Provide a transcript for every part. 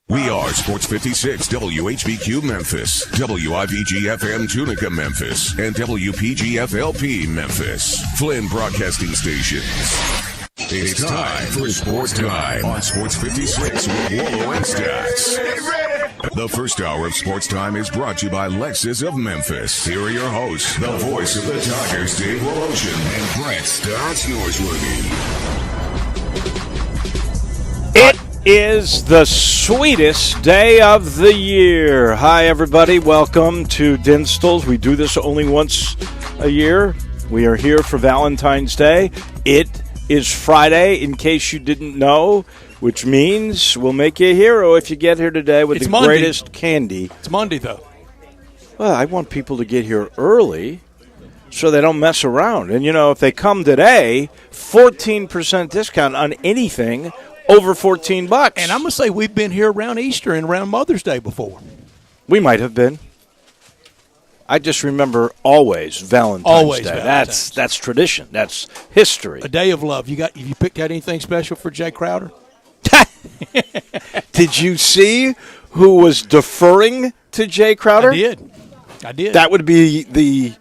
We are Sports 56, WHBQ Memphis, WIVG-FM Tunica Memphis, and WPG-FLP Memphis. Flynn Broadcasting Stations. It's time for Sports Time on Sports 56 with Wolo and Stats. The first hour of Sports Time is brought to you by Lexus of Memphis. Here are your hosts, the voice of the Tigers, Dave Woloshin and Brett Stats Norsworthy. It is the sweetest day of the year. Hi, everybody. Welcome to Dinstall's. We do this only once a year. We are here for Valentine's Day. It is Friday, in case you didn't know, which means we'll make you a hero if you get here today with the greatest candy. It's Monday, though. Well, I want people to get here early so they don't mess around. And, you know, if they come today, 14% discount on anything over $14. And I'm going to say we've been here around Easter and around Mother's Day before. We might have been. I just remember always Valentine's Day. That's tradition. That's history. A day of love. You picked out anything special for Jay Crowder? Did you see who was deferring to Jay Crowder? I did. That would be the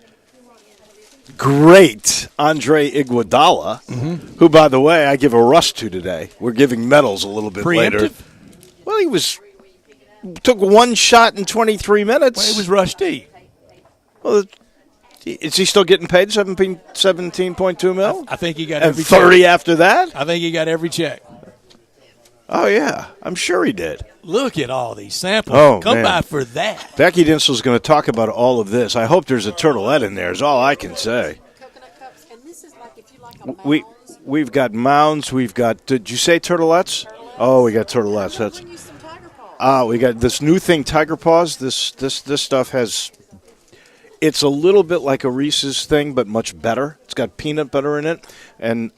great Andre Iguodala, who, by the way, I give a rust to today. We're giving medals a little bit later. Well, he took one shot in 23 minutes. Well, it was rusty. Well, is he still getting paid $17.2 million? I think he got and every 30 check. After that? I think he got every check. Oh, yeah. I'm sure he did. Look at all these samples. Oh, Come man. by for that. Becky Dinstall's going to talk about all of this. I hope there's a turtleette in there is all I can say. We've got mounds. We've got, did you say turtleettes? Oh, we got turtleettes. We got this new thing, Tiger Paws. This stuff has, it's a little bit like a Reese's thing, but much better. It's got peanut butter in it, and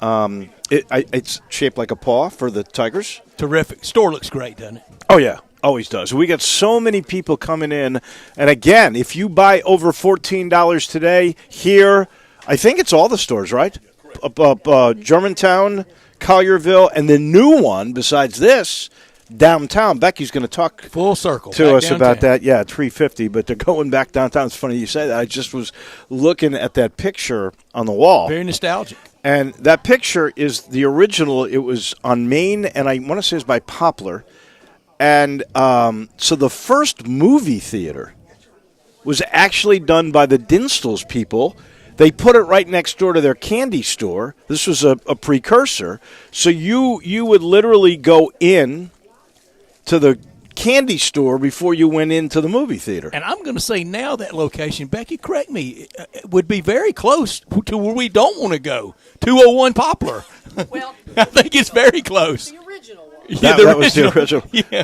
it's shaped like a paw for the Tigers. Terrific. Store looks great, doesn't it? Oh, yeah. Always does. We got so many people coming in. And, again, if you buy over $14 today here, I think it's all the stores, right? Germantown, Collierville, and the new one, besides this, downtown. Becky's going to talk full circle to us about that. Yeah, 350, but they're going back downtown. It's funny you say that. I just was looking at that picture on the wall. Very nostalgic. And that picture is the original. It was on Main, and I want to say it's by Poplar. And so the first movie theater was actually done by the Dinstall's people. They put it right next door to their candy store. This was a precursor. So you would literally go in to the candy store before you went into the movie theater. And I'm going to say now that location, Becky, correct me, would be very close to where we don't want to go, 201 Poplar. Well, I think it's very close. The original one. Yeah, that was the original. Yeah.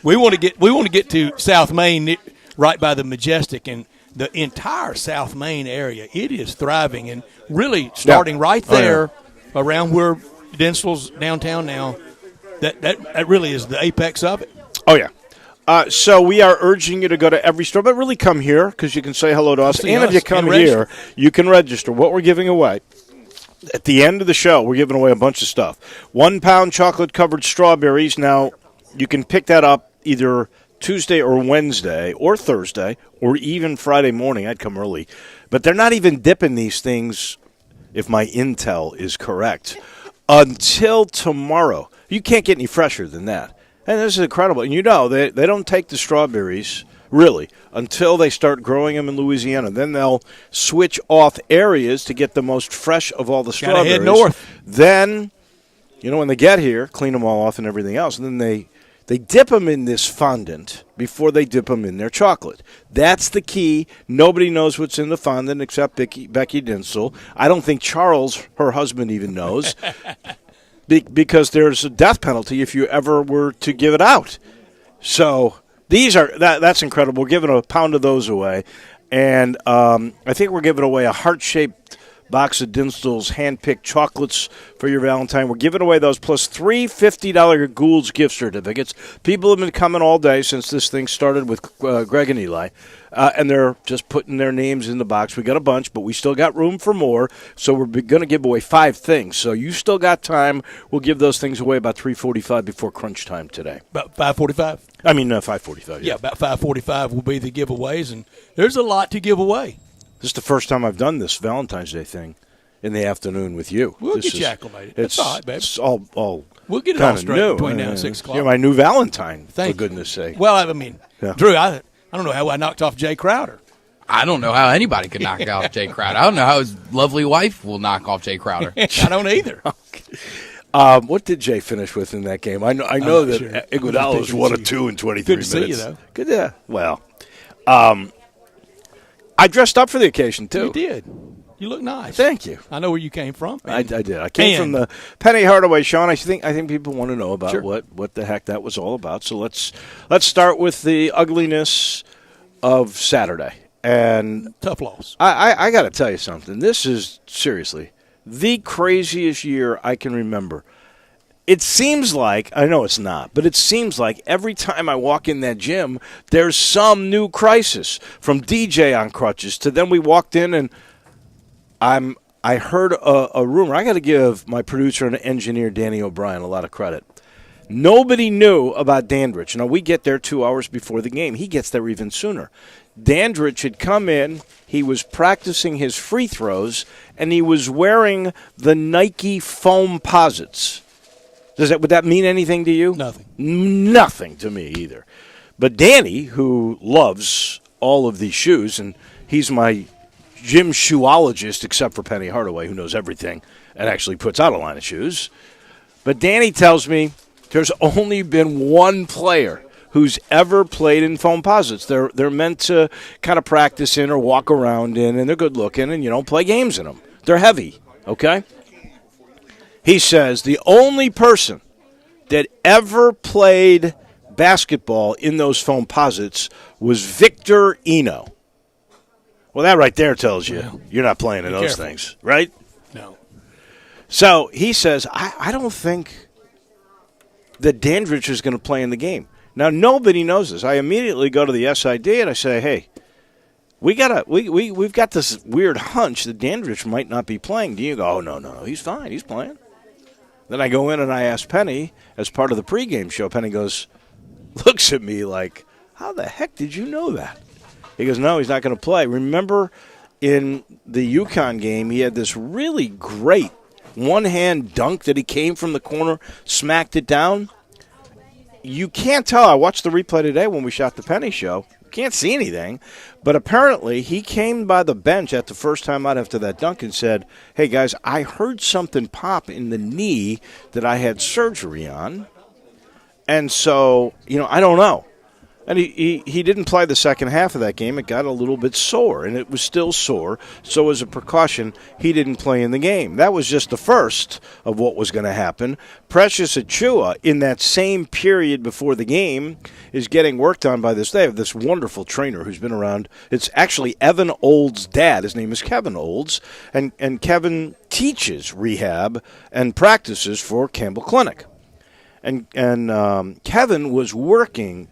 We want to get to South Main, right by the Majestic, and the entire South Main area. It is thriving and really starting right there around where Dinstall's downtown now. That really is the apex of it. Oh, yeah. So we are urging you to go to every store, but really come here because you can say hello to us. And if you come here, you can register. What we're giving away at the end of the show, we're giving away a bunch of stuff. 1 pound chocolate-covered strawberries. Now, you can pick that up either Tuesday or Wednesday or Thursday or even Friday morning. I'd come early. But they're not even dipping these things, if my intel is correct, until tomorrow. You can't get any fresher than that. And this is incredible. And you know, they don't take the strawberries, really, until they start growing them in Louisiana. Then they'll switch off areas to get the most fresh of all the strawberries. Gotta head north. Then, you know, when they get here, clean them all off and everything else. And then they dip them in this fondant before they dip them in their chocolate. That's the key. Nobody knows what's in the fondant except Becky Dinstall. I don't think Charles, her husband, even knows. Because there's a death penalty if you ever were to give it out. So that's incredible. We're giving a pound of those away. And I think we're giving away a heart-shaped box of Dinstall's hand-picked chocolates for your Valentine. We're giving away those, plus 3 $50 Gould's gift certificates. People have been coming all day since this thing started with Greg and Eli, and they're just putting their names in the box. We got a bunch, but we still got room for more, so we're going to give away 5 things. So you still got time. We'll give those things away about 3:45 before crunch time today. About 5:45? 5:45. Yeah, about 5:45 will be the giveaways, and there's a lot to give away. This is the first time I've done this Valentine's Day thing in the afternoon with you. We'll get you acclimated. It's all right, baby. It's all we'll get it all straight new. Between now and 6 o'clock. You're my new Valentine, Thank for goodness sake. Well, I mean, Yeah. Drew, I don't know how I knocked off Jay Crowder. I don't know how anybody could knock out Jay Crowder. I don't know how his lovely wife will knock off Jay Crowder. I don't either. What did Jay finish with in that game? I know that sure. Iguodala was 1 of 2 in 23 Good to minutes. see you, though. Good, yeah. Well, I dressed up for the occasion too. You did. You look nice. Thank you. I know where you came from. I did. I came from the Penny Hardaway show, and I think people want to know about Sure. what the heck that was all about. So let's start with the ugliness of Saturday. And Tough loss. I got to tell you something. This is seriously the craziest year I can remember. It seems like, I know it's not, but it seems like every time I walk in that gym, there's some new crisis. From DJ on crutches to then we walked in and I heard a rumor. I got to give my producer and engineer, Danny O'Brien, a lot of credit. Nobody knew about Dandridge. Now, we get there 2 hours before the game. He gets there even sooner. Dandridge had come in. He was practicing his free throws, and he was wearing the Nike foam posits. Would that mean anything to you? Nothing. Nothing to me either. But Danny, who loves all of these shoes, and he's my gym shoeologist except for Penny Hardaway, who knows everything and actually puts out a line of shoes. But Danny tells me there's only been one player who's ever played in foam posits. They're meant to kind of practice in or walk around in, and they're good looking, and play games in them. They're heavy, okay? He says the only person that ever played basketball in those foam posits was Victor Eno. Well, that right there tells you you're not playing in those things, right? No. So he says, I don't think that Dandridge is going to play in the game. Now, nobody knows this. I immediately go to the SID and I say, hey, we've got this weird hunch that Dandridge might not be playing. Do you go, oh, no, he's fine. He's playing. Then I go in and I ask Penny, as part of the pregame show, Penny looks at me like, how the heck did you know that? He goes, no, he's not going to play. Remember in the UConn game, he had this really great one-hand dunk that he came from the corner, smacked it down. You can't tell. I watched the replay today when we shot the Penny show. Can't see anything. But apparently he came by the bench at the first time out after that dunk and said, hey, guys, I heard something pop in the knee that I had surgery on. And so, I don't know. And he didn't play the second half of that game. It got a little bit sore, and it was still sore. So as a precaution, he didn't play in the game. That was just the first of what was going to happen. Precious Achiuwa, in that same period before the game, is getting worked on by this. They have this wonderful trainer who's been around. It's actually Evan Old's dad. His name is Kevin Olds, and Kevin teaches rehab and practices for Campbell Clinic. And Kevin was working,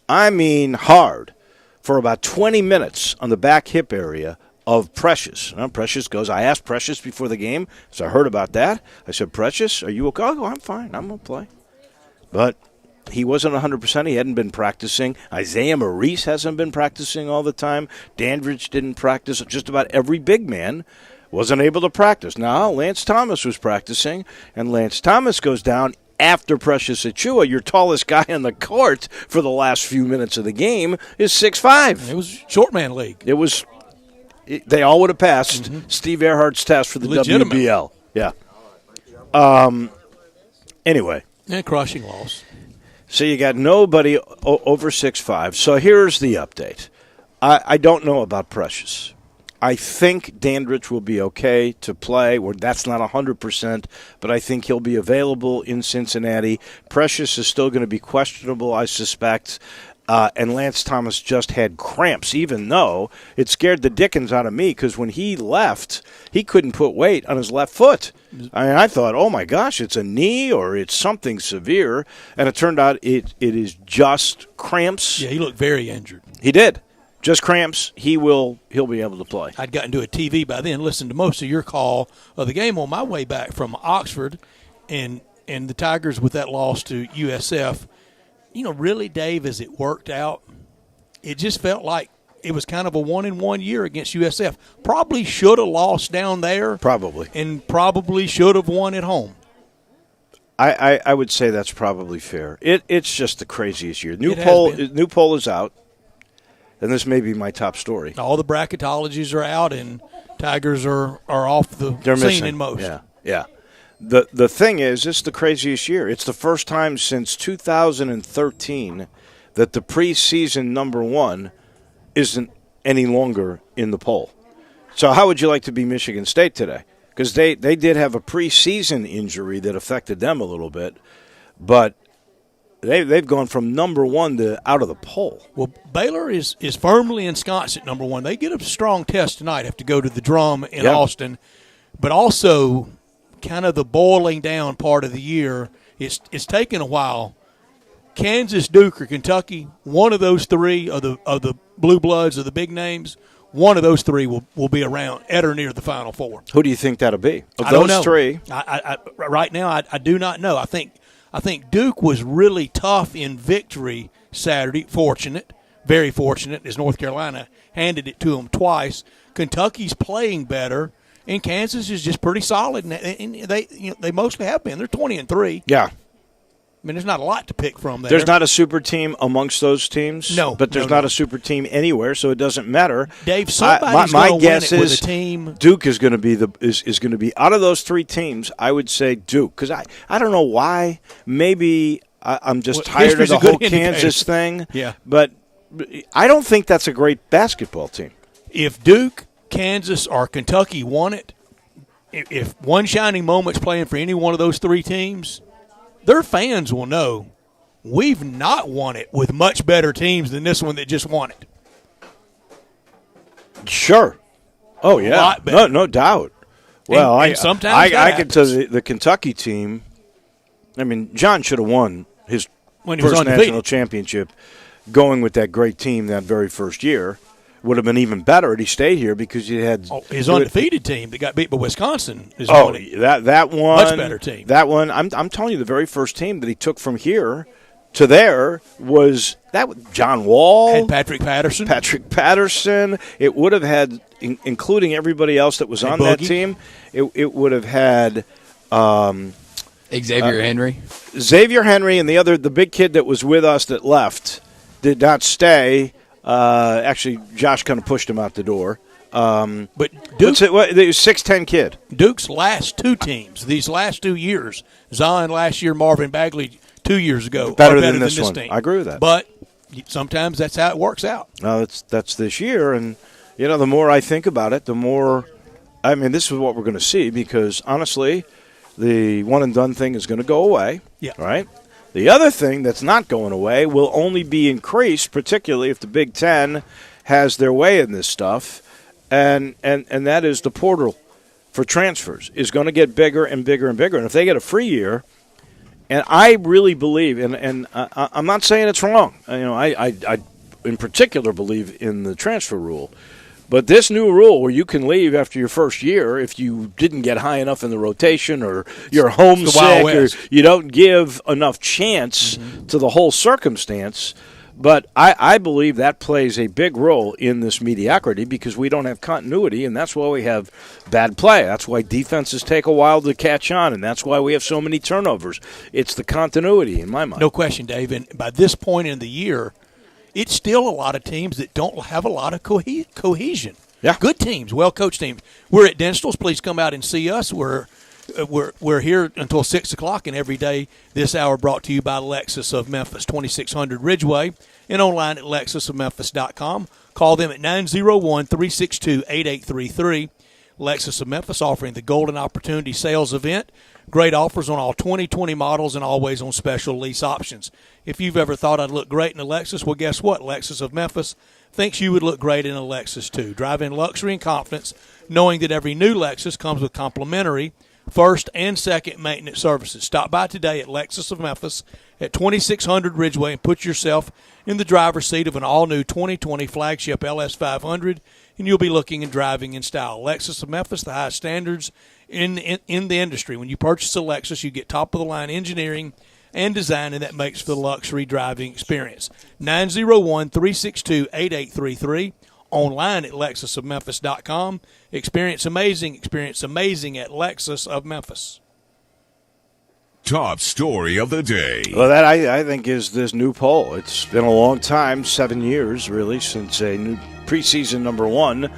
hard, for about 20 minutes on the back hip area of Precious. Precious goes, I asked Precious before the game, so I heard about that. I said, Precious, are you okay? Oh, I'm fine. I'm going to play. But he wasn't 100%. He hadn't been practicing. Isaiah Maurice hasn't been practicing all the time. Dandridge didn't practice. Just about every big man wasn't able to practice. Now, Lance Thomas was practicing, and Lance Thomas goes down after Precious Achiuwa. Your tallest guy on the court for the last few minutes of the game is 6'5". It was short man league. They all would have passed Steve Earhart's test for the WBL. Yeah. Anyway. And crushing loss. So you got nobody over 6'5". So here's the update. I don't know about Precious. I think Dandridge will be okay to play. That's not 100%, but I think he'll be available in Cincinnati. Precious is still going to be questionable, I suspect. and Lance Thomas just had cramps, even though it scared the dickens out of me because when he left, he couldn't put weight on his left foot. I mean, I thought, oh, my gosh, it's a knee or it's something severe. And it turned out it is just cramps. Yeah, he looked very injured. He did. Just cramps. He'll be able to play. I'd gotten to a TV by then, listened to most of your call of the game on my way back from Oxford, and the Tigers with that loss to USF. Really, Dave, as it worked out, it just felt like it was kind of a 1-1 year against USF. Probably should have lost down there. Probably. And probably should have won at home. I would say that's probably fair. It's just the craziest year. New poll is out, and this may be my top story. All the bracketologies are out, and Tigers are off the scene in most. Yeah. The thing is, it's the craziest year. It's the first time since 2013 that the preseason number one isn't any longer in the poll. So how would you like to be Michigan State today? Because they did have a preseason injury that affected them a little bit, but they've gone from number one to out of the poll. Well, Baylor is firmly ensconced at number one. They get a strong test tonight, have to go to the Drum in Austin, but also – kind of the boiling down part of the year. It's taken a while. Kansas, Duke, or Kentucky, one of those three of the blue bloods of the big names, one of those three will be around at or near the Final Four. Who do you think that'll be? I don't know. Three. Right now, I do not know. I think Duke was really tough in victory Saturday. Fortunate, very fortunate, as North Carolina handed it to them twice. Kentucky's playing better. And Kansas is just pretty solid, and they mostly have been. They're 20-3. Yeah, I mean, there's not a lot to pick from there. There's not a super team amongst those teams. No, but there's not a super team anywhere, so it doesn't matter. Dave, somebody's going to win it with a team. Duke is going to be is going to be out of those three teams. I would say Duke because I don't know why. Maybe I'm just tired of the whole Kansas thing. Yeah, but I don't think that's a great basketball team. If Duke, Kansas, or Kentucky won it, if one shining moment's playing for any one of those three teams, their fans will know we've not won it with much better teams than this one that just won it. Sure. Oh, yeah. No doubt. Well, and sometimes I can tell the Kentucky team, I mean, John should have won his first national championship going with that great team that very first year. Would have been even better had he stayed here because you had his undefeated team that got beat by Wisconsin. That one much better team. That one, I'm telling you, the very first team that he took from here to there was John Wall, had Patrick Patterson. It would have had, including everybody else that was on that team. It would have had Xavier Henry, and the big kid that was with us that left did not stay. Actually, Josh kind of pushed him out the door. But Duke, it was 6'10" kid. Duke's last two teams, these last 2 years, Zion last year, Marvin Bagley 2 years ago, better than this one. team. I agree with that. But sometimes that's how it works out. No, that's this year, and the more I think about it, the more. I mean, this is what we're going to see because honestly, the one and done thing is going to go away. Yeah. Right. The other thing that's not going away will only be increased, particularly if the Big Ten has their way in this stuff, and that is the portal for transfers is going to get bigger and bigger and bigger. And if they get a free year, and I really believe, and I'm not saying it's wrong. I in particular believe in the transfer rule. But this new rule where you can leave after your first year if you didn't get high enough in the rotation or you're homesick or you don't give enough chance to the whole circumstance. But I believe that plays a big role in this mediocrity because we don't have continuity, and that's why we have bad play. That's why defenses take a while to catch on, and that's why we have so many turnovers. It's the continuity in my mind. No question, Dave. And by this point in the year, it's still a lot of teams that don't have a lot of cohesion. Yeah. Good teams, well-coached teams. We're at Denstall's. Please come out and see us. We're here until 6 o'clock, and every day this hour brought to you by Lexus of Memphis, 2600 Ridgeway, and online at lexusofmemphis.com. Call them at 901-362-8833. Lexus of Memphis offering the Golden Opportunity Sales Event Great offers on all 2020 models and always on special lease options. If you've ever thought I'd look great in a Lexus, well, guess what? Lexus of Memphis thinks you would look great in a Lexus, too. Drive in luxury and confidence, knowing that every new Lexus comes with complimentary first and second maintenance services. Stop by today at Lexus of Memphis at 2600 Ridgeway and put yourself in the driver's seat of an all-new 2020 flagship LS500, and you'll be looking and driving in style. Lexus of Memphis, the highest standards in the industry. When you purchase a Lexus, you get top-of-the-line engineering and design, and that makes for the luxury driving experience. 901-362-8833. Online at lexusofmemphis.com. Experience amazing at Lexus of Memphis. Top story of the day. Well, that I think is this new poll. It's been a long time, 7 years really, since a new preseason number one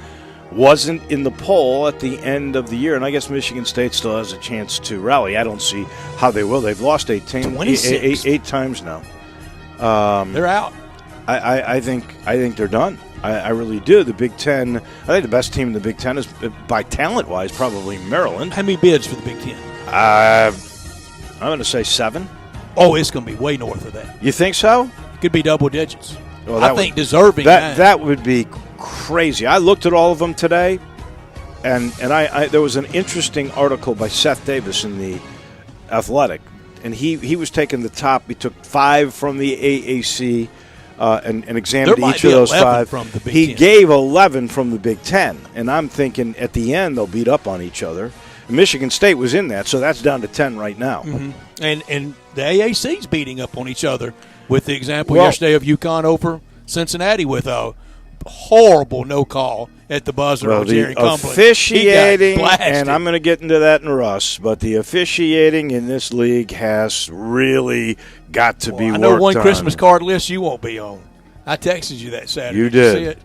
wasn't in the poll at the end of the year. And I guess Michigan State still has a chance to rally. I don't see how they will. They've lost 8 times now. They're out. I think they're done. I really do. The Big Ten, I think the best team in the Big Ten is, by talent-wise, probably Maryland. How many bids for the Big Ten? I'm going to say 7. Oh, it's going to be way north of that. You think so? It could be double digits. Well, I think deserving that would be crazy. I looked at all of them today, and I there was an interesting article by Seth Davis in the Athletic, and he was taking the top. He took 5 from the AAC. And examined each of those 5. From the Big He Ten. gave 11 from the Big Ten, and I'm thinking at the end they'll beat up on each other. Michigan State was in that, so that's down to 10 right now. Mm-hmm. And the AAC's beating up on each other with the example yesterday of UConn over Cincinnati with a horrible no call at the buzzer on Jerry Cumberland. Officiating, and I'm going to get into that in Russ, but the officiating in this league has really got to be worked on. I know one Christmas card list you won't be on. I texted you that Saturday. You did. See it?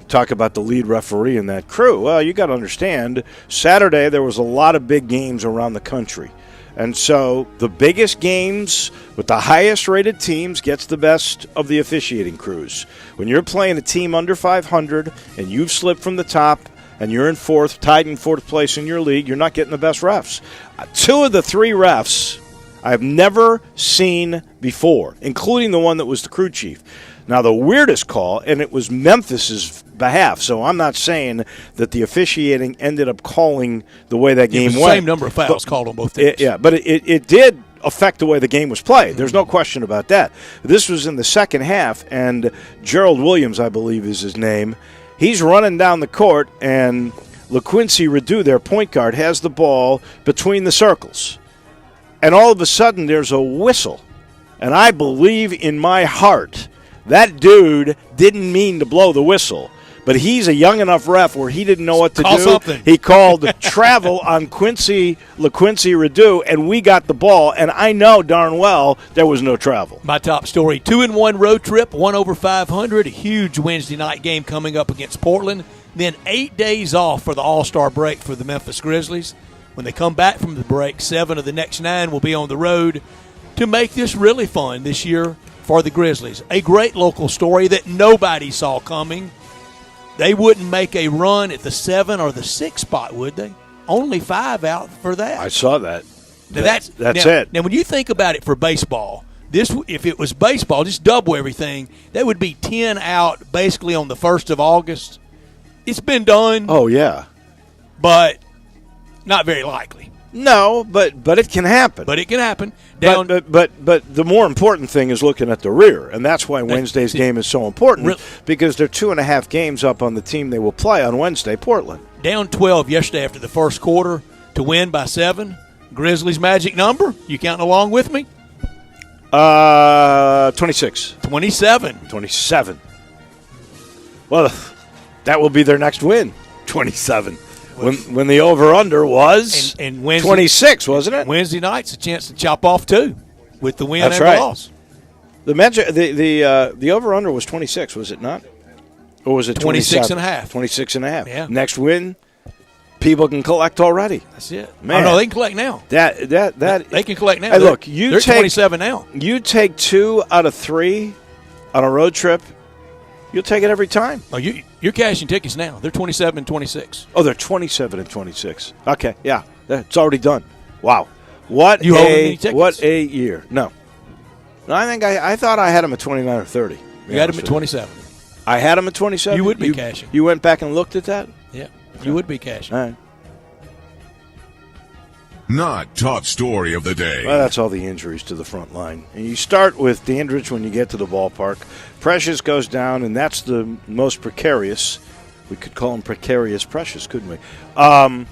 Talk about the lead referee in that crew. Well, you got to understand, Saturday there was a lot of big games around the country. And so the biggest games with the highest rated teams gets the best of the officiating crews. When you're playing a team under 500 and you've slipped from the top and you're tied in fourth place in your league, you're not getting the best refs. 2 of the 3 refs I've never seen before, including the one that was the crew chief. Now, the weirdest call, and it was Memphis's behalf, so I'm not saying that the officiating ended up calling the way that game went. The same number of fouls called on both teams. But it did affect the way the game was played. There's no question about that. This was in the second half, and Gerald Williams, I believe is his name, he's running down the court, and LaQuincy Redoux, their point guard, has the ball between the circles. And all of a sudden, there's a whistle. And I believe in my heart that dude didn't mean to blow the whistle, but he's a young enough ref where he didn't know what to do. Something. He called travel on LaQuincy Redoux, and we got the ball, and I know darn well there was no travel. My top story, 2-1 road trip, 1 over 500, a huge Wednesday night game coming up against Portland, then 8 days off for the All-Star break for the Memphis Grizzlies. When they come back from the break, 7 of the next 9 will be on the road to make this really fun this year for the Grizzlies. A great local story that nobody saw coming. They wouldn't make a run at the 7 or the 6 spot, would they? Only 5 out for that. I saw that. That's it. Now, when you think about it for baseball, if it was baseball, just double everything, that would be 10 out basically on the 1st of August. It's been done. Oh, yeah. But not very likely. No, but it can happen. But it can happen. But the more important thing is looking at the rear, and that's why Wednesday's game is so important, because they're 2.5 games up on the team they will play on Wednesday, Portland. Down 12 yesterday after the first quarter to win by 7. Grizzlies' magic number. You counting along with me? 26. 27. Well, that will be their next win. 27. When the over-under was and Wednesday, 26, wasn't it? Wednesday night's a chance to chop off 2 with the win That's and right. the loss. The over-under was 26, was it not? Or was it 26 and a half? 26 and a half. Yeah. Next win, people can collect already. That's it. Man. Oh, no, they can collect now. They can collect now. Hey, look, they're 27 now. You take 2 out of 3 on a road trip, you'll take it every time. Oh, you're cashing tickets now. They're 27 and 26. Oh, they're 27 and 26. Okay, yeah, it's already done. Wow. What You hold any tickets? What a year. No, I think I thought I had him at 29 or 30. You had him at 27. I had him at 27. You would be cashing. You went back and looked at that? Yeah, you would be cashing. All right. Not top story of the day. Well, that's all the injuries to the front line. And you start with Dandridge when you get to the ballpark. Precious goes down, and that's the most precarious. We could call him precarious Precious, couldn't we? And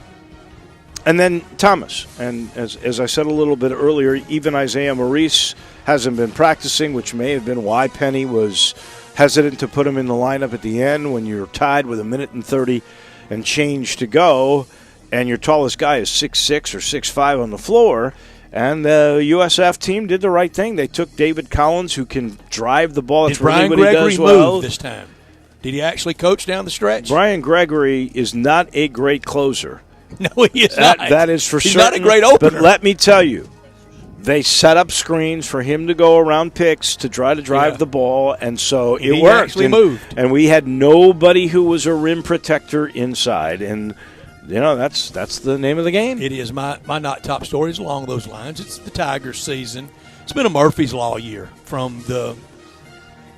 then Thomas. And as I said a little bit earlier, even Isaiah Maurice hasn't been practicing, which may have been why Penny was hesitant to put him in the lineup at the end when you're tied with 1:30 and change to go. And your tallest guy is 6'6" or 6'5" on the floor, and the USF team did the right thing. They took David Collins, who can drive the ball. That's really what he does well. Brian Gregory move this time? Did he actually coach down the stretch? Brian Gregory is not a great closer. No, he is not. That is for He's certain. He's not a great opener. But let me tell you, they set up screens for him to go around picks to try to drive the ball, and so it worked. He actually moved. And we had nobody who was a rim protector inside, and that's the name of the game. It is. My not top stories along those lines. It's the Tigers season. It's been a Murphy's Law year, from the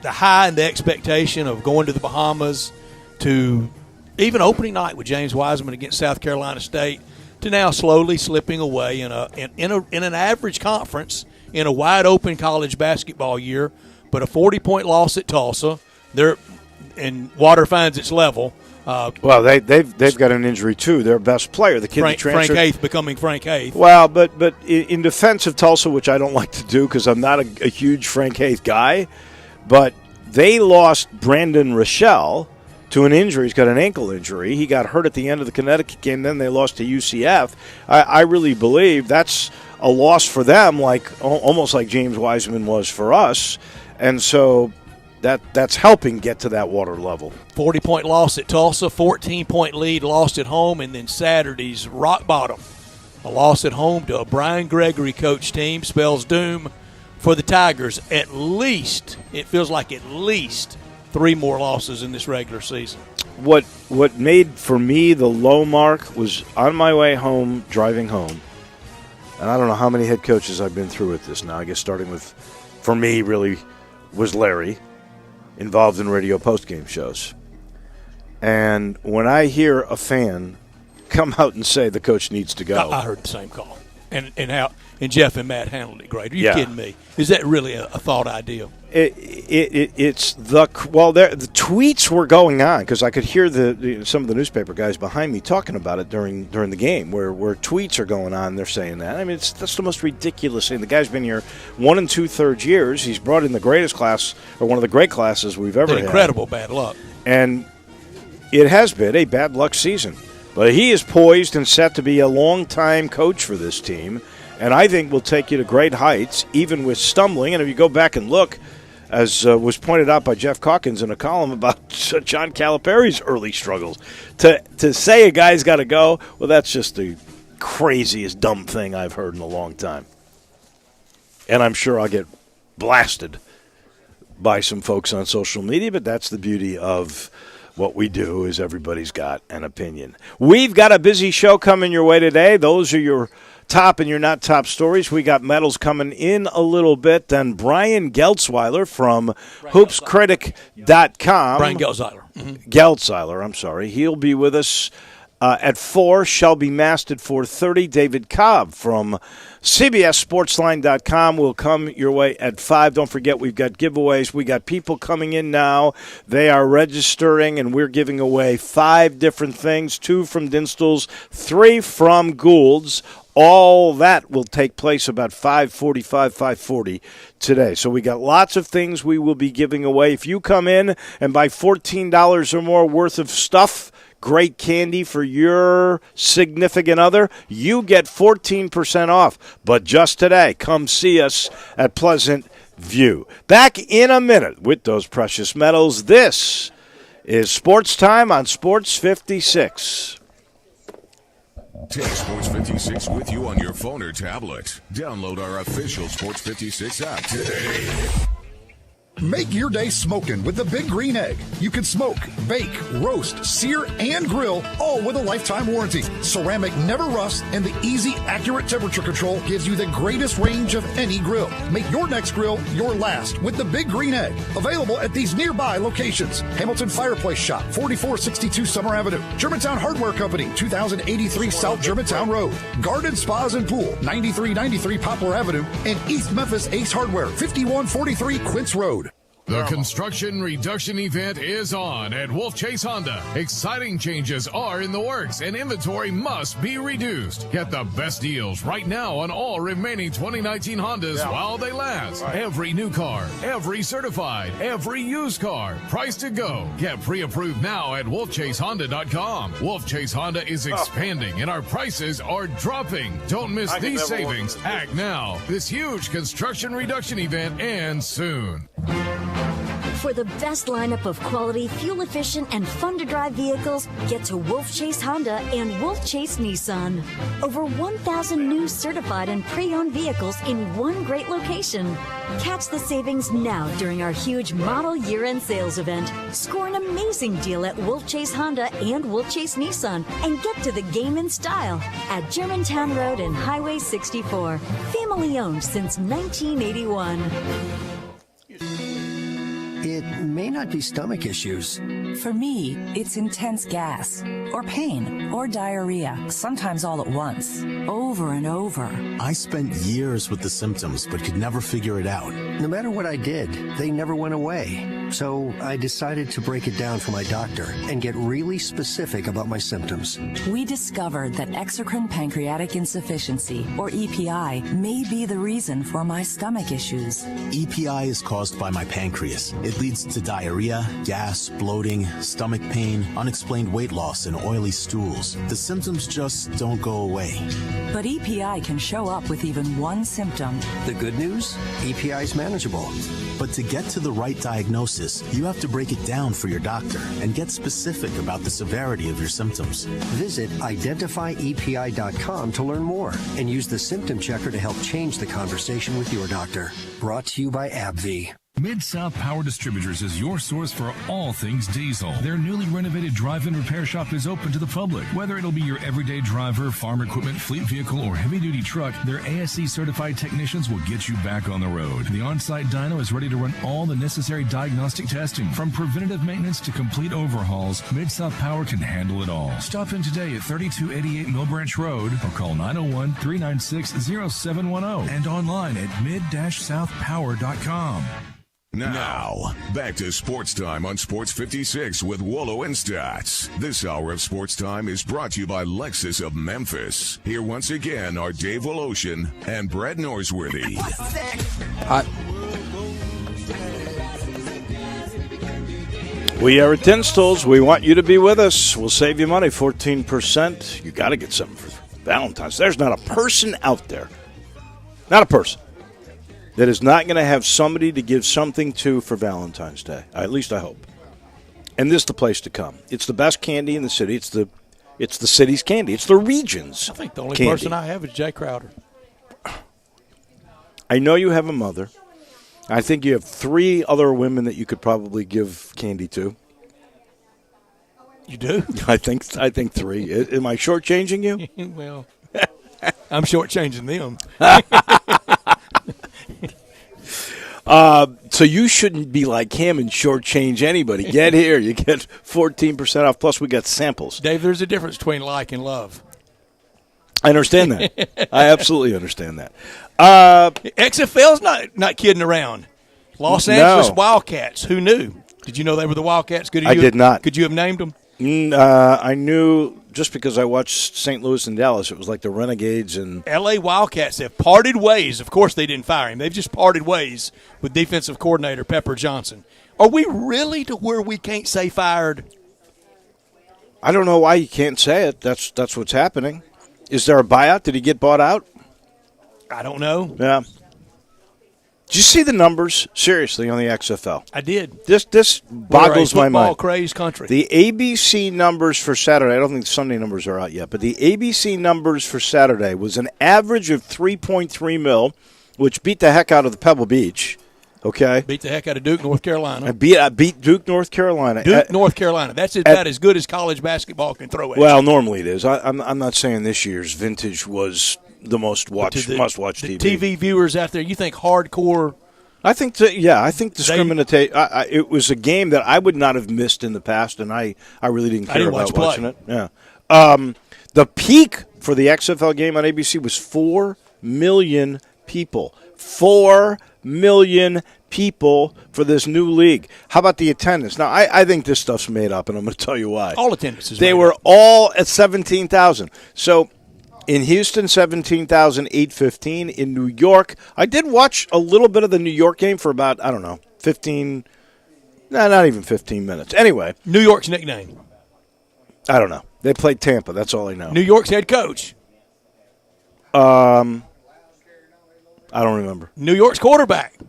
high and the expectation of going to the Bahamas to even opening night with James Wiseman against South Carolina State, to now slowly slipping away in an average conference in a wide open college basketball year, but a 40-point loss at Tulsa. And water finds its level. Well, they've got an injury too. Their best player, the kid that transferred, Frank Haith, becoming Frank Haith. Well, but in defense of Tulsa, which I don't like to do because I'm not a huge Frank Haith guy, but they lost Brandon Rochelle to an injury. He's got an ankle injury. He got hurt at the end of the Connecticut game. Then they lost to UCF. I really believe that's a loss for them, almost like James Wiseman was for us, and so. That's helping get to that water level. 40-point loss at Tulsa, 14-point lead lost at home, and then Saturday's rock bottom. A loss at home to a Brian Gregory coach team spells doom for the Tigers. At least 3 more losses in this regular season. What made for me the low mark was on my way home, driving home, and I don't know how many head coaches I've been through with this now. I guess starting with, for me, really was Larry, involved in radio postgame shows. And when I hear a fan come out and say the coach needs to go. I heard the same call. And Jeff and Matt handled it great. Are you kidding me? Is that really a thought idea? It's the tweets were going on because I could hear some of the newspaper guys behind me talking about it during the game where tweets are going on. They're saying that. I mean, that's the most ridiculous thing. The guy's been here 1 2/3 years. He's brought in the greatest class, or one of the great classes we've ever had. Incredible bad luck. And it has been a bad luck season. But he is poised and set to be a long-time coach for this team, and I think will take you to great heights, even with stumbling. And if you go back and look, as was pointed out by Jeff Calkins in a column about John Calipari's early struggles, to say a guy's got to go, well, that's just the craziest dumb thing I've heard in a long time. And I'm sure I'll get blasted by some folks on social media, but that's the beauty of what we do, is everybody's got an opinion. We've got a busy show coming your way today. Those are your top and your not top stories. We got medals coming in a little bit. Then Brian Geltzweiler from hoopscritic.com. Brian Geltzweiler. Mm-hmm. Geltzweiler, I'm sorry. He'll be with us at 4. Shelby Mast at 4:30. David Cobb from CBSSportsline.com will come your way at 5. Don't forget, we've got giveaways. We got people coming in now. They are registering, and we're giving away 5 different things, 2 from Dinstall's, 3 from Gould's. All that will take place about 5:45, 5:40 today. So we got lots of things we will be giving away. If you come in and buy $14 or more worth of stuff, great candy for your significant other, you get 14% off. But just today, come see us at Pleasant View. Back in a minute with those precious metals. This is Sports Time on Sports 56. Take Sports 56 with you on your phone or tablet. Download our official Sports 56 app today. Make your day smoking with the Big Green Egg. You can smoke, bake, roast, sear, and grill, all with a lifetime warranty. Ceramic never rusts, and the easy, accurate temperature control gives you the greatest range of any grill. Make your next grill your last with the Big Green Egg. Available at these nearby locations. Hamilton Fireplace Shop, 4462 Summer Avenue. Germantown Hardware Company, 2083 South Germantown Road. Garden Spas and Pool, 9393 Poplar Avenue. And East Memphis Ace Hardware, 5143 Quince Road. The construction reduction event is on at Wolf Chase Honda. Exciting changes are in the works and inventory must be reduced. Get the best deals right now on all remaining 2019 Hondas while they last. Every new car, every certified, every used car, price to go. Get pre-approved now at wolfchasehonda.com. Wolf Chase Honda is expanding and our prices are dropping. Don't miss these savings. Act now. This huge construction reduction event ends soon. For the best lineup of quality, fuel-efficient, and fun-to-drive vehicles, get to Wolf Chase Honda and Wolf Chase Nissan. Over 1,000 new certified and pre-owned vehicles in one great location. Catch the savings now during our huge model year-end sales event. Score an amazing deal at Wolf Chase Honda and Wolf Chase Nissan and get to the game in style at Germantown Road and Highway 64. Family-owned since 1981. It may not be stomach issues. For me, it's intense gas, or pain, or diarrhea, sometimes all at once, over and over. I spent years with the symptoms, but could never figure it out. No matter what I did, they never went away. So I decided to break it down for my doctor and get really specific about my symptoms. We discovered that exocrine pancreatic insufficiency, or EPI, may be the reason for my stomach issues. EPI is caused by my pancreas. It leads to diarrhea, gas, bloating, stomach pain, unexplained weight loss, and oily stools. The symptoms just don't go away. But EPI can show up with even one symptom. The good news? EPI is manageable. But to get to the right diagnosis, you have to break it down for your doctor and get specific about the severity of your symptoms. Visit identifyepi.com to learn more and use the symptom checker to help change the conversation with your doctor. Brought to you by AbbVie. Mid-South Power Distributors is your source for all things diesel. Their newly renovated drive-in repair shop is open to the public. Whether it'll be your everyday driver, farm equipment, fleet vehicle, or heavy-duty truck, their ASE-certified technicians will get you back on the road. The on-site dyno is ready to run all the necessary diagnostic testing. From preventative maintenance to complete overhauls, Mid-South Power can handle it all. Stop in today at 3288 Mill Branch Road or call 901-396-0710 and online at mid-southpower.com. Now, back to Sports Time on Sports 56 with Wolo and Stats. This hour of Sports Time is brought to you by Lexus of Memphis. Here once again are Dave Woloshin and Brett Norsworthy. We are at Tinstall's. We want you to be with us. We'll save you money, 14%. You got to get something for Valentine's. There's not a person out there, not a person, that is not going to have somebody to give something to for Valentine's Day. At least I hope. And this is the place to come. It's the best candy in the city. It's the city's candy. It's the region's I think the only candy. person I have is Jay Crowder. I know you have a mother. I think you have 3 other women that you could probably give candy to. You do? I think 3. Am I shortchanging you? Well, I'm shortchanging them. So you shouldn't be like him and shortchange anybody. Get here. You get 14% off. Plus, we got samples. Dave, there's a difference between like and love. I understand that. I absolutely understand that. XFL's not kidding around. Los Angeles Wildcats. Who knew? Did you know they were the Wildcats? I did not. Could you have named them? I knew just because I watched St. Louis and Dallas. It was like the Renegades and L.A. Wildcats have parted ways. Of course, they didn't fire him. They've just parted ways with defensive coordinator Pepper Johnson. Are we really to where we can't say fired? I don't know why you can't say it. That's what's happening. Is there a buyout? Did he get bought out? I don't know. Yeah. Did you see the numbers, seriously, on the XFL? I did. This boggles my mind. Football-crazed country. The ABC numbers for Saturday, I don't think the Sunday numbers are out yet, but the ABC numbers for Saturday was an average of $3.3 million, which beat the heck out of the Pebble Beach. Okay. Beat the heck out of Duke, North Carolina. I beat Duke, North Carolina. North Carolina. That's about as good as college basketball can throw at you. Well, normally it is. I'm not saying this year's vintage was the must-watch TV. TV viewers out there, you think hardcore? I think discriminate. It was a game that I would not have missed in the past, and I really didn't care about watching it. Yeah. The peak for the XFL game on ABC was 4 million people. 4 million people for this new league. How about the attendance? Now, I think this stuff's made up, and I'm going to tell you why. All attendance is They were all at 17,000. So in Houston, 17,815. In New York, I did watch a little bit of the New York game for about, 15, not even 15 minutes. Anyway. New York's nickname? I don't know. They played Tampa. That's all I know. New York's head coach? I don't remember. New York's quarterback?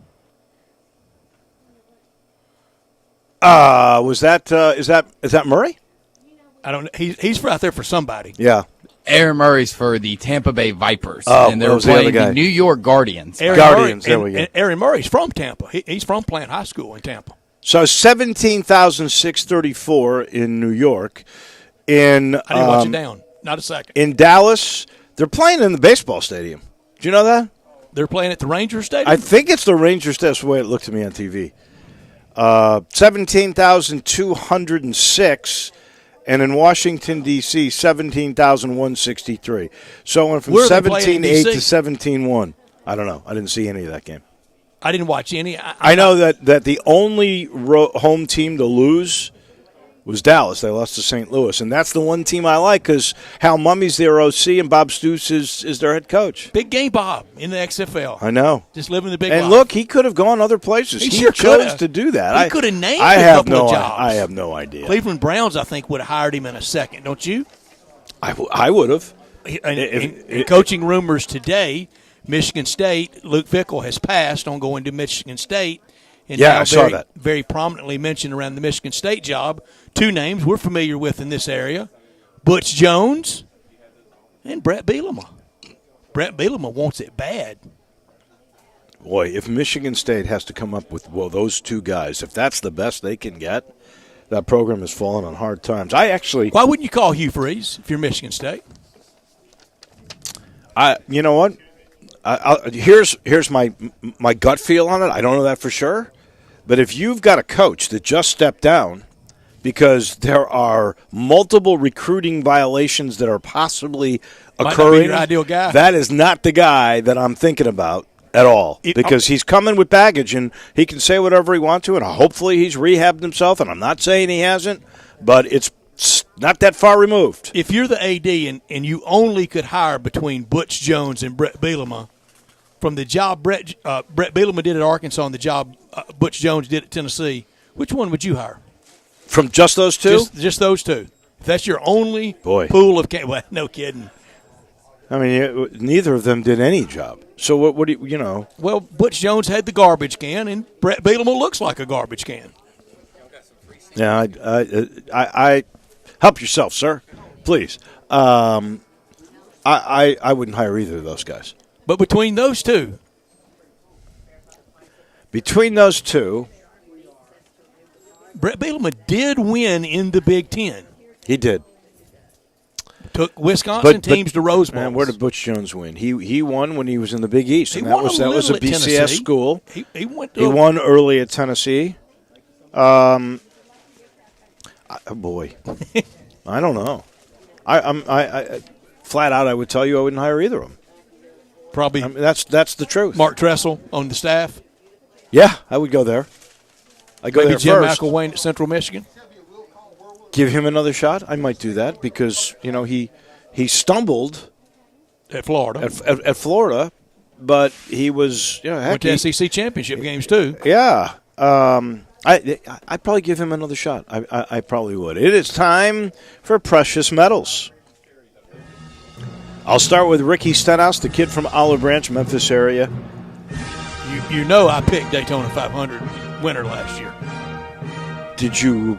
Is that Murray? I don't know. He's out there for somebody. Yeah. Aaron Murray's for the Tampa Bay Vipers, and they're playing the New York Guardians. Aaron Murray's from Tampa. He's from Plant High School in Tampa. So 17,634 in New York. I didn't watch it down. Not a second. In Dallas, they're playing in the baseball stadium. Do you know that? They're playing at the Rangers Stadium? I think it's the Rangers Stadium. That's the way it looked to me on TV. 17,206. And in Washington, D.C., 17,163. So it went from 17-8 to 17-1. I don't know. I didn't see any of that game. I didn't watch any. I know that the only home team to lose was Dallas. They lost to St. Louis. And that's the one team I like because Hal Mummy's their OC and Bob Stoops is their head coach. Big game Bob in the XFL. I know. Just living the big life. And look, he could have gone other places. He sure chose to do that. He could have named a couple of jobs. I have no idea. Cleveland Browns, I think, would have hired him in a second, don't you? I would have. In coaching rumors today, Michigan State, Luke Fickell has passed on going to Michigan State. And yeah, I saw that. Very prominently mentioned around the Michigan State job. Two names we're familiar with in this area, Butch Jones and Brett Bielema. Brett Bielema wants it bad. Boy, if Michigan State has to come up with those two guys, if that's the best they can get, that program has fallen on hard times. Why wouldn't you call Hugh Freeze if you're Michigan State? You know what? Here's my gut feel on it. I don't know that for sure. But if you've got a coach that just stepped down because there are multiple recruiting violations that are possibly occurring, your ideal guy. That is not the guy that I'm thinking about at all. Because he's coming with baggage and he can say whatever he wants to, and hopefully he's rehabbed himself, and I'm not saying he hasn't, but it's not that far removed. If you're the AD and you only could hire between Butch Jones and Brett Bielema, from the job Brett Bielema did at Arkansas and the job Butch Jones did at Tennessee, which one would you hire? From just those two? Just those two. If that's your only pool of – well, no kidding. I mean, neither of them did any job. So what do you know? Well, Butch Jones had the garbage can, and Brett Bielema looks like a garbage can. Yeah, I help yourself, sir, please. I wouldn't hire either of those guys. But between those two, Brett Bielema did win in the Big Ten. He did. Took Wisconsin teams to Rose Bowls. And where did Butch Jones win? He won when he was in the Big East. And that was a BCS school. He won early at Tennessee. Boy, I don't know. I flat out, I would tell you I wouldn't hire either of them. Probably. I mean, that's the truth. Mark Tressel on the staff. Yeah, I would go there. I go there Jim first. McElwain at Central Michigan. Give him another shot. I might do that because he stumbled at Florida. At Florida, but he was went to SEC championship games too. Yeah. I'd probably give him another shot. I probably would. It is time for Precious Metals. I'll start with Ricky Stenhouse, the kid from Olive Branch, Memphis area. You know I picked Daytona 500 winner last year. Did you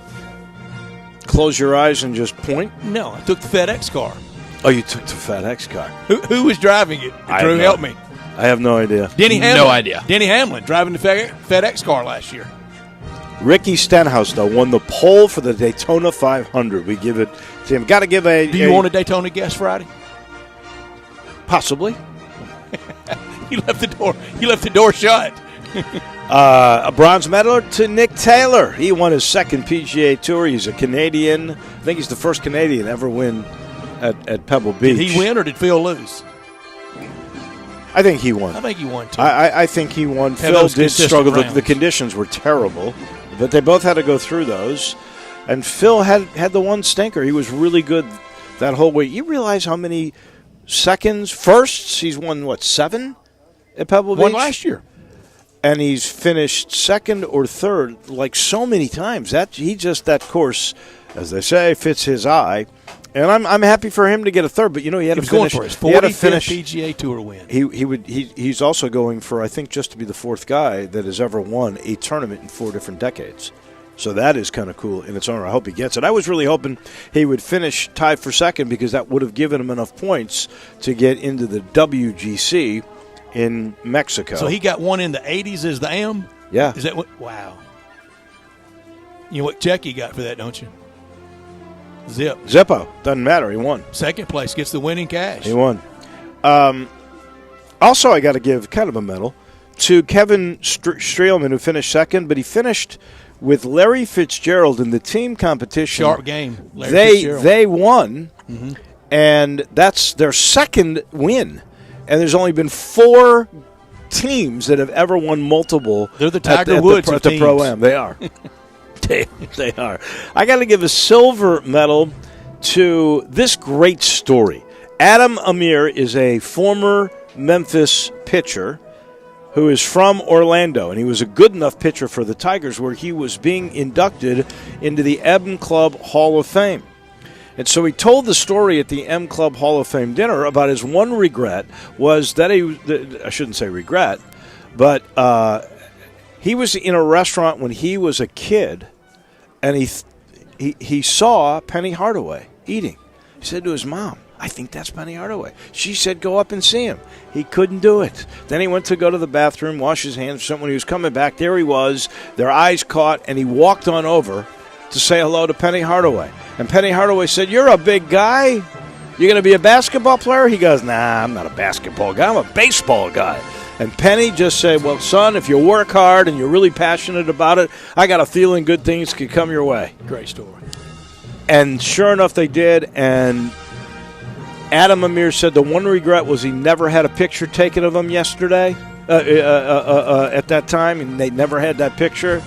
close your eyes and just point? No, I took the FedEx car. Oh, you took the FedEx car. Who was driving it? Drew, help me. I have no idea. Denny Hamlin. No idea. Denny Hamlin driving the FedEx car last year. Ricky Stenhouse, though, won the pole for the Daytona 500. We give it to him. Got to give a. Do you want a Daytona guest Friday? Possibly. You left the door shut. A bronze medal to Nick Taylor. He won his second PGA Tour. He's a Canadian. I think he's the first Canadian to ever win at Pebble Beach. Did he win or did Phil lose? I think he won. I think he won, too. I think he won. Phil did struggle. The conditions were terrible, but they both had to go through those. And Phil had the one stinker. He was really good that whole week. You realize how many firsts? He's won, 7 at Pebble Beach? Won last year. And he's finished second or third so many times. That course, as they say, fits his eye. And I'm happy for him to get a third, but he had to finish. Going for his 45th PGA Tour win. He's also going for, I think, just to be the fourth guy that has ever won a tournament in 4 different decades. So that is kind of cool in its own right. I hope he gets it. I was really hoping he would finish tied for second because that would have given him enough points to get into the WGC in Mexico. So he got one in the 80s as the AM? Yeah. Is that what? Wow. You know what check he got for that, don't you? Zippo. Doesn't matter. He won. Second place gets the winning cash. He won. Also, I got to give kind of a medal to Kevin Streelman, who finished second, but he finished with Larry Fitzgerald in the team competition. Sharp game. They won, and that's their second win. And there's only been 4 teams that have ever won multiple. They're the Tiger Woods at the Pro-Am. They are. They are. I got to give a silver medal to this great story. Adam Amir is a former Memphis pitcher who is from Orlando, and he was a good enough pitcher for the Tigers where he was being inducted into the M Club Hall of Fame. And so he told the story at the M Club Hall of Fame dinner about his one regret was that I shouldn't say regret, but he was in a restaurant when he was a kid, and he saw Penny Hardaway eating. He said to his mom, "I think that's Penny Hardaway." She said, "Go up and see him." He couldn't do it. Then he went to go to the bathroom, wash his hands or something. When he was coming back, there he was. Their eyes caught, and he walked on over to say hello to Penny Hardaway. And Penny Hardaway said, "You're a big guy. You're going to be a basketball player?" He goes, "Nah, I'm not a basketball guy. I'm a baseball guy." And Penny just said, "Well, son, if you work hard and you're really passionate about it, I got a feeling good things could come your way." Great story. And sure enough, they did. And Adam Amir said the one regret was he never had a picture taken of him yesterday at that time, and they never had that picture.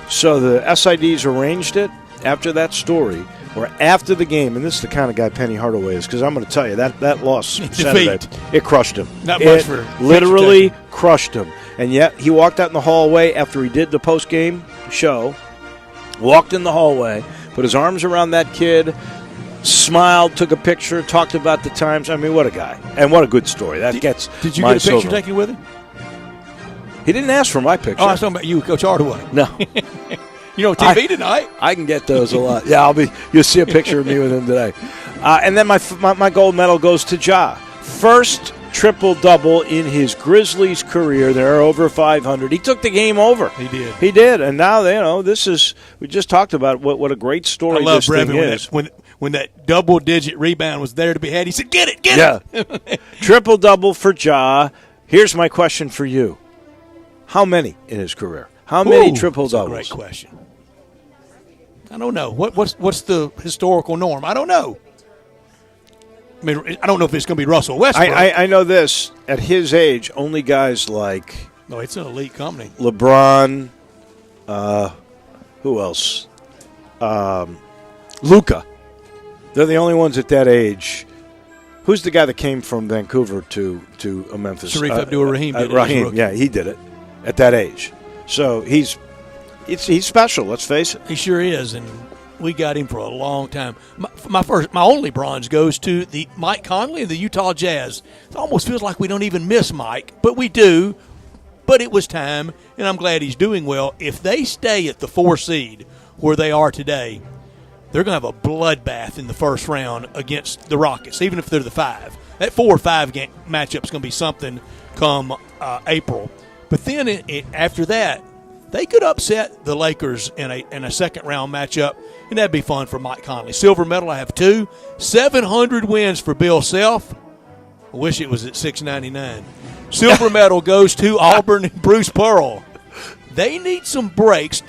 So the SIDs arranged it after that story, or after the game, and this is the kind of guy Penny Hardaway is, because I'm going to tell you, that loss Saturday, it crushed him. Not much for literally crushed him. And yet he walked out in the hallway after he did the post-game show, walked in the hallway, put his arms around that kid, smiled, took a picture, talked about the times. I mean, what a guy. And what a good story. Did you get a picture taken with him? He didn't ask for my picture. Oh, I was talking about you, Coach Hardaway. No. You're on TV tonight. I can get those a lot. Yeah, you'll see a picture of me with him today. And then my gold medal goes to Ja. First triple-double in his Grizzlies career. They're over 500. He took the game over. He did. And now, this is – we just talked about what a great story this thing is. When that double-digit rebound was there to be had, he said, get it. Yeah. Triple-double for Ja. Here's my question for you. How many in his career? How many triple-doubles? That's a great question. I don't know. What's the historical norm? I don't know. I mean, I don't know if it's going to be Russell Westbrook. I know this. At his age, only guys like no, it's an elite company. LeBron, who else? Luka. They're the only ones at that age. Who's the guy that came from Vancouver to Memphis? Sharif Abdul-Rahim did it. Rahim, yeah, he did it at that age. So he's special, let's face it. He sure is, and we got him for a long time. My only bronze goes to the Mike Conley and the Utah Jazz. It almost feels like we don't even miss Mike, but we do. But it was time, and I'm glad he's doing well. If they stay at the 4 seed where they are today, they're going to have a bloodbath in the first round against the Rockets, even if they're the 5. That 4 or 5 game matchup is going to be something come April. But then after that, they could upset the Lakers in a second-round matchup, and that'd be fun for Mike Conley. Silver medal, I have 2. 700 wins for Bill Self. I wish it was at $6.99. Silver medal goes to Auburn and Bruce Pearl. They need some breaks.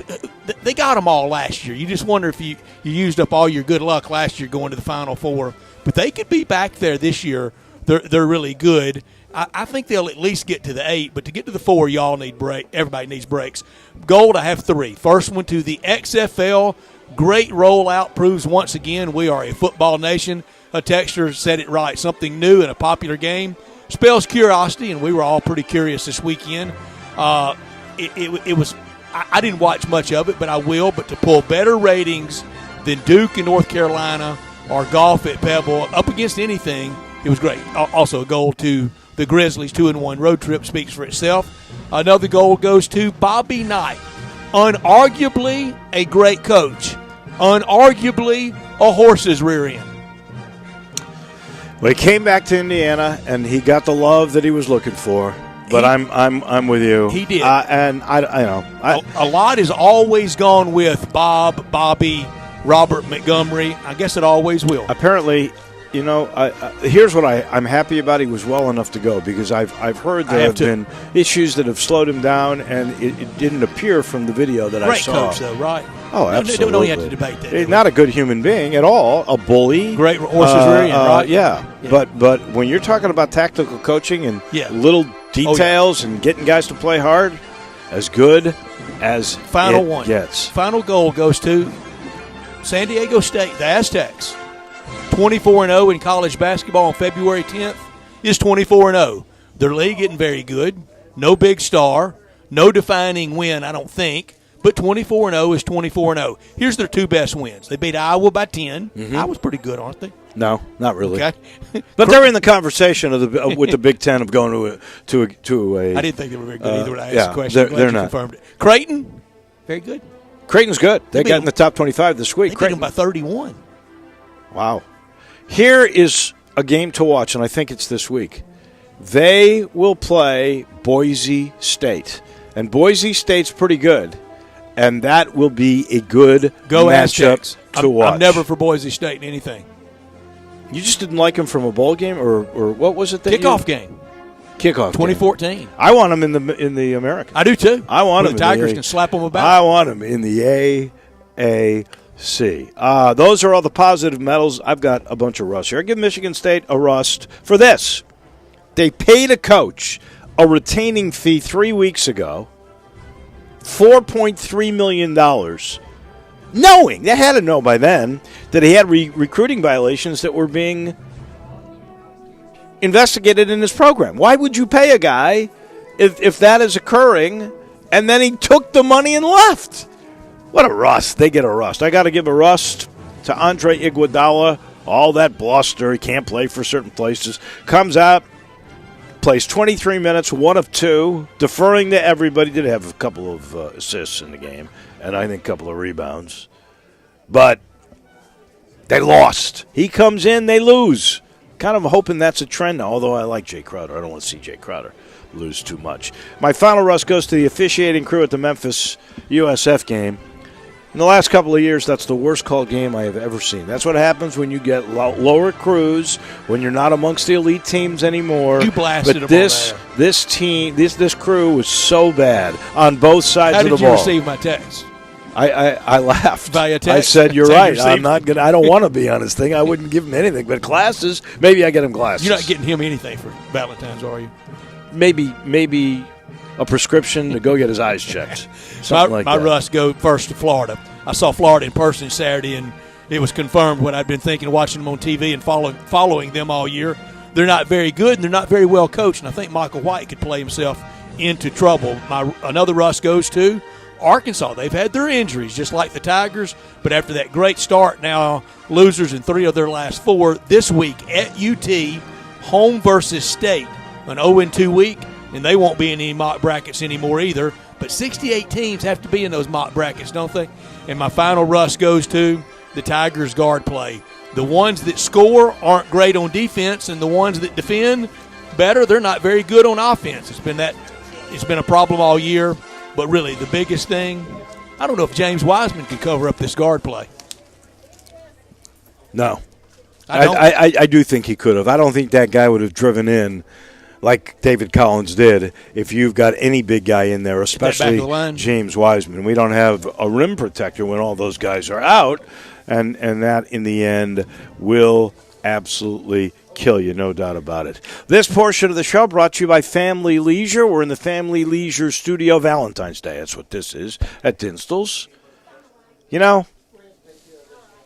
They got them all last year. You just wonder if you used up all your good luck last year going to the Final Four. But they could be back there this year. They're really good. I think they'll at least get to the 8, but to get to the 4, y'all need break. Everybody needs breaks. Gold, I have 3. First one to the XFL. Great rollout, proves once again we are a football nation. A texter said it right. Something new in a popular game spells curiosity, and we were all pretty curious this weekend. It was. I didn't watch much of it, but I will. But to pull better ratings than Duke and North Carolina or golf at Pebble up against anything, it was great. Also, a goal to the Grizzlies 2-1 road trip speaks for itself. Another goal goes to Bobby Knight. Unarguably a great coach. Unarguably a horse's rear end. Well, he came back to Indiana and he got the love that he was looking for. But I'm with you. He did, and I know a lot has always gone with Bobby, Robert Montgomery. I guess it always will. Apparently, here's what I'm happy about. He was well enough to go because I've heard there have been issues that have slowed him down, and it didn't appear from the video that I saw. Great coach, though, right? Oh, absolutely. Don't have to debate that. He's not a good human being at all. A bully. Great horse's rear end, right? Yeah. But when you're talking about tactical coaching and little details and getting guys to play hard, as good as Final it one gets. Final goal goes to San Diego State, the Aztecs. 24-0 in college basketball on February 10th is 24-0. Their league isn't very good. No big star. No defining win, I don't think. But 24-0 is 24-0. Here's their 2 best wins. They beat Iowa by 10. Mm-hmm. Iowa's pretty good, aren't they? No, not really. Okay. But they're in the conversation with the Big Ten of going to a. I didn't think they were very good either when I asked the question. They're not. Confirmed it. Creighton, very good. Creighton's good. They got in the top 25 this week. They beat them by 31. Wow. Here is a game to watch, and I think it's this week. They will play Boise State, and Boise State's pretty good. And that will be a good matchup to watch. I'm never for Boise State in anything. You just didn't like them from a bowl game, or what was it? Kickoff game. Kickoff 2014. Game. I want them in the American. I do too. I want them. The Tigers can slap them about. I want them in the AAC. Those are all the positive medals. I've got a bunch of rust here. I give Michigan State a rust for this. They paid a coach a retaining fee 3 weeks ago. $4.3 million, knowing, they had to know by then, that he had recruiting violations that were being investigated in his program. Why would you pay a guy if that is occurring, and then he took the money and left? What a rust. They get a rust. I got to give a rust to Andre Iguodala. All that bluster, he can't play for certain places. Comes out, plays 23 minutes, 1 of 2, deferring to everybody. Did have a couple of assists in the game, and I think a couple of rebounds. But they lost. He comes in, they lose. Kind of hoping that's a trend now, although I like Jay Crowder. I don't want to see Jay Crowder lose too much. My final rust goes to the officiating crew at the Memphis USF game. In the last couple of years, that's the worst called game I have ever seen. That's what happens when you get lower crews, when you're not amongst the elite teams anymore. You blasted them. But this team, this crew was so bad on both sides of the ball. How did you receive my text? I laughed. Via text? I said, "You're right. I'm not gonna. I don't want to be on his thing. I wouldn't give him anything. But glasses, maybe I get him glasses. You're not getting him anything for Valentine's, are you? Maybe a prescription to go get his eyes checked. My rust go first to Florida. I saw Florida in person Saturday, and it was confirmed what I'd been thinking, watching them on TV and following them all year. They're not very good, and they're not very well coached, and I think Michael White could play himself into trouble. Another rust goes to Arkansas. They've had their injuries, just like the Tigers, but after that great start, now losers in 3 of their last 4. This week at UT, home versus State, an 0-2 week, and they won't be in any mock brackets anymore either. But 68 teams have to be in those mock brackets, don't they? And my final rust goes to the Tigers' guard play. The ones that score aren't great on defense, and the ones that defend better. They're not very good on offense. It's been a problem all year. But really, the biggest thing, I don't know if James Wiseman could cover up this guard play. No. I do think he could have. I don't think that guy would have driven in like David Collins did if you've got any big guy in there, especially James Wiseman. We don't have a rim protector when all those guys are out, and that, in the end, will absolutely kill you, no doubt about it. This portion of the show brought to you by Family Leisure. We're in the Family Leisure studio. Valentine's Day, that's what this is, at Dinstall's. You know,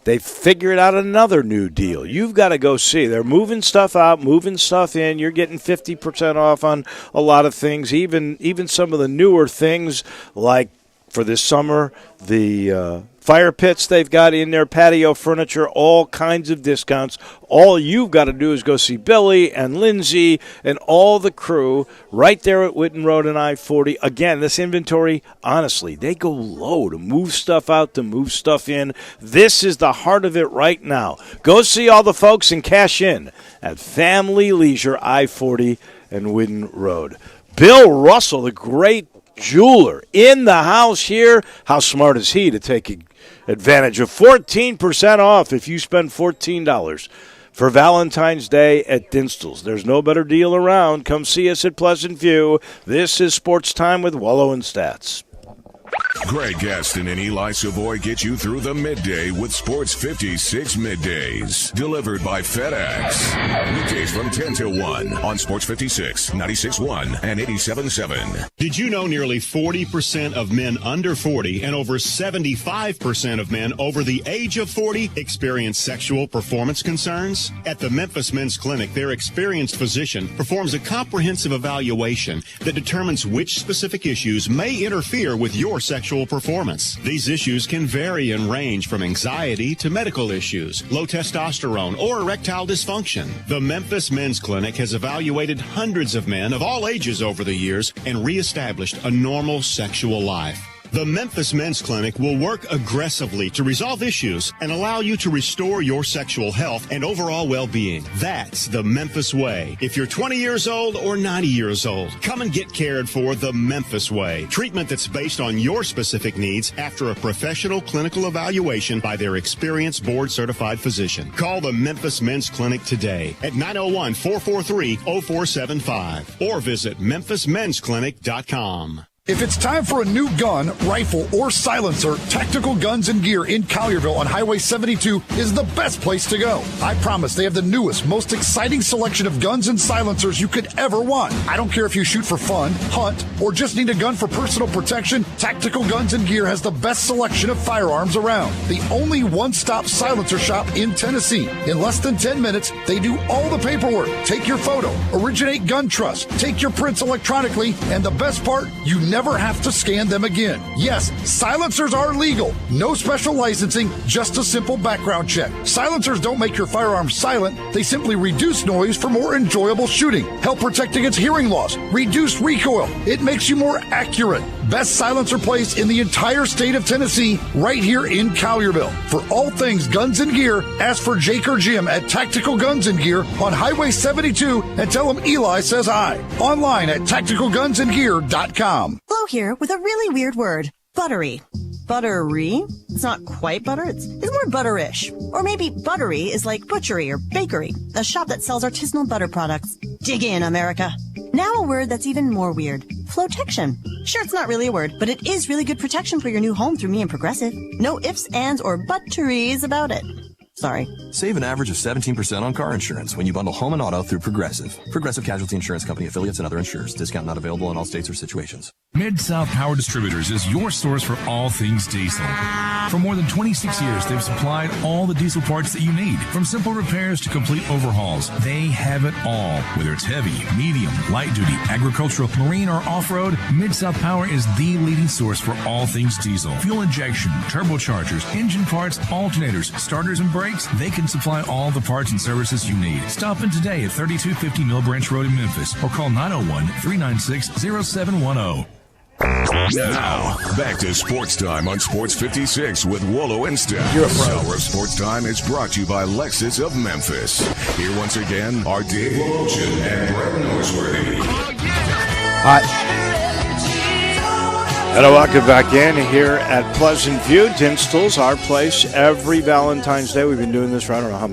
they figured out another new deal. You've got to go see. They're moving stuff out, moving stuff in. You're getting 50% off on a lot of things, even some of the newer things, like for this summer, the fire pits they've got in there, patio furniture, all kinds of discounts. All you've got to do is go see Billy and Lindsay and all the crew right there at Whitten Road and I-40. Again, this inventory, honestly, they go low to move stuff out, to move stuff in. This is the heart of it right now. Go see all the folks and cash in at Family Leisure, I-40 and Whitten Road. Bill Russell, the great jeweler, in the house here. How smart is he to take advantage of 14% off if you spend $14 for Valentine's Day at Dinstall's? There's no better deal around. Come see us at Pleasant View. This is Sports Time with Wolo and Stats. Greg Gaston and Eli Savoy get you through the midday with Sports 56 Middays. Delivered by FedEx. Weekdays from 10 to 1 on Sports 56, 96.1 and 87.7. Did you know nearly 40% of men under 40 and over 75% of men over the age of 40 experience sexual performance concerns? At the Memphis Men's Clinic, their experienced physician performs a comprehensive evaluation that determines which specific issues may interfere with your sexual performance. These issues can vary and range from anxiety to medical issues, low testosterone, or erectile dysfunction. The Memphis Men's Clinic has evaluated hundreds of men of all ages over the years and reestablished a normal sexual life. The Memphis Men's Clinic will work aggressively to resolve issues and allow you to restore your sexual health and overall well-being. That's the Memphis way. If you're 20 years old or 90 years old, come and get cared for the Memphis way. Treatment that's based on your specific needs after a professional clinical evaluation by their experienced board-certified physician. Call the Memphis Men's Clinic today at 901-443-0475 or visit memphismensclinic.com. If it's time for a new gun, rifle, or silencer, Tactical Guns and Gear in Collierville on Highway 72 is the best place to go. I promise they have the newest, most exciting selection of guns and silencers you could ever want. I don't care if you shoot for fun, hunt, or just need a gun for personal protection, Tactical Guns and Gear has the best selection of firearms around. The only one-stop silencer shop in Tennessee. In less than 10 minutes, they do all the paperwork. Take your photo, originate gun trust, take your prints electronically, and the best part, you never have to scan them again. Yes, silencers are legal. No special licensing, just a simple background check. Silencers don't make your firearm silent. They simply reduce noise for more enjoyable shooting. Help protect against hearing loss. Reduce recoil. It makes you more accurate. Best silencer place in the entire state of Tennessee, right here in Collierville. For all things guns and gear, ask for Jake or Jim at Tactical Guns and Gear on Highway 72 and tell them Eli says hi. Online at tacticalgunsandgear.com. Flo here with a really weird word. Buttery. Buttery? It's not quite butter. It's more butterish. Or maybe buttery is like butchery or bakery, a shop that sells artisanal butter products. Dig in, America. Now a word that's even more weird. Flotection. Sure, it's not really a word, but it is really good protection for your new home through me and Progressive. No ifs, ands, or butteries about it. Sorry. Save an average of 17% on car insurance when you bundle home and auto through Progressive. Progressive Casualty Insurance Company, affiliates, and other insurers. Discount not available in all states or situations. Mid-South Power Distributors is your source for all things diesel. For more than 26 years, they've supplied all the diesel parts that you need. From simple repairs to complete overhauls, they have it all. Whether it's heavy, medium, light duty, agricultural, marine, or off-road, Mid-South Power is the leading source for all things diesel. Fuel injection, turbochargers, engine parts, alternators, starters, and brakes, they can supply all the parts and services you need. Stop in today at 3250 Mill Branch Road in Memphis or call 901-396-0710. Now, back to Sports Time on Sports 56 with Wolo and Steph. This hour of Sports Time is brought to you by Lexus of Memphis. Here once again are Dave Wilchin and Brett Norsworthy. And welcome back in here at Pleasant View. Dinstall's, our place, every Valentine's Day. We've been doing this for I don't know how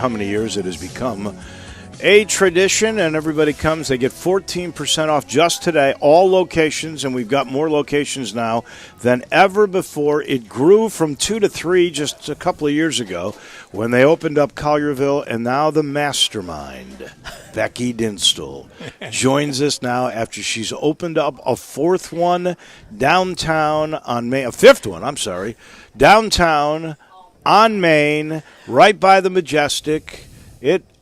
many years it has become a tradition, and everybody comes. They get 14% off just today, all locations, and we've got more locations now than ever before. It grew from 2 to 3 just a couple of years ago when they opened up Collierville, and now the mastermind, Becky Dinstall, joins us now after she's opened up a fifth one downtown on Main, downtown on Main, right by the Majestic.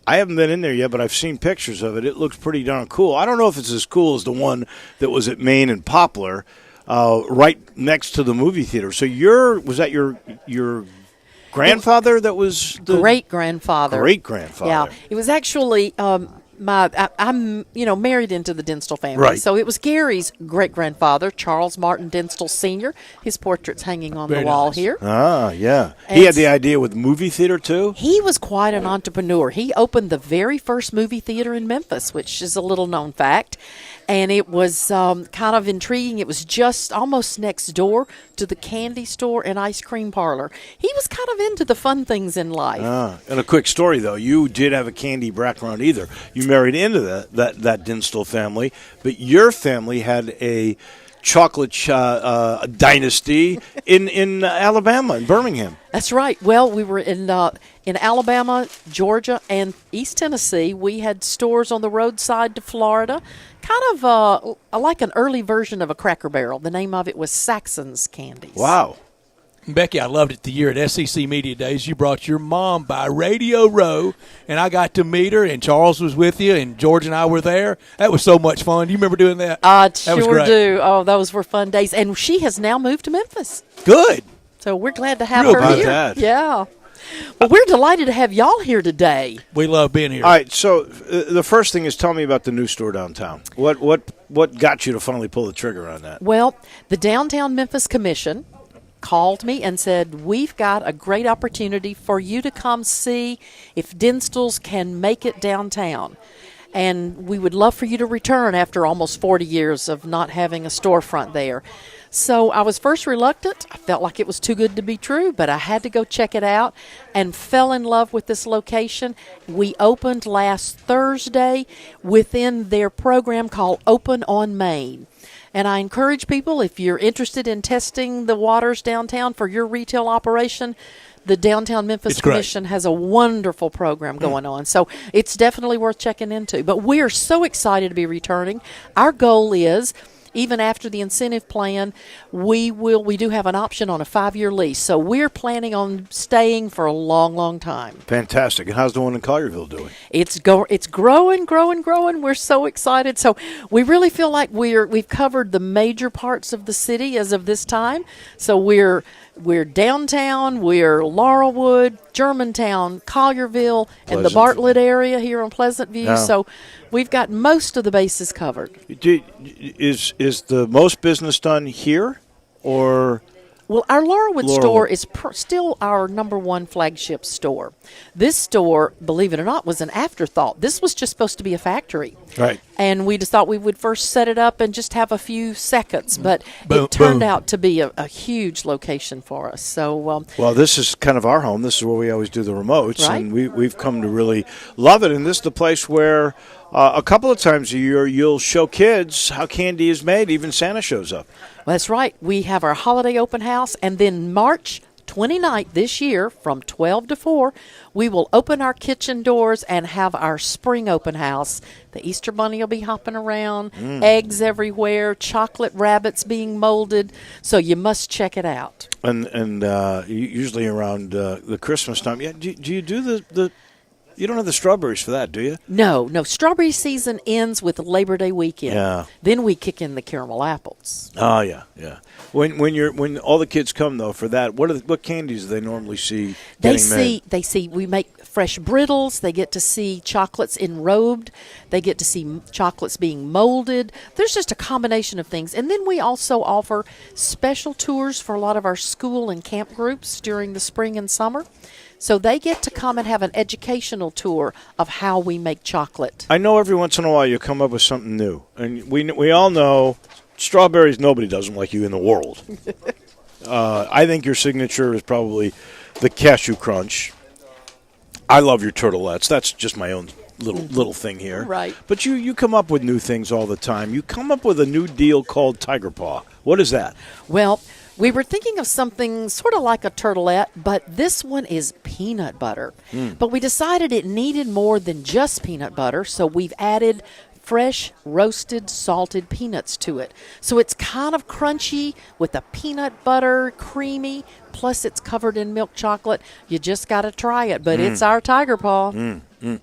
I haven't been in there yet, but I've seen pictures of it. It looks pretty darn cool. I don't know if it's as cool as the one that was at Main and Poplar, right next to the movie theater. So was that your grandfather that was the great-grandfather? Great-grandfather. Yeah, it was actually I'm married into the Dinstall family. Right. So it was Gary's great-grandfather, Charles Martin Dinstall Sr. His portrait's hanging on the wall here. Ah, yeah. And he had the idea with movie theater, too? He was quite an entrepreneur. He opened the very first movie theater in Memphis, which is a little-known fact. And it was kind of intriguing. It was just almost next door to the candy store and ice cream parlor. He was kind of into the fun things in life. And a quick story, though. You did have a candy background either. You married into that Dinstall family, but your family had a chocolate dynasty in Alabama, in Birmingham. That's right. Well, we were in Alabama, Georgia, and East Tennessee. We had stores on the roadside to Florida, kind of like an early version of a Cracker Barrel. The name of it was Saxon's Candies. Wow. Becky, I loved it the year at SEC Media Days. You brought your mom by Radio Row, and I got to meet her, and Charles was with you, and George and I were there. That was so much fun. Do you remember doing that? I sure do. Oh, those were fun days. And she has now moved to Memphis. Good. So we're glad to have Real her about here. that. Yeah. Well, we're delighted to have y'all here today. We love being here. All right, so the first thing is tell me about the new store downtown. What got you to finally pull the trigger on that? Well, the Downtown Memphis Commission called me and said, we've got a great opportunity for you to come see if Dinstall's can make it downtown. And we would love for you to return after almost 40 years of not having a storefront there. So I was first reluctant. I felt like it was too good to be true, but I had to go check it out and fell in love with this location. We opened last Thursday within their program called Open on Main. And I encourage people, if you're interested in testing the waters downtown for your retail operation, the Downtown Memphis Commission has a wonderful program going on. So it's definitely worth checking into. But we're so excited to be returning. Our goal is, even after the incentive plan, we do have an option on a 5-year lease. So we're planning on staying for a long, long time. Fantastic. And how's the one in Collierville doing? It's growing. We're so excited. So we really feel like we've covered the major parts of the city as of this time. So we're downtown, we're Laurelwood, Germantown, Collierville, and the Bartlett area here on Pleasant View. Yeah. So we've got most of the bases covered. Is the most business done here, or? Well, our Laurelwood store is still our number one flagship store. This store, believe it or not, was an afterthought. This was just supposed to be a factory. Right. And we just thought we would first set it up and just have a few seconds. But it turned out to be a huge location for us. So, well, this is kind of our home. This is where we always do the remotes. Right. And we've come to really love it. And this is the place where a couple of times a year you'll show kids how candy is made. Even Santa shows up. Well, that's right. We have our holiday open house. And then March 29th this year from 12 to 4, we will open our kitchen doors and have our spring open house. The Easter Bunny will be hopping around, eggs everywhere, chocolate rabbits being molded. So you must check it out. And usually around the Christmas time. Yeah. Do you do the You don't have the strawberries for that, do you? No. Strawberry season ends with Labor Day weekend. Yeah. Then we kick in the caramel apples. Oh yeah. When all the kids come though for that, what candies do they normally see? They see we make fresh brittles. They get to see chocolates enrobed. They get to see chocolates being molded. There's just a combination of things. And then we also offer special tours for a lot of our school and camp groups during the spring and summer. So they get to come and have an educational tour of how we make chocolate. I know every once in a while you come up with something new. And we all know strawberries, nobody does them like you in the world. I think your signature is probably the cashew crunch. I love your turtlettes. That's just my own little thing here. Right. But you come up with new things all the time. You come up with a new deal called Tiger Paw. What is that? Well, we were thinking of something sort of like a turtleette, but this one is peanut butter. But we decided it needed more than just peanut butter, so we've added fresh, roasted, salted peanuts to it. So it's kind of crunchy with the peanut butter, creamy, plus it's covered in milk chocolate. You just got to try it, but it's our Tiger Paw. And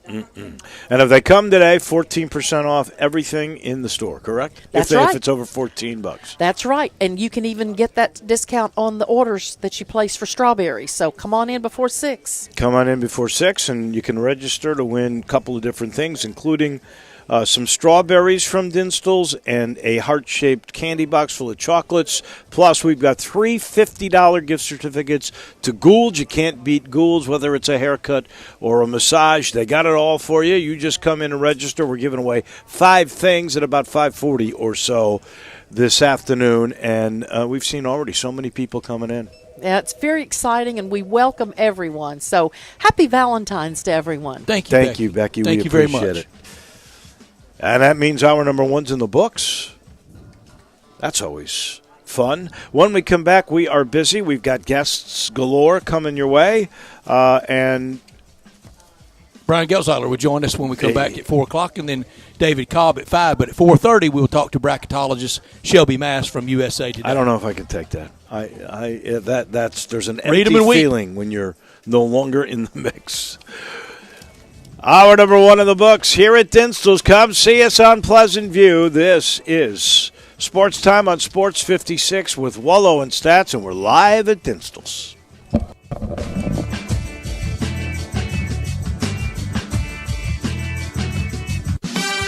if they come today, 14% off everything in the store, correct? That's right. If it's over $14. That's right. And you can even get that discount on the orders that you place for strawberries. So come on in before 6. Come on in before 6, and you can register to win a couple of different things, including some strawberries from Dinstall's and a heart-shaped candy box full of chocolates. Plus, we've got 3 $50 gift certificates to Gould's. You can't beat Gould's, whether it's a haircut or a massage. They got it all for you. You just come in and register. We're giving away 5 things at about 5:40 or so this afternoon, and we've seen already so many people coming in. Yeah, it's very exciting, and we welcome everyone. So happy Valentine's to everyone. Thank you, Becky. Thank we you very appreciate much. it. And that means our number 1's in the books. That's always fun. When we come back, we are busy. We've got guests galore coming your way. And Brian Gelsiler will join us when we come back at 4 o'clock, and then David Cobb at 5. But at 4:30, we'll talk to bracketologist Shelby Mass from USA Today. I don't know if I can take that. There's an empty feeling when you're no longer in the mix. Our number 1 in the books here at Dinstall's. Come see us on Pleasant View. This is Sports Time on Sports 56 with Wolo and Stats, and we're live at Dinstall's.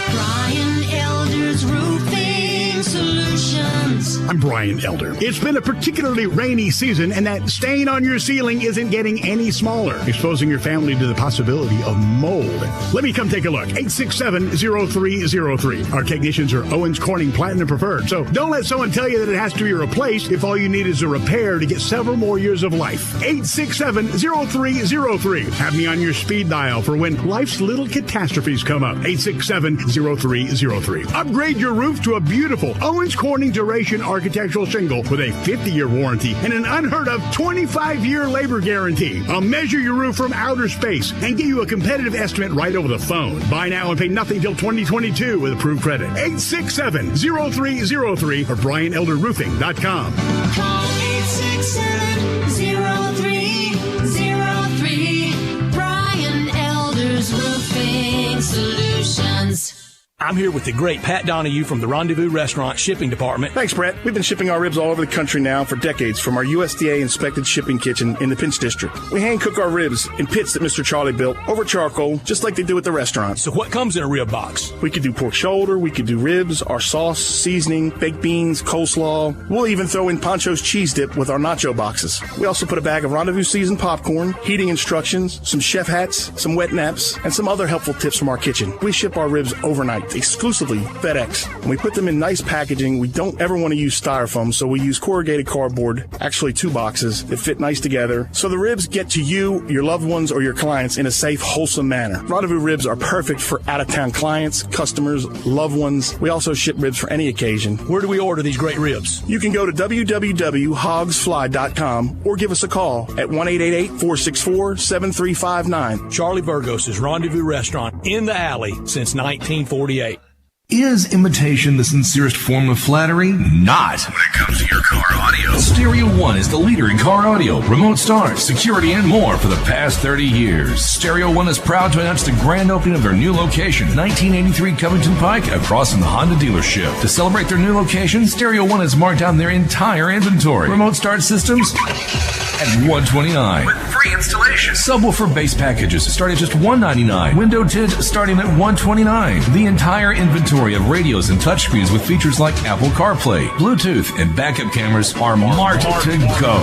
Brian Elder's Roofing Solutions. I'm Brian Elder. It's been a particularly rainy season, and that stain on your ceiling isn't getting any smaller, exposing your family to the possibility of mold. Let me come take a look. 867-0303. Our technicians are Owens Corning Platinum Preferred, so don't let someone tell you that it has to be replaced if all you need is a repair to get several more years of life. 867-0303. Have me on your speed dial for when life's little catastrophes come up. 867-0303. Upgrade your roof to a beautiful Owens Corning Duration Architectural Shingle with a 50-year warranty and an unheard of 25-year labor guarantee. I'll measure your roof from outer space and get you a competitive estimate right over the phone. Buy now and pay nothing till 2022 with approved credit. 867-0303 or BrianElderRoofing.com. Call 867-0303. Brian Elder's Roofing Solutions. I'm here with the great Pat Donahue from the Rendezvous Restaurant Shipping Department. Thanks, Brett. We've been shipping our ribs all over the country now for decades from our USDA-inspected shipping kitchen in the Pinch District. We hand-cook our ribs in pits that Mr. Charlie built over charcoal, just like they do at the restaurants. So what comes in a rib box? We could do pork shoulder, we could do ribs, our sauce, seasoning, baked beans, coleslaw. We'll even throw in Pancho's cheese dip with our nacho boxes. We also put a bag of Rendezvous seasoned popcorn, heating instructions, some chef hats, some wet naps, and some other helpful tips from our kitchen. We ship our ribs overnight, exclusively FedEx. And we put them in nice packaging. We don't ever want to use styrofoam, so we use corrugated cardboard, actually 2 boxes that fit nice together, so the ribs get to you, your loved ones, or your clients in a safe, wholesome manner. Rendezvous ribs are perfect for out-of-town clients, customers, loved ones. We also ship ribs for any occasion. Where do we order these great ribs? You can go to www.hogsfly.com or give us a call at 1-888-464-7359. Charlie Burgos' Rendezvous Restaurant in the alley since 1948. Is imitation the sincerest form of flattery? Not when it comes to your car audio. Stereo Stereo One is the leader in car audio, remote start, security, and more for the past 30 years. Stereo One is proud to announce the grand opening of their new location, 1983 Covington Pike, across from the Honda dealership. To celebrate their new location, Stereo One has marked down their entire inventory. Remote start systems at $129 with free installation. Subwoofer base packages start at just $199. Window tints starting at $129. The entire inventory of radios and touchscreens with features like Apple CarPlay, Bluetooth, and backup cameras are marked to go.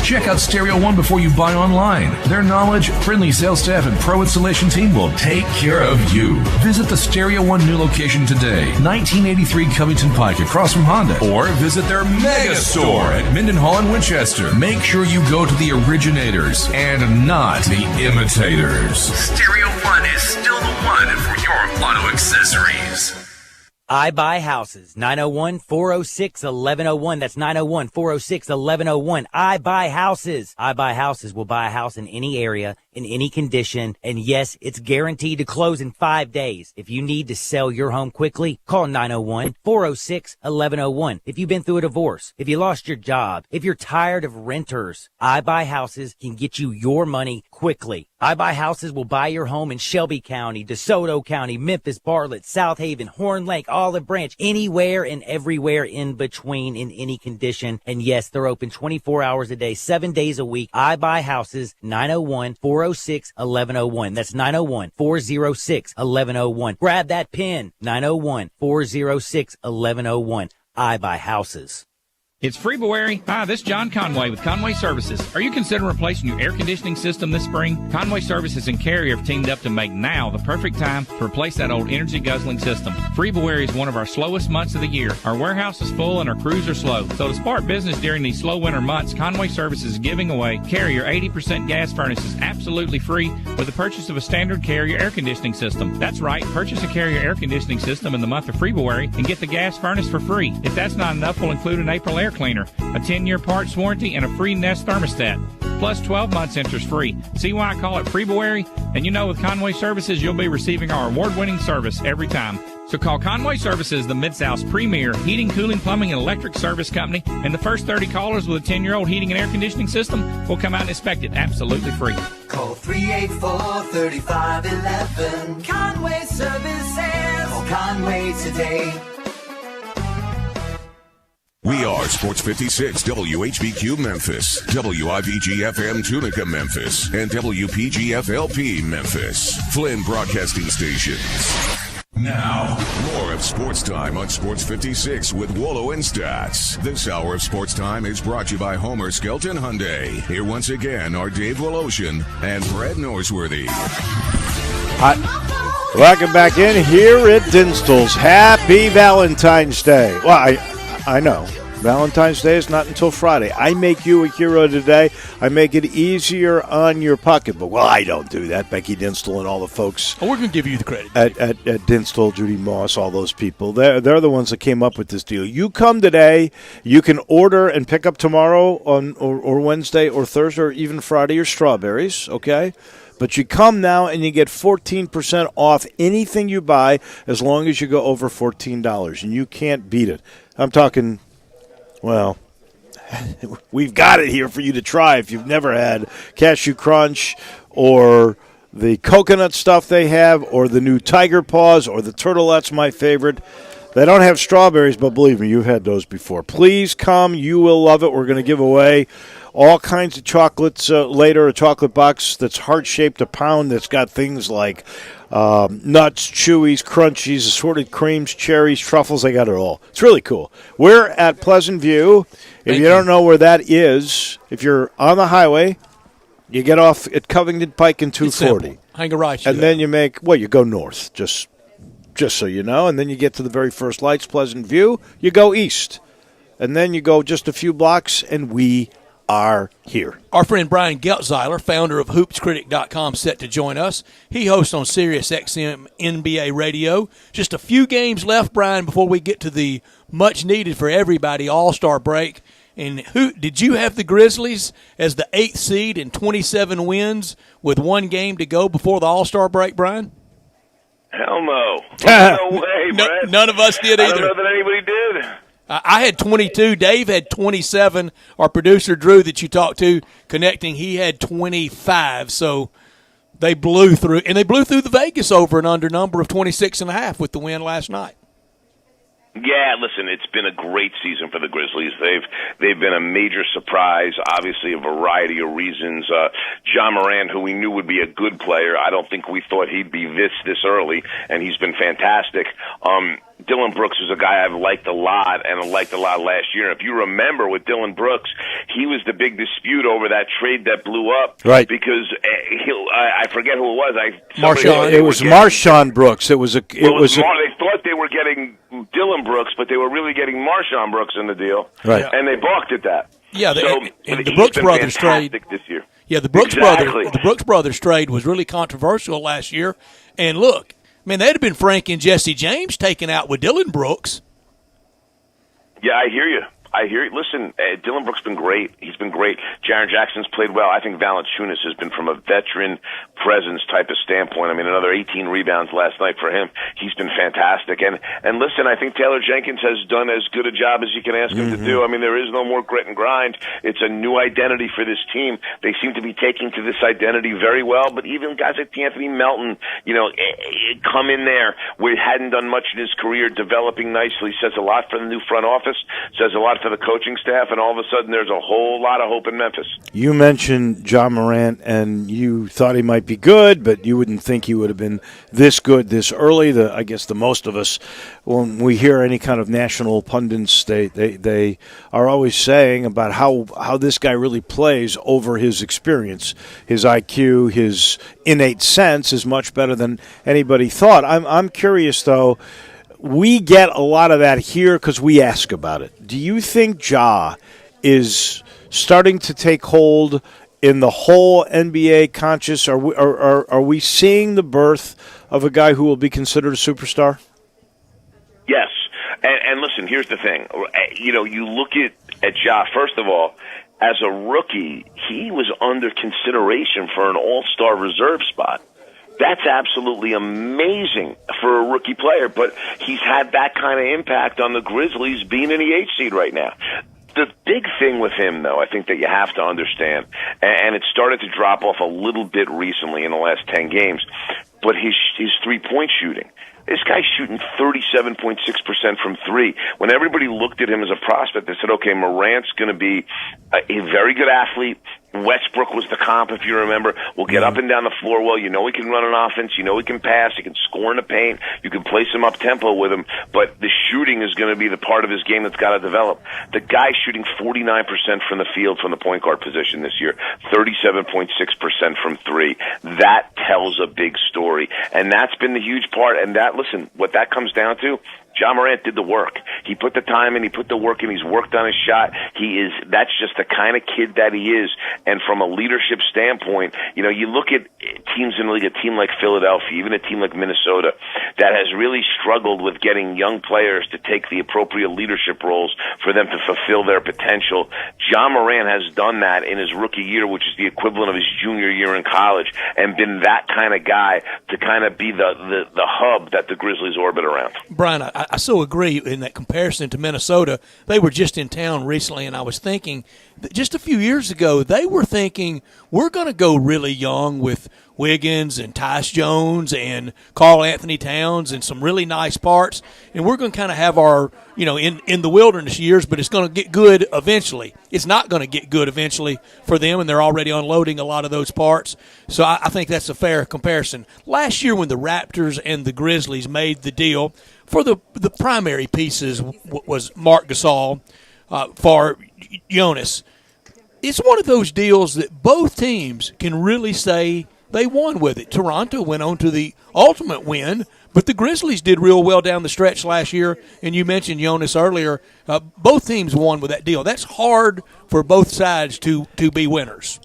Check out Stereo One before you buy online. Their knowledge, friendly sales staff, and pro installation team will take care of you. Visit the Stereo One new location today, 1983 Covington Pike, across from Honda, or visit their mega store at Mendenhall and Winchester. Make sure you go to the originators and not the imitators. Stereo One is still the one for your auto accessories. I Buy Houses, 901-406-1101. That's 901-406-1101. I Buy Houses. I Buy Houses will buy a house in any area, in any condition, and yes, it's guaranteed to close in 5 days. If you need to sell your home quickly, call 901-406-1101. If you've been through a divorce, if you lost your job, if you're tired of renters, I Buy Houses can get you your money quickly. I Buy Houses will buy your home in Shelby County, DeSoto County, Memphis, Bartlett, South Haven, Horn Lake, Olive Branch, anywhere and everywhere in between in any condition. And yes, they're open 24 hours a day, 7 days a week. I Buy Houses, 901-406-1101. That's 901-406-1101. Grab that pen, 901-406-1101. I Buy Houses. It's February. Hi, this is John Conway with Conway Services. Are you considering replacing your air conditioning system this spring? Conway Services and Carrier have teamed up to make now the perfect time to replace that old energy-guzzling system. February is one of our slowest months of the year. Our warehouse is full and our crews are slow. So to spark business during these slow winter months, Conway Services is giving away Carrier 80% gas furnaces absolutely free with the purchase of a standard Carrier air conditioning system. That's right, purchase a Carrier air conditioning system in the month of February and get the gas furnace for free. If that's not enough, we'll include an April air cleaner, a 10-year parts warranty, and a free Nest thermostat, plus 12 months interest free. See why I call it February? And you know with Conway Services, you'll be receiving our award-winning service every time. So call Conway Services, the Mid-South's premier heating, cooling, plumbing, and electric service company, and the first 30 callers with a 10-year-old heating and air conditioning system will come out and inspect it absolutely free. Call 384-3511. Conway Services. Call Conway today. We are Sports 56 WHBQ Memphis, WIVG FM Tunica Memphis, and WPG FLP Memphis. Flynn Broadcasting Stations. Now, more of Sports Time on Sports 56 with Wolo and Stats. This hour of Sports Time is brought to you by Homer Skelton Hyundai. Here once again are Dave Woloshin and Brad Norsworthy. Welcome back in here at Dinstall's. Happy Valentine's Day. Well, I know. Valentine's Day is not until Friday. I make you a hero today. I make it easier on your pocketbook. Well, I don't do that. Becky Dinstall and all the folks. Oh, we're going to give you the credit. At Dinstall, Judy Moss, all those people. They're the ones that came up with this deal. You come today. You can order and pick up tomorrow or Wednesday or Thursday or even Friday your strawberries, okay? But you come now and you get 14% off anything you buy as long as you go over $14, and you can't beat it. I'm talking, well, we've got it here for you to try if you've never had Cashew Crunch or the coconut stuff they have or the new Tiger Paws or the Turtlette's my favorite. They don't have strawberries, but believe me, you've had those before. Please come. You will love it. We're going to give away all kinds of chocolates later, a chocolate box that's heart-shaped, a pound that's got things like nuts, chewies, crunchies, assorted creams, cherries, truffles. They got it all. It's really cool. We're at Pleasant View. If you don't know where that is, if you're on the highway, you get off at Covington Pike and 240. Hang a right. And then you you go north, just so you know, and then you get to the very first lights, Pleasant View. You go east, and then you go just a few blocks, and we are here. Our friend Brian Geltzeiler, founder of HoopsCritic.com, set to join us. He hosts on Sirius XM NBA Radio. Just a few games left, Brian, before we get to the much-needed for everybody All-Star break. And did you have the Grizzlies as the 8th seed and 27 wins with one game to go before the All-Star break, Brian? Hell no. No way, Brad. None of us did either. I don't know that anybody did. I had 22. Dave had 27. Our producer, Drew, that you talked to, connecting, he had 25. So they blew through. And they blew through the Vegas over and under number of 26.5 with the win last night. Yeah, listen, it's been a great season for the Grizzlies. They've been a major surprise, obviously a variety of reasons. Ja Morant, who we knew would be a good player, I don't think we thought he'd be this early, and he's been fantastic. Dylan Brooks is a guy I've liked a lot, and I liked a lot last year. If you remember with Dylan Brooks, he was the big dispute over that trade that blew up. Right. Because I forget who it was. It was Marshawn Brooks. They thought they were getting Dylan Brooks, but they were really getting Marshawn Brooks in the deal. Right. And they balked at that. Yeah, and the Brooks brothers trade this year. Yeah, the Brooks brothers trade was really controversial last year. And look, man, they'd have been Frank and Jesse James taken out with Dylan Brooks. Yeah, I hear you. Listen, Dylan Brooks has been great. He's been great. Jaren Jackson's played well. I think Valanciunas has been, from a veteran presence type of standpoint. I mean, another 18 rebounds last night for him. He's been fantastic. And listen, I think Taylor Jenkins has done as good a job as you can ask him to do. I mean, there is no more grit and grind. It's a new identity for this team. They seem to be taking to this identity very well. But even guys like Anthony Melton, come in there where he hadn't done much in his career, developing nicely, says a lot for the new front office, says a lot for the coaching staff, and all of a sudden there's a whole lot of hope in Memphis. You mentioned Ja Morant, and you thought he might be good, but you wouldn't think he would have been this good this early. I guess the most of us, when we hear any kind of national pundits, they are always saying about how this guy really plays over his experience. His IQ, his innate sense is much better than anybody thought. I'm curious, though. We get a lot of that here because we ask about it. Do you think Ja is starting to take hold in the whole NBA conscious? Are we seeing the birth of a guy who will be considered a superstar? Yes. And listen, here's the thing. You look at Ja, first of all, as a rookie, he was under consideration for an all-star reserve spot. That's absolutely amazing for a rookie player, but he's had that kind of impact on the Grizzlies being in the 8th seed right now. The big thing with him, though, I think that you have to understand, and it started to drop off a little bit recently in the last 10 games, but his three-point shooting. This guy's shooting 37.6% from three. When everybody looked at him as a prospect, they said, okay, Morant's going to be a very good athlete. Westbrook was the comp, if you remember. We'll get up and down the floor well. You know he can run an offense. You know he can pass. He can score in the paint. You can play some up-tempo with him. But the shooting is going to be the part of his game that's got to develop. The guy's shooting 49% from the field from the point guard position this year, 37.6% from three. That tells a big story. And that's been the huge part. And listen, what that comes down to, Ja Morant did the work. He put the time in, he put the work in, he's worked on his shot. That's just the kind of kid that he is. And from a leadership standpoint, you look at teams in the league, a team like Philadelphia, even a team like Minnesota, that has really struggled with getting young players to take the appropriate leadership roles for them to fulfill their potential. Ja Morant has done that in his rookie year, which is the equivalent of his junior year in college, and been that kind of guy to kind of be the hub that the Grizzlies orbit around. Brian, I so agree in that comparison to Minnesota. They were just in town recently, and I was thinking that just a few years ago, they were thinking we're going to go really young with Wiggins and Tyus Jones and Karl Anthony Towns and some really nice parts, and we're going to kind of have our, in the wilderness years, but it's going to get good eventually. It's not going to get good eventually for them, and they're already unloading a lot of those parts. So I think that's a fair comparison. Last year when the Raptors and the Grizzlies made the deal, for the primary pieces was Marc Gasol for Jonas. It's one of those deals that both teams can really say they won with it. Toronto went on to the ultimate win, but the Grizzlies did real well down the stretch last year, and you mentioned Jonas earlier. Both teams won with that deal. That's hard for both sides to be winners.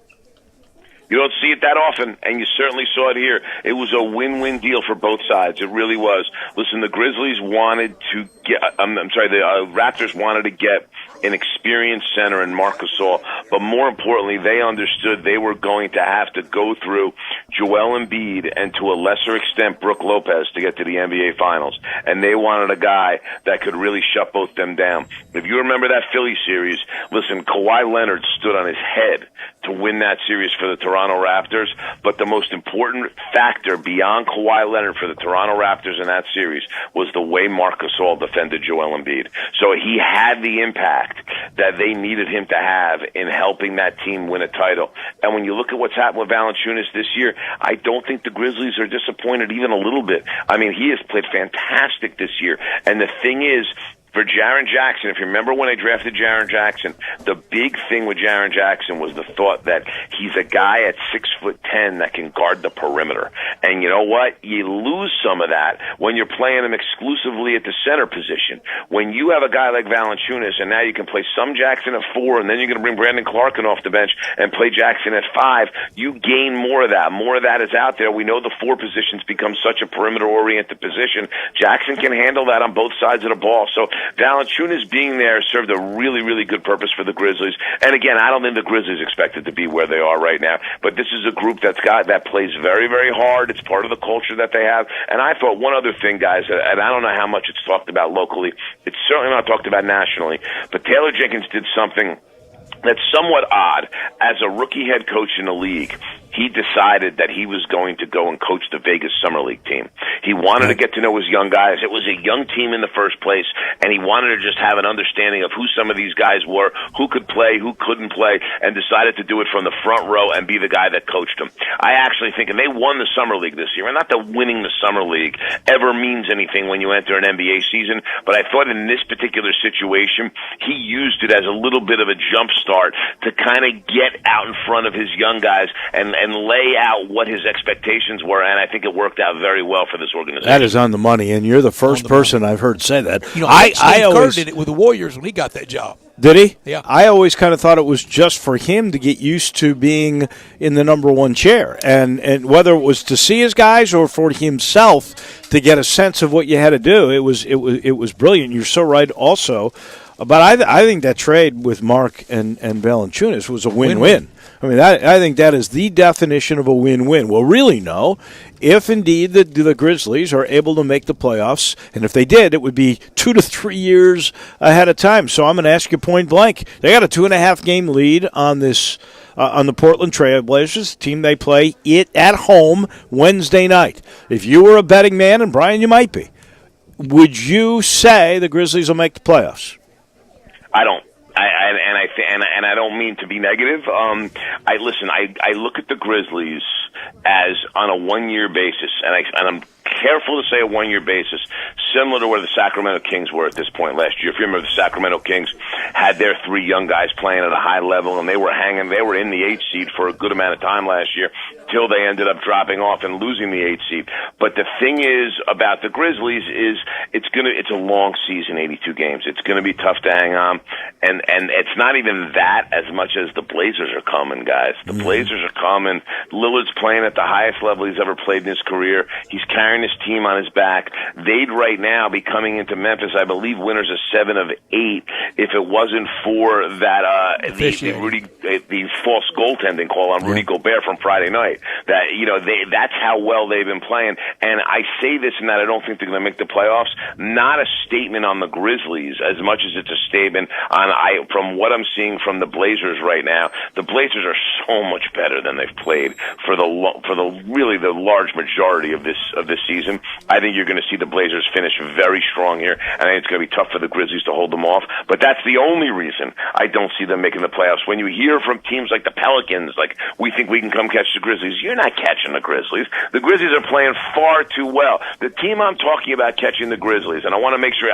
You don't see it that often, and you certainly saw it here. It was a win-win deal for both sides. It really was. Listen, the Grizzlies wanted to get, the Raptors wanted to get an experienced center in Marc Gasol, but more importantly, they understood they were going to have to go through Joel Embiid and to a lesser extent Brook Lopez to get to the NBA Finals, and they wanted a guy that could really shut both them down. If you remember that Philly series, listen, Kawhi Leonard stood on his head to win that series for the Toronto Raptors, but the most important factor beyond Kawhi Leonard for the Toronto Raptors in that series was the way Marc Gasol defended Joel Embiid. So he had the impact that they needed him to have in helping that team win a title. And when you look at what's happened with Valanciunas this year, I don't think the Grizzlies are disappointed even a little bit. I mean, he has played fantastic this year. And the thing is, for Jaren Jackson, if you remember when they drafted Jaren Jackson, the big thing with Jaren Jackson was the thought that he's a guy at 6'10" that can guard the perimeter. And you know what? You lose some of that when you're playing him exclusively at the center position. When you have a guy like Valanciunas, and now you can play some Jackson at 4, and then you're going to bring Brandon Clarkin off the bench and play Jackson at 5, you gain more of that. More of that is out there. We know the 4 positions become such a perimeter-oriented position. Jackson can handle that on both sides of the ball. So Valanciunas being there served a really, really good purpose for the Grizzlies. And again, I don't think the Grizzlies expected to be where they are right now. But this is a group that plays very, very hard. It's part of the culture that they have. And I thought one other thing, guys, and I don't know how much it's talked about locally. It's certainly not talked about nationally. But Taylor Jenkins did something that's somewhat odd. As a rookie head coach in the league, he decided that he was going to go and coach the Vegas Summer League team. He wanted to get to know his young guys. It was a young team in the first place, and he wanted to just have an understanding of who some of these guys were, who could play, who couldn't play, and decided to do it from the front row and be the guy that coached them. I actually think, and they won the Summer League this year, and not that winning the Summer League ever means anything when you enter an NBA season, but I thought in this particular situation, he used it as a little bit of a jump start to kind of get out in front of his young guys and lay out what his expectations were, and I think it worked out very well for this organization. That is on the money, and you're the first person I've heard say that. You know, I always did it with the Warriors when he got that job. Did he? Yeah. I always kind of thought it was just for him to get used to being in the number 1 chair, and whether it was to see his guys or for himself to get a sense of what you had to do, it was brilliant. You're so right also. But I think that trade with Mark and Valanciunas was a win-win. I mean, I think that is the definition of a win-win. We'll really know if indeed the Grizzlies are able to make the playoffs, and if they did, it would be 2 to 3 years ahead of time. So I'm going to ask you point blank. They got a 2.5-game lead on this on the Portland Trail Blazers, the team they play it at home Wednesday night. If you were a betting man, and Brian, you might be, would you say the Grizzlies will make the playoffs? I don't. And I don't mean to be negative. I look at the Grizzlies as on a 1-year basis, and I'm careful to say a 1-year basis, similar to where the Sacramento Kings were at this point last year. If you remember, the Sacramento Kings had their 3 young guys playing at a high level, and they were in the 8th seed for a good amount of time last year, till they ended up dropping off and losing the 8th seed. But the thing is about the Grizzlies is it's a long season, 82 games. It's going to be tough to hang on, and it's not even that as much as the Blazers are coming, guys. The Blazers are coming. Lillard's playing at the highest level he's ever played in his career. He's carrying his team on his back. They'd right now be coming into Memphis, I believe, winners of 7 of 8. If it wasn't for that the false goaltending call on Rudy Gobert from Friday night, that's how well they've been playing. And I say this in that I don't think they're going to make the playoffs. Not a statement on the Grizzlies as much as it's a statement on from what I'm seeing from the Blazers right now. The Blazers are so much better than they've played for the large majority of this season. I think you're going to see the Blazers finish very strong here, and I think it's going to be tough for the Grizzlies to hold them off. But that's the only reason I don't see them making the playoffs. When you hear from teams like the Pelicans, like, we think we can come catch the Grizzlies, you're not catching the Grizzlies. The Grizzlies are playing far too well. The team I'm talking about catching the Grizzlies, and I want to make sure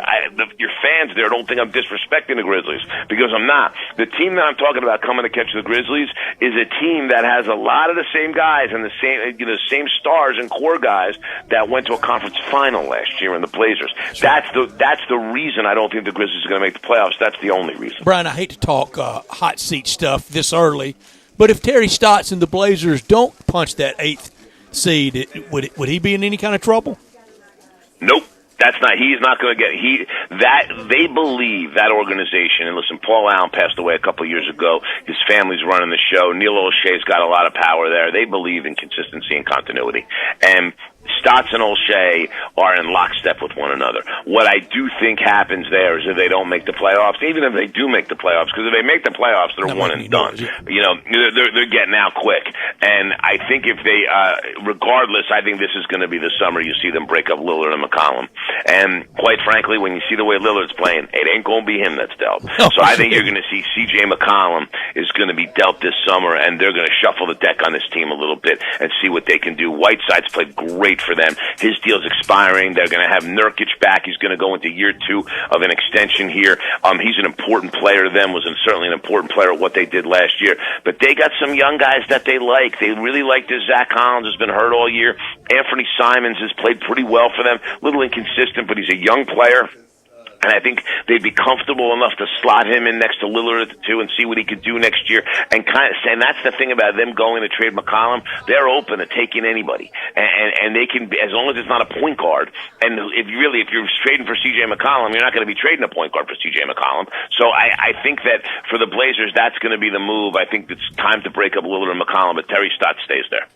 your fans there don't think I'm disrespecting the Grizzlies, because I'm not. The team that I'm talking about coming to catch the Grizzlies is a team that has a lot of the same guys and the same stars and core guys that went to a conference final last year in the Blazers. That's the reason I don't think the Grizzlies are going to make the playoffs. That's the only reason. Brian, I hate to talk hot seat stuff this early, But if Terry Stotts and the Blazers don't punch that 8th seed, would he be in any kind of trouble? Nope. He's not going to get they believe that organization. And listen, Paul Allen passed away a couple of years ago. His family's running the show. Neil O'Shea's got a lot of power there. They believe in consistency and continuity. And Stotts and O'Shea are in lockstep with one another. What I do think happens there is if they don't make the playoffs, even if they do make the playoffs, because if they make the playoffs, they're one and done. You know, they're getting out quick. And I think if they, regardless, I think this is going to be the summer you see them break up Lillard and McCollum. And quite frankly, when you see the way Lillard's playing, it ain't going to be him that's dealt. So I think you're going to see C.J. McCollum is going to be dealt this summer, and they're going to shuffle the deck on this team a little bit and see what they can do. Whiteside's played great for them. His deal's expiring. They're going to have Nurkic back. He's going to go into year 2 of an extension here. He's an important player to them, was certainly an important player at what they did last year. But they got some young guys that they like. They really like this. Zach Collins has been hurt all year. Anthony Simons has played pretty well for them. A little inconsistent, but he's a young player. And I think they'd be comfortable enough to slot him in next to Lillard at the 2 and see what he could do next year. And and that's the thing about them going to trade McCollum. They're open to taking anybody, and they can, as long as it's not a point guard. And if you're trading for C.J. McCollum, you're not going to be trading a point guard for C.J. McCollum. So I think that for the Blazers, that's going to be the move. I think it's time to break up Lillard and McCollum, but Terry Stotts stays there.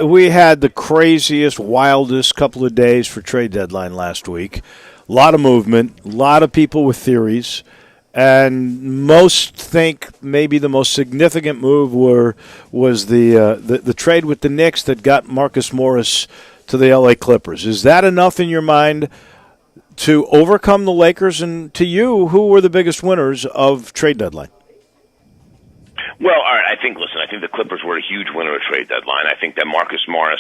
We had the craziest, wildest couple of days for trade deadline last week. A lot of movement, a lot of people with theories, and most think maybe the most significant move was the trade with the Knicks that got Marcus Morris to the L.A. Clippers. Is that enough in your mind to overcome the Lakers? And to you, who were the biggest winners of trade deadline? Well, all right, I think the Clippers were a huge winner of trade deadline. I think that Marcus Morris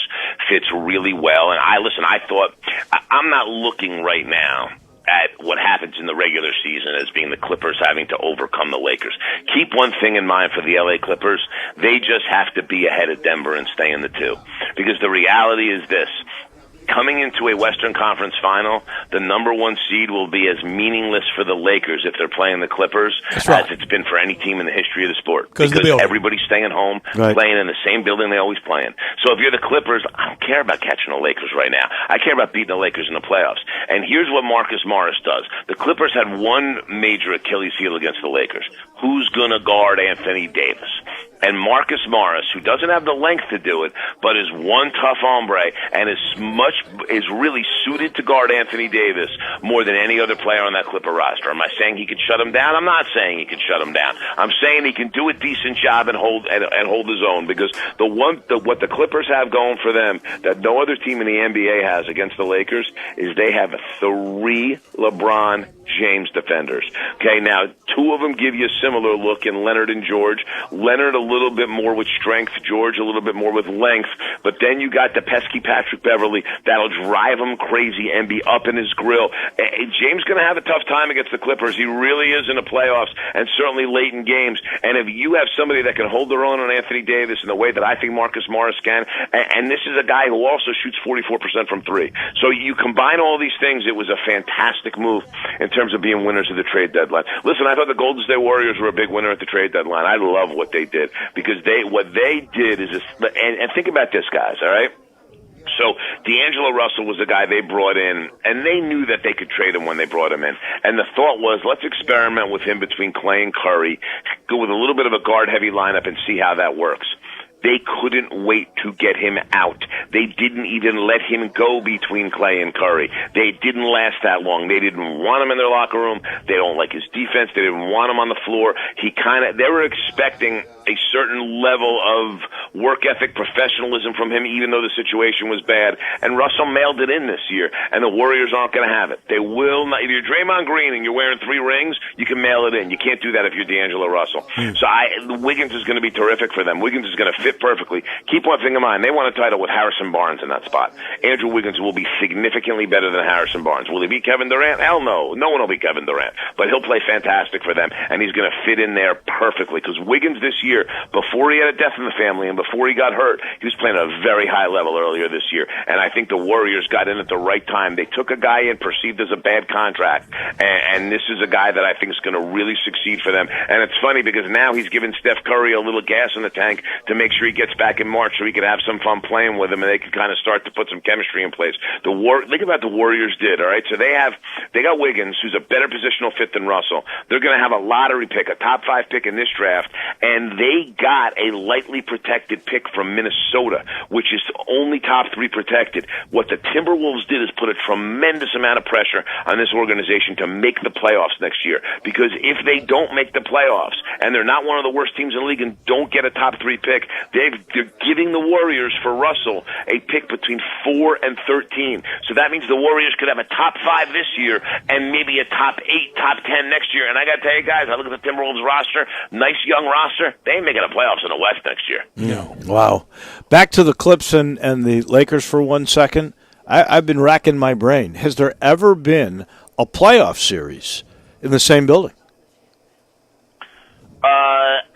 fits really well. And I'm not looking right now at what happens in the regular season as being the Clippers having to overcome the Lakers. Keep one thing in mind for the LA Clippers. They just have to be ahead of Denver and stay in the 2. Because the reality is this. Coming into a Western Conference final, the number 1 seed will be as meaningless for the Lakers if they're playing the Clippers as it's been for any team in the history of the sport. Because everybody's staying home, playing in the same building they always play in. So if you're the Clippers, I don't care about catching the Lakers right now. I care about beating the Lakers in the playoffs. And here's what Marcus Morris does. The Clippers had one major Achilles heel against the Lakers. Who's going to guard Anthony Davis? And Marcus Morris, who doesn't have the length to do it, but is one tough hombre and is really suited to guard Anthony Davis more than any other player on that Clipper roster. Am I saying he can shut him down? I'm not saying he can shut him down. I'm saying he can do a decent job and hold his own, because what the Clippers have going for them that no other team in the NBA has against the Lakers is they have 3 LeBron James defenders. Okay, now 2 of them give you a similar look in Leonard and George. Leonard a little bit more with strength, George a little bit more with length, but then you got the pesky Patrick Beverly that'll drive him crazy and be up in his grill. James going to have a tough time against the Clippers. He really is in the playoffs and certainly late in games. And if you have somebody that can hold their own on Anthony Davis in the way that I think Marcus Morris can, and this is a guy who also shoots 44% from 3. So you combine all these things, it was a fantastic move in terms of being winners of the trade deadline. Listen, I thought the Golden State Warriors were a big winner at the trade deadline. I love what they did, because what they did is and think about this, guys, all right? So D'Angelo Russell was the guy they brought in, and they knew that they could trade him when they brought him in. And the thought was, let's experiment with him between Clay and Curry, go with a little bit of a guard-heavy lineup and see how that works. They couldn't wait to get him out. They didn't even let him go between Clay and Curry. They didn't last that long. They didn't want him in their locker room. They don't like his defense. They didn't want him on the floor. They were expecting a certain level of work ethic, professionalism from him, even though the situation was bad. And Russell mailed it in this year, and the Warriors aren't going to have it. They will not. If you're Draymond Green and you're wearing 3 rings, you can mail it in. You can't do that if you're D'Angelo Russell. So Wiggins is going to be terrific for them. Wiggins is going to fit fit perfectly. Keep one thing in mind. They won a title with Harrison Barnes in that spot. Andrew Wiggins will be significantly better than Harrison Barnes. Will he beat Kevin Durant? Hell no. No one will beat Kevin Durant. But he'll play fantastic for them, and he's going to fit in there perfectly. Because Wiggins this year, before he had a death in the family and before he got hurt, he was playing at a very high level earlier this year. And I think the Warriors got in at the right time. They took a guy in perceived as a bad contract, and this is a guy that I think is going to really succeed for them. And it's funny because now he's giving Steph Curry a little gas in the tank to make sure he gets back in March so he can have some fun playing with him, and they can kind of start to put some chemistry in place. Think about the Warriors did, all right? So they got Wiggins, who's a better positional fit than Russell. They're going to have a lottery pick, a top 5 pick in this draft, and they got a lightly protected pick from Minnesota, which is only top 3 protected. What the Timberwolves did is put a tremendous amount of pressure on this organization to make the playoffs next year, because if they don't make the playoffs and they're not one of the worst teams in the league and don't get a top 3 pick, they're giving the Warriors for Russell a pick between 4 and 13. So that means the Warriors could have a top 5 this year and maybe a top 8, top 10 next year. And I got to tell you guys, I look at the Timberwolves roster, nice young roster. They ain't making the playoffs in the West next year. No. Wow. Back to the Clips and the Lakers for 1 second. I've been racking my brain. Has there ever been a playoff series in the same building?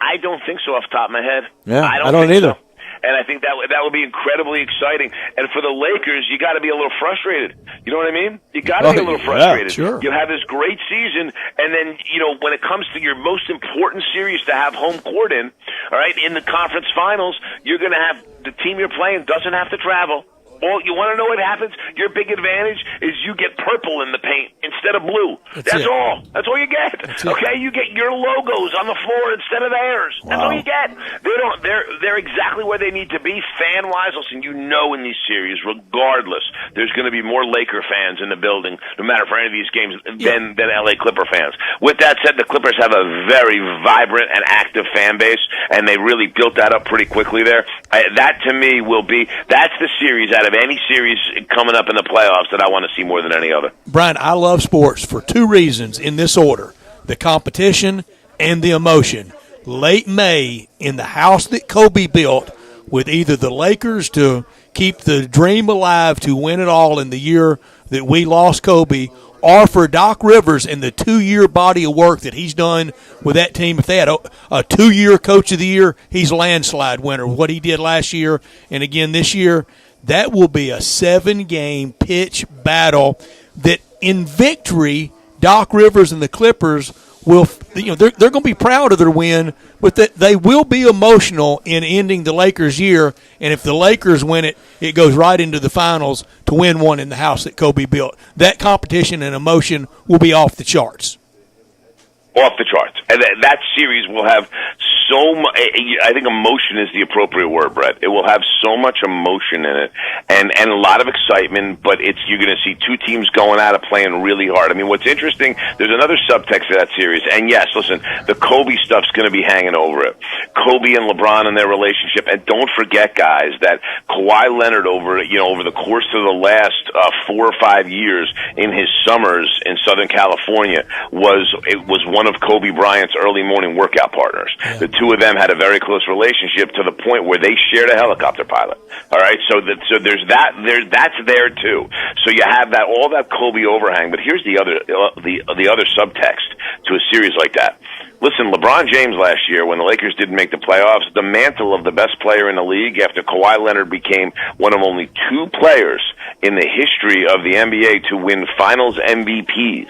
I don't think so off the top of my head. Yeah, I don't either. So. And I think that would be incredibly exciting. And for the Lakers, you got to be a little frustrated. You know what I mean? You got to be a little frustrated. Yeah, sure. You have this great season, and then when it comes to your most important series to have home court in, all right, in the conference finals, you're going to have the team you're playing doesn't have to travel. Well, you want to know what happens? Your big advantage is you get purple in the paint instead of blue. That's all. That's all you get. Okay, you get your logos on the floor instead of theirs. That's all you get. They're exactly where they need to be fan wise. Listen, in these series, regardless, there's going to be more Laker fans in the building, no matter for any of these games, than LA Clipper fans. With that said, the Clippers have a very vibrant and active fan base, and they really built that up pretty quickly there. That to me that's the series out of any series coming up in the playoffs that I want to see more than any other. Brian, I love sports for 2 reasons in this order: the competition and the emotion. Late May, in the house that Kobe built, with either the Lakers to keep the dream alive to win it all in the year that we lost Kobe, or for Doc Rivers and the 2-year body of work that he's done with that team. If they had a 2-year coach of the year, he's landslide winner. What he did last year and again this year, that will be a 7-game pitch battle that in victory, Doc Rivers and the Clippers will, they're going to be proud of their win, but that they will be emotional in ending the Lakers' year. And if the Lakers win it, it goes right into the finals to win one in the house that Kobe built. That competition and emotion will be off the charts. Off the charts. And that series will have so much, I think emotion is the appropriate word, Brett. It will have so much emotion in it and a lot of excitement, but you're going to see 2 teams going at it playing really hard. I mean, what's interesting, there's another subtext to that series, and yes, listen, the Kobe stuff's going to be hanging over it. Kobe and LeBron and their relationship, and don't forget, guys, that Kawhi Leonard over the course of the last 4 or 5 years in his summers in Southern California was one of Kobe Bryant's early morning workout partners. Yeah. The 2 of them had a very close relationship to the point where they shared a helicopter pilot. All right, so there's that's there too. So you have all that Kobe overhang. But here's the other subtext to a series like that. Listen, LeBron James last year, when the Lakers didn't make the playoffs, the mantle of the best player in the league after Kawhi Leonard became one of only 2 players in the history of the NBA to win finals MVPs,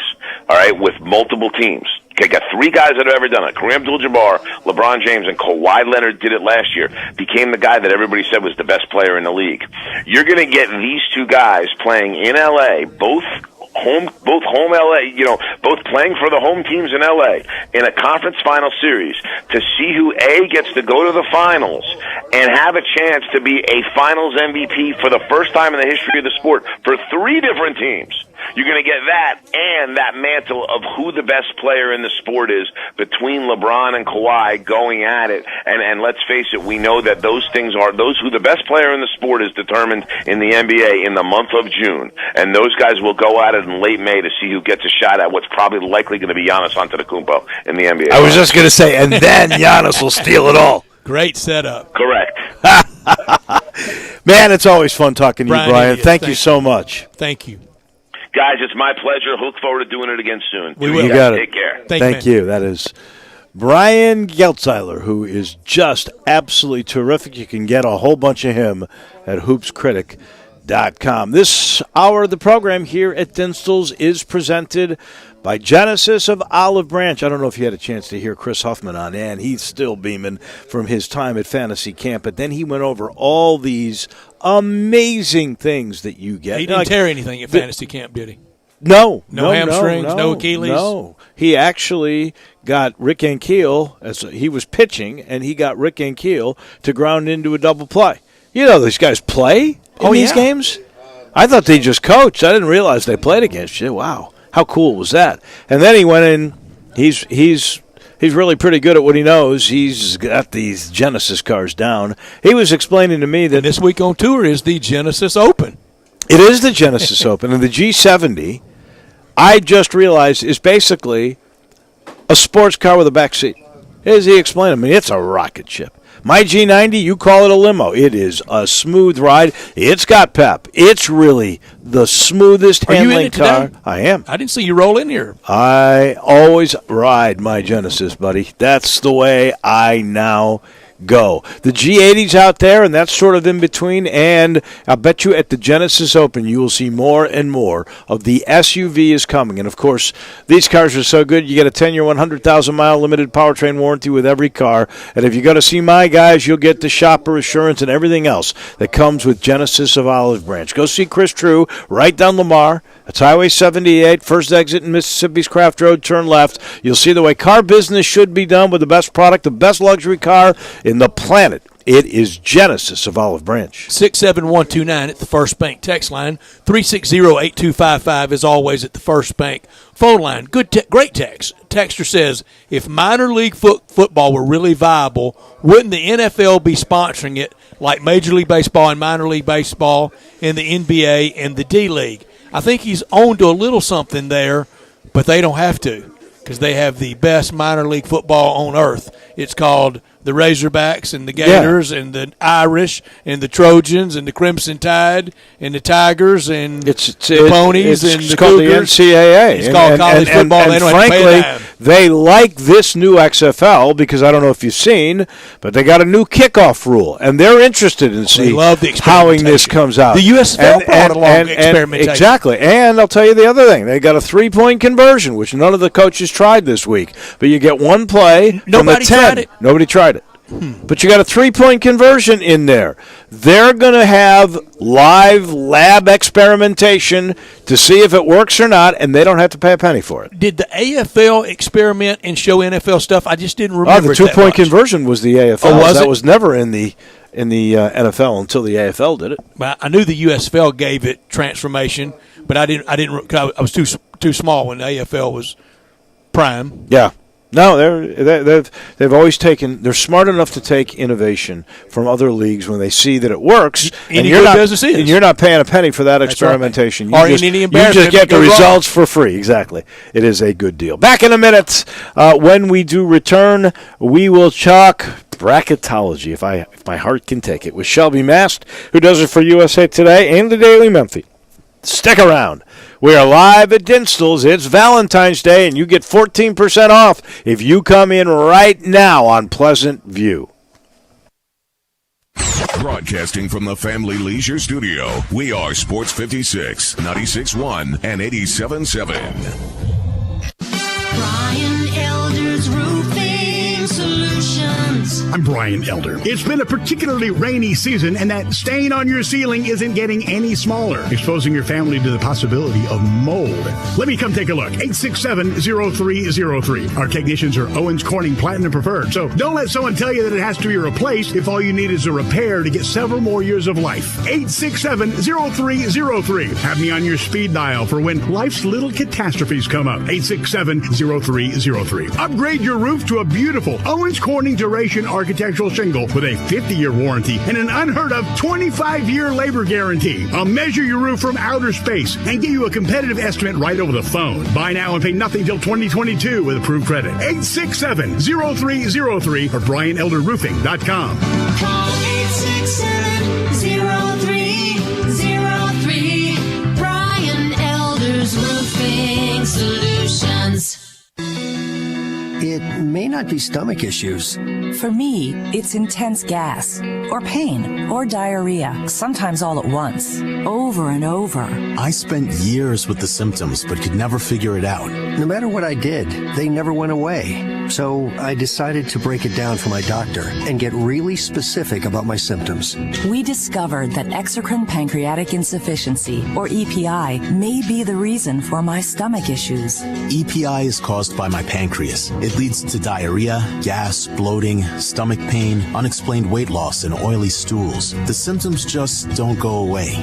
all right, with multiple teams. Okay, got 3 guys that have ever done it. Kareem Abdul-Jabbar, LeBron James, and Kawhi Leonard did it last year. Became the guy that everybody said was the best player in the league. You're going to get these 2 guys playing in LA, both home LA, both playing for the home teams in LA in a conference final series to see who gets to go to the finals and have a chance to be a finals MVP for the first time in the history of the sport for 3 different teams. You're going to get that and that mantle of who the best player in the sport is between LeBron and Kawhi going at it. And let's face it, we know that those who the best player in the sport is determined in the NBA in the month of June. And those guys will go at it in late May to see who gets a shot at what's probably likely going to be Giannis Antetokounmpo in the NBA. I was just going to say, and then Giannis will steal it all. Great setup. Correct. Man, it's always fun talking to you, Brian. Thank you so much. Thank you. Guys, it's my pleasure. Look forward to doing it again soon. We will. You got it. Take care. Thank you. That is Brian Geltzeiler, who is just absolutely terrific. You can get a whole bunch of him at hoopscritic.com. This hour of the program here at Dinstall's is presented by Genesis of Olive Branch. I don't know if you had a chance to hear Chris Huffman on, and he's still beaming from his time at Fantasy Camp. But then he went over all these amazing things that you get. He didn't tear anything at Fantasy Camp, did he? No. No hamstrings, no Achilles? No. He actually got Rick Ankiel, as he was pitching, and he got Rick Ankiel to ground into a double play. You know these guys play in these games? I thought they just coached. I didn't realize they played against you. Wow. How cool was that? And then he went in. He's really pretty good at what he knows. He's got these Genesis cars down. He was explaining to me that this week on tour is the Genesis Open. It is the Genesis Open, and the G70, I just realized, is basically a sports car with a back seat. As he explained, I mean, it's a rocket ship. My G90, you call it a limo. It is a smooth ride. It's got pep. It's really the smoothest handling car. Today? I am. I didn't see you roll in here. I always ride my Genesis, buddy. That's the way I now go. The G80's out there, and that's sort of in between, and I'll bet you at the Genesis Open you will see more and more of the SUV is coming. And, of course, these cars are so good, you get a 10-year, 100,000-mile limited powertrain warranty with every car. And if you go to see my guys, you'll get the shopper assurance and everything else that comes with Genesis of Olive Branch. Go see Chris True right down Lamar. It's Highway 78, first exit in Mississippi's Craft Road, turn left. You'll see the way car business should be done with the best product, the best luxury car in the planet. It is Genesis of Olive Branch. 67129 at the First Bank text line. 360-8255 as always at the First Bank phone line. Great text. Texter says, if minor league football were really viable, wouldn't the NFL be sponsoring it like Major League Baseball and minor league baseball and the NBA and the D-League? I think he's owned to a little something there, but they don't have to because they have the best minor league football on earth. It's called the Razorbacks and the Gators and the Irish and the Trojans and the Crimson Tide and the Tigers and the Ponies and the Cougars. It's called the NCAA. It's called college football. And they don't frankly, have to pay a dime. they like this new XFL because I don't know if you've seen, but they got a new kickoff rule, and they're interested in seeing how this comes out. The USFL brought along experimentation. Exactly. And I'll tell you the other thing. They got a three-point conversion, which none of the coaches tried this week. But you get one play from the 10. Tried it. Nobody tried it. But you got a three-point conversion in there. They're going to have live lab experimentation to see if it works or not, and they don't have to pay a penny for it. Did the AFL experiment and show NFL stuff? I just didn't remember. The two-point conversion was the AFL. Oh, was that it? was never in the NFL until the AFL did it. Well, I knew the USFL gave it transformation, but I didn't. I was too small when the AFL was prime. Yeah. No, they've always taken. They're smart enough to take innovation from other leagues when they see that it works. And you're not paying a penny for that experimentation. Right. You just get the results for free. Exactly. It is a good deal. Back in a minute. When we do return, we will talk bracketology, if my heart can take it, with Shelby Mast, who does it for USA Today and the Daily Memphi. Stick around. We are live at Dinstall's. It's Valentine's Day, and you get 14% off if you come in right now on Pleasant View. Broadcasting from the Family Leisure Studio, we are Sports 56, 96.1, and 87.7. Brian Elder's Roofing Solutions. I'm Brian Elder. It's been a particularly rainy season, and that stain on your ceiling isn't getting any smaller, exposing your family to the possibility of mold. Let me come take a look. 867-0303. Our technicians are Owens Corning Platinum Preferred, so don't let someone tell you that it has to be replaced if all you need is a repair to get several more years of life. 867-0303. Have me on your speed dial for when life's little catastrophes come up. 867-0303. Upgrade your roof to a beautiful Owens Corning Duration Architectural Shingle with a 50-year warranty and an unheard of 25-year labor guarantee. I'll measure your roof from outer space and get you a competitive estimate right over the phone. Buy now and pay nothing till 2022 with approved credit. 867-0303 or BrianElderRoofing.com. Call 867-0303. Brian Elder's Roofing Solutions. It may not be stomach issues. For me, it's intense gas, or pain, or diarrhea, sometimes all at once, over and over. I spent years with the symptoms, but could never figure it out. No matter what I did, they never went away. So I decided to break it down for my doctor and get really specific about my symptoms. We discovered that exocrine pancreatic insufficiency, or EPI, may be the reason for my stomach issues. EPI is caused by my pancreas. It leads to diarrhea, gas, bloating, stomach pain, unexplained weight loss, and oily stools. The symptoms just don't go away.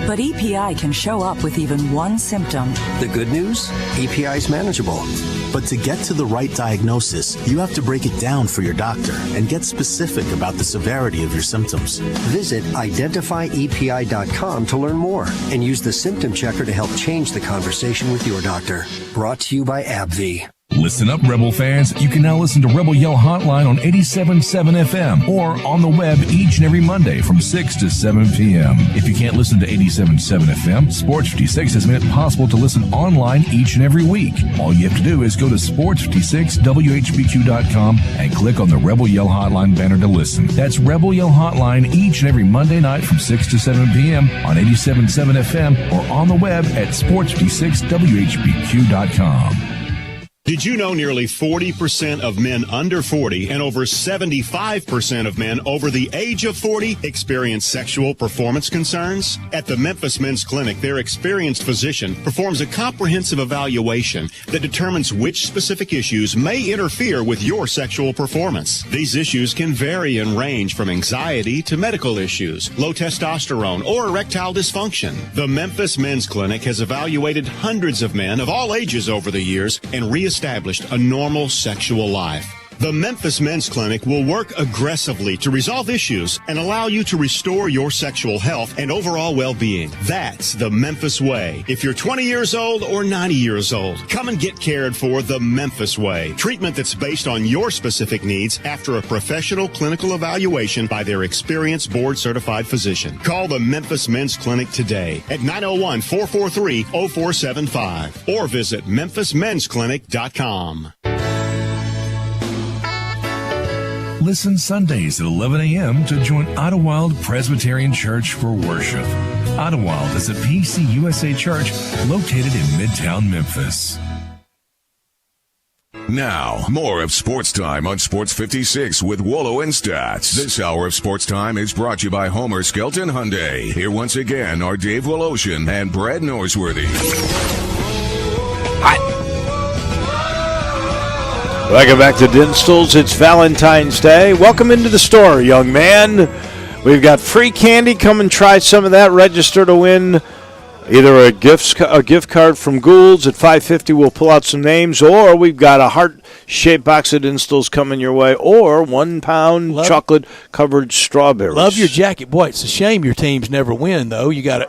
But EPI can show up with even one symptom. The good news? EPI is manageable. But to get to the right diagnosis, you have to break it down for your doctor and get specific about the severity of your symptoms. Visit identifyepi.com to learn more and use the symptom checker to help change the conversation with your doctor. Brought to you by AbbVie. Listen up, Rebel fans. You can now listen to Rebel Yell Hotline on 87.7 FM or on the web each and every Monday from 6 to 7 p.m. If you can't listen to 87.7 FM, Sports 56 has made it possible to listen online each and every week. All you have to do is go to sports56whbq.com and click on the Rebel Yell Hotline banner to listen. That's Rebel Yell Hotline each and every Monday night from 6 to 7 p.m. on 87.7 FM or on the web at sports56whbq.com. Did you know nearly 40% of men under 40 and over 75% of men over the age of 40 experience sexual performance concerns? At the Memphis Men's Clinic, their experienced physician performs a comprehensive evaluation that determines which specific issues may interfere with your sexual performance. These issues can vary and range from anxiety to medical issues, low testosterone, or erectile dysfunction. The Memphis Men's Clinic has evaluated hundreds of men of all ages over the years and reestablished a normal sexual life. The Memphis Men's Clinic will work aggressively to resolve issues and allow you to restore your sexual health and overall well-being. That's the Memphis way. If you're 20 years old or 90 years old, come and get cared for the Memphis way. Treatment that's based on your specific needs after a professional clinical evaluation by their experienced board-certified physician. Call the Memphis Men's Clinic today at 901-443-0475 or visit memphismensclinic.com. Listen Sundays at 11 a.m. to join Idlewild Presbyterian Church for worship. Idlewild is a PCUSA church located in Midtown Memphis. Now, more of Sports Time on Sports 56 with Wolo and Stats. This hour of Sports Time is brought to you by Homer Skelton Hyundai. Here once again are Dave Woloshin and Brad Norsworthy. Hi. Welcome back to Dinstall's. It's Valentine's Day. Welcome into the store, young man. We've got free candy. Come and try some of that. Register to win either a gift card from Gould's at $5.50. We'll pull out some names, or we've got a heart-shaped box of Dinstall's coming your way, or 1 pound chocolate-covered strawberries. Love your jacket, boy. It's a shame your teams never win, though. You've got a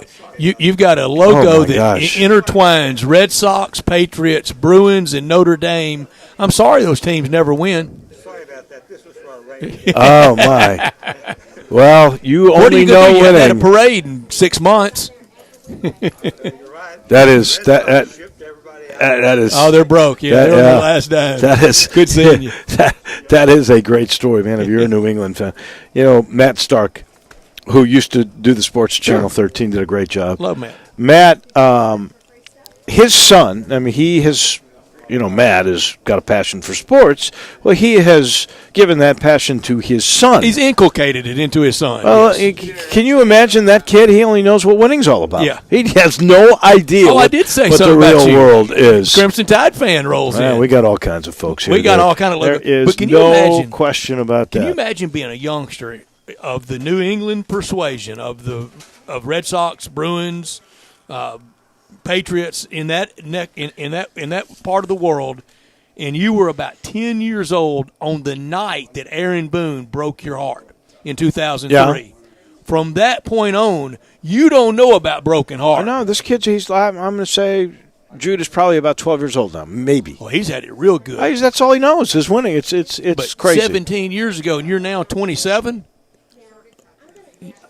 logo that intertwines Red Sox, Patriots, Bruins, and Notre Dame. I'm sorry those teams never win. Sorry about that. This was for our radio. Oh, my. Well, you only know winning. You haven't had a parade in 6 months. That is. Oh, they're broke. Yeah, they're on their last dime. That is good seeing you. That is a great story, man. If you're a New England fan, you know Matt Stark, who used to do the sports Channel 13, did a great job. Love Matt. Matt, his son. I mean, he has. You know, Matt has got a passion for sports. Well, he has given that passion to his son. He's inculcated it into his son. Well, can you imagine that kid? He only knows what winning's all about. Yeah. He has no idea what the real world is. Crimson Tide fan rolls in. We got all kinds of folks here. We got all kinds of logos. There is no question about that. Can you imagine being a youngster of the New England persuasion of Red Sox, Bruins, Patriots in that part of the world, and you were about 10 years old on the night that Aaron Boone broke your heart in 2003. Yeah. From that point on, you don't know about broken heart. No, this kid's I'm going to say Jude is probably about 12 years old now, maybe. Well, he's had it real good. That's all he knows is winning. It's but crazy. 17 years ago, and you're now 27.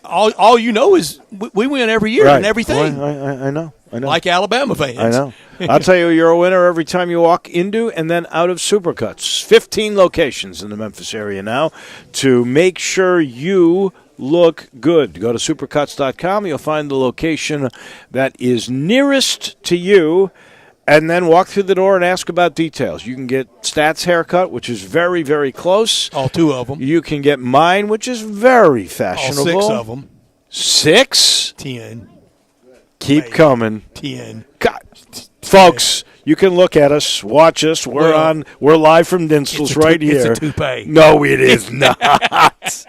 all you know is we win every year and everything. Well, I know. Like Alabama fans. I know. I'll tell you, you're a winner every time you walk into and then out of Supercuts. 15 locations in the Memphis area now to make sure you look good. Go to supercuts.com. You'll find the location that is nearest to you, and then walk through the door and ask about details. You can get Stats haircut, which is very, very close. All 2 of them. You can get mine, which is very fashionable. All 6 of them. 6? 10. Keep Maybe. coming. 10. God. Folks, you can look at us, watch us. We're live from Dinstall's right here. It's a toupee. No, it is not.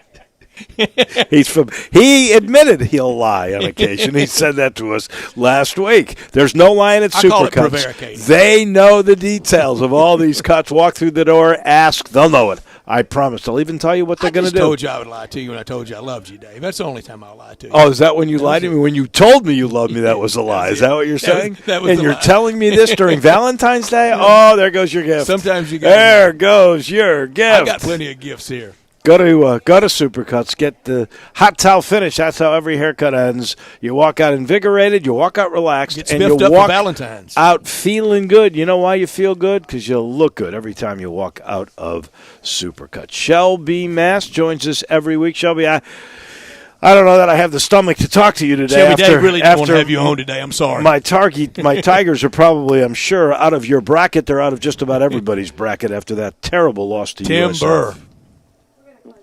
He admitted he'll lie on occasion. He said that to us last week. There's no lying at Supercuts. They know the details of all these cuts. Walk through the door, ask, they'll know it. I promise. They'll even tell you what they're going to do. I told you I would lie to you when I told you I loved you, Dave. That's the only time I lied to you. Oh, is that when you lied to me? When you told me you loved me, that was a lie. Is that what you're saying? That was and you're lie. telling me this during Valentine's Day? Oh, there goes your gift. Sometimes you got There goes your gift. I got plenty of gifts here. Go to Supercuts. Get the hot towel finish. That's how every haircut ends. You walk out invigorated. You walk out relaxed. Get and you spiffed up walk for Valentine's. out feeling good. You know why you feel good? Because you'll look good every time you walk out of Supercuts. Shelby Mass joins us every week. Shelby, I don't know that I have the stomach to talk to you today. Shelby, Dave really didn't want to have you on today. I'm sorry. My Tigers are probably, I'm sure, out of your bracket. They're out of just about everybody's bracket after that terrible loss to USF. Burr.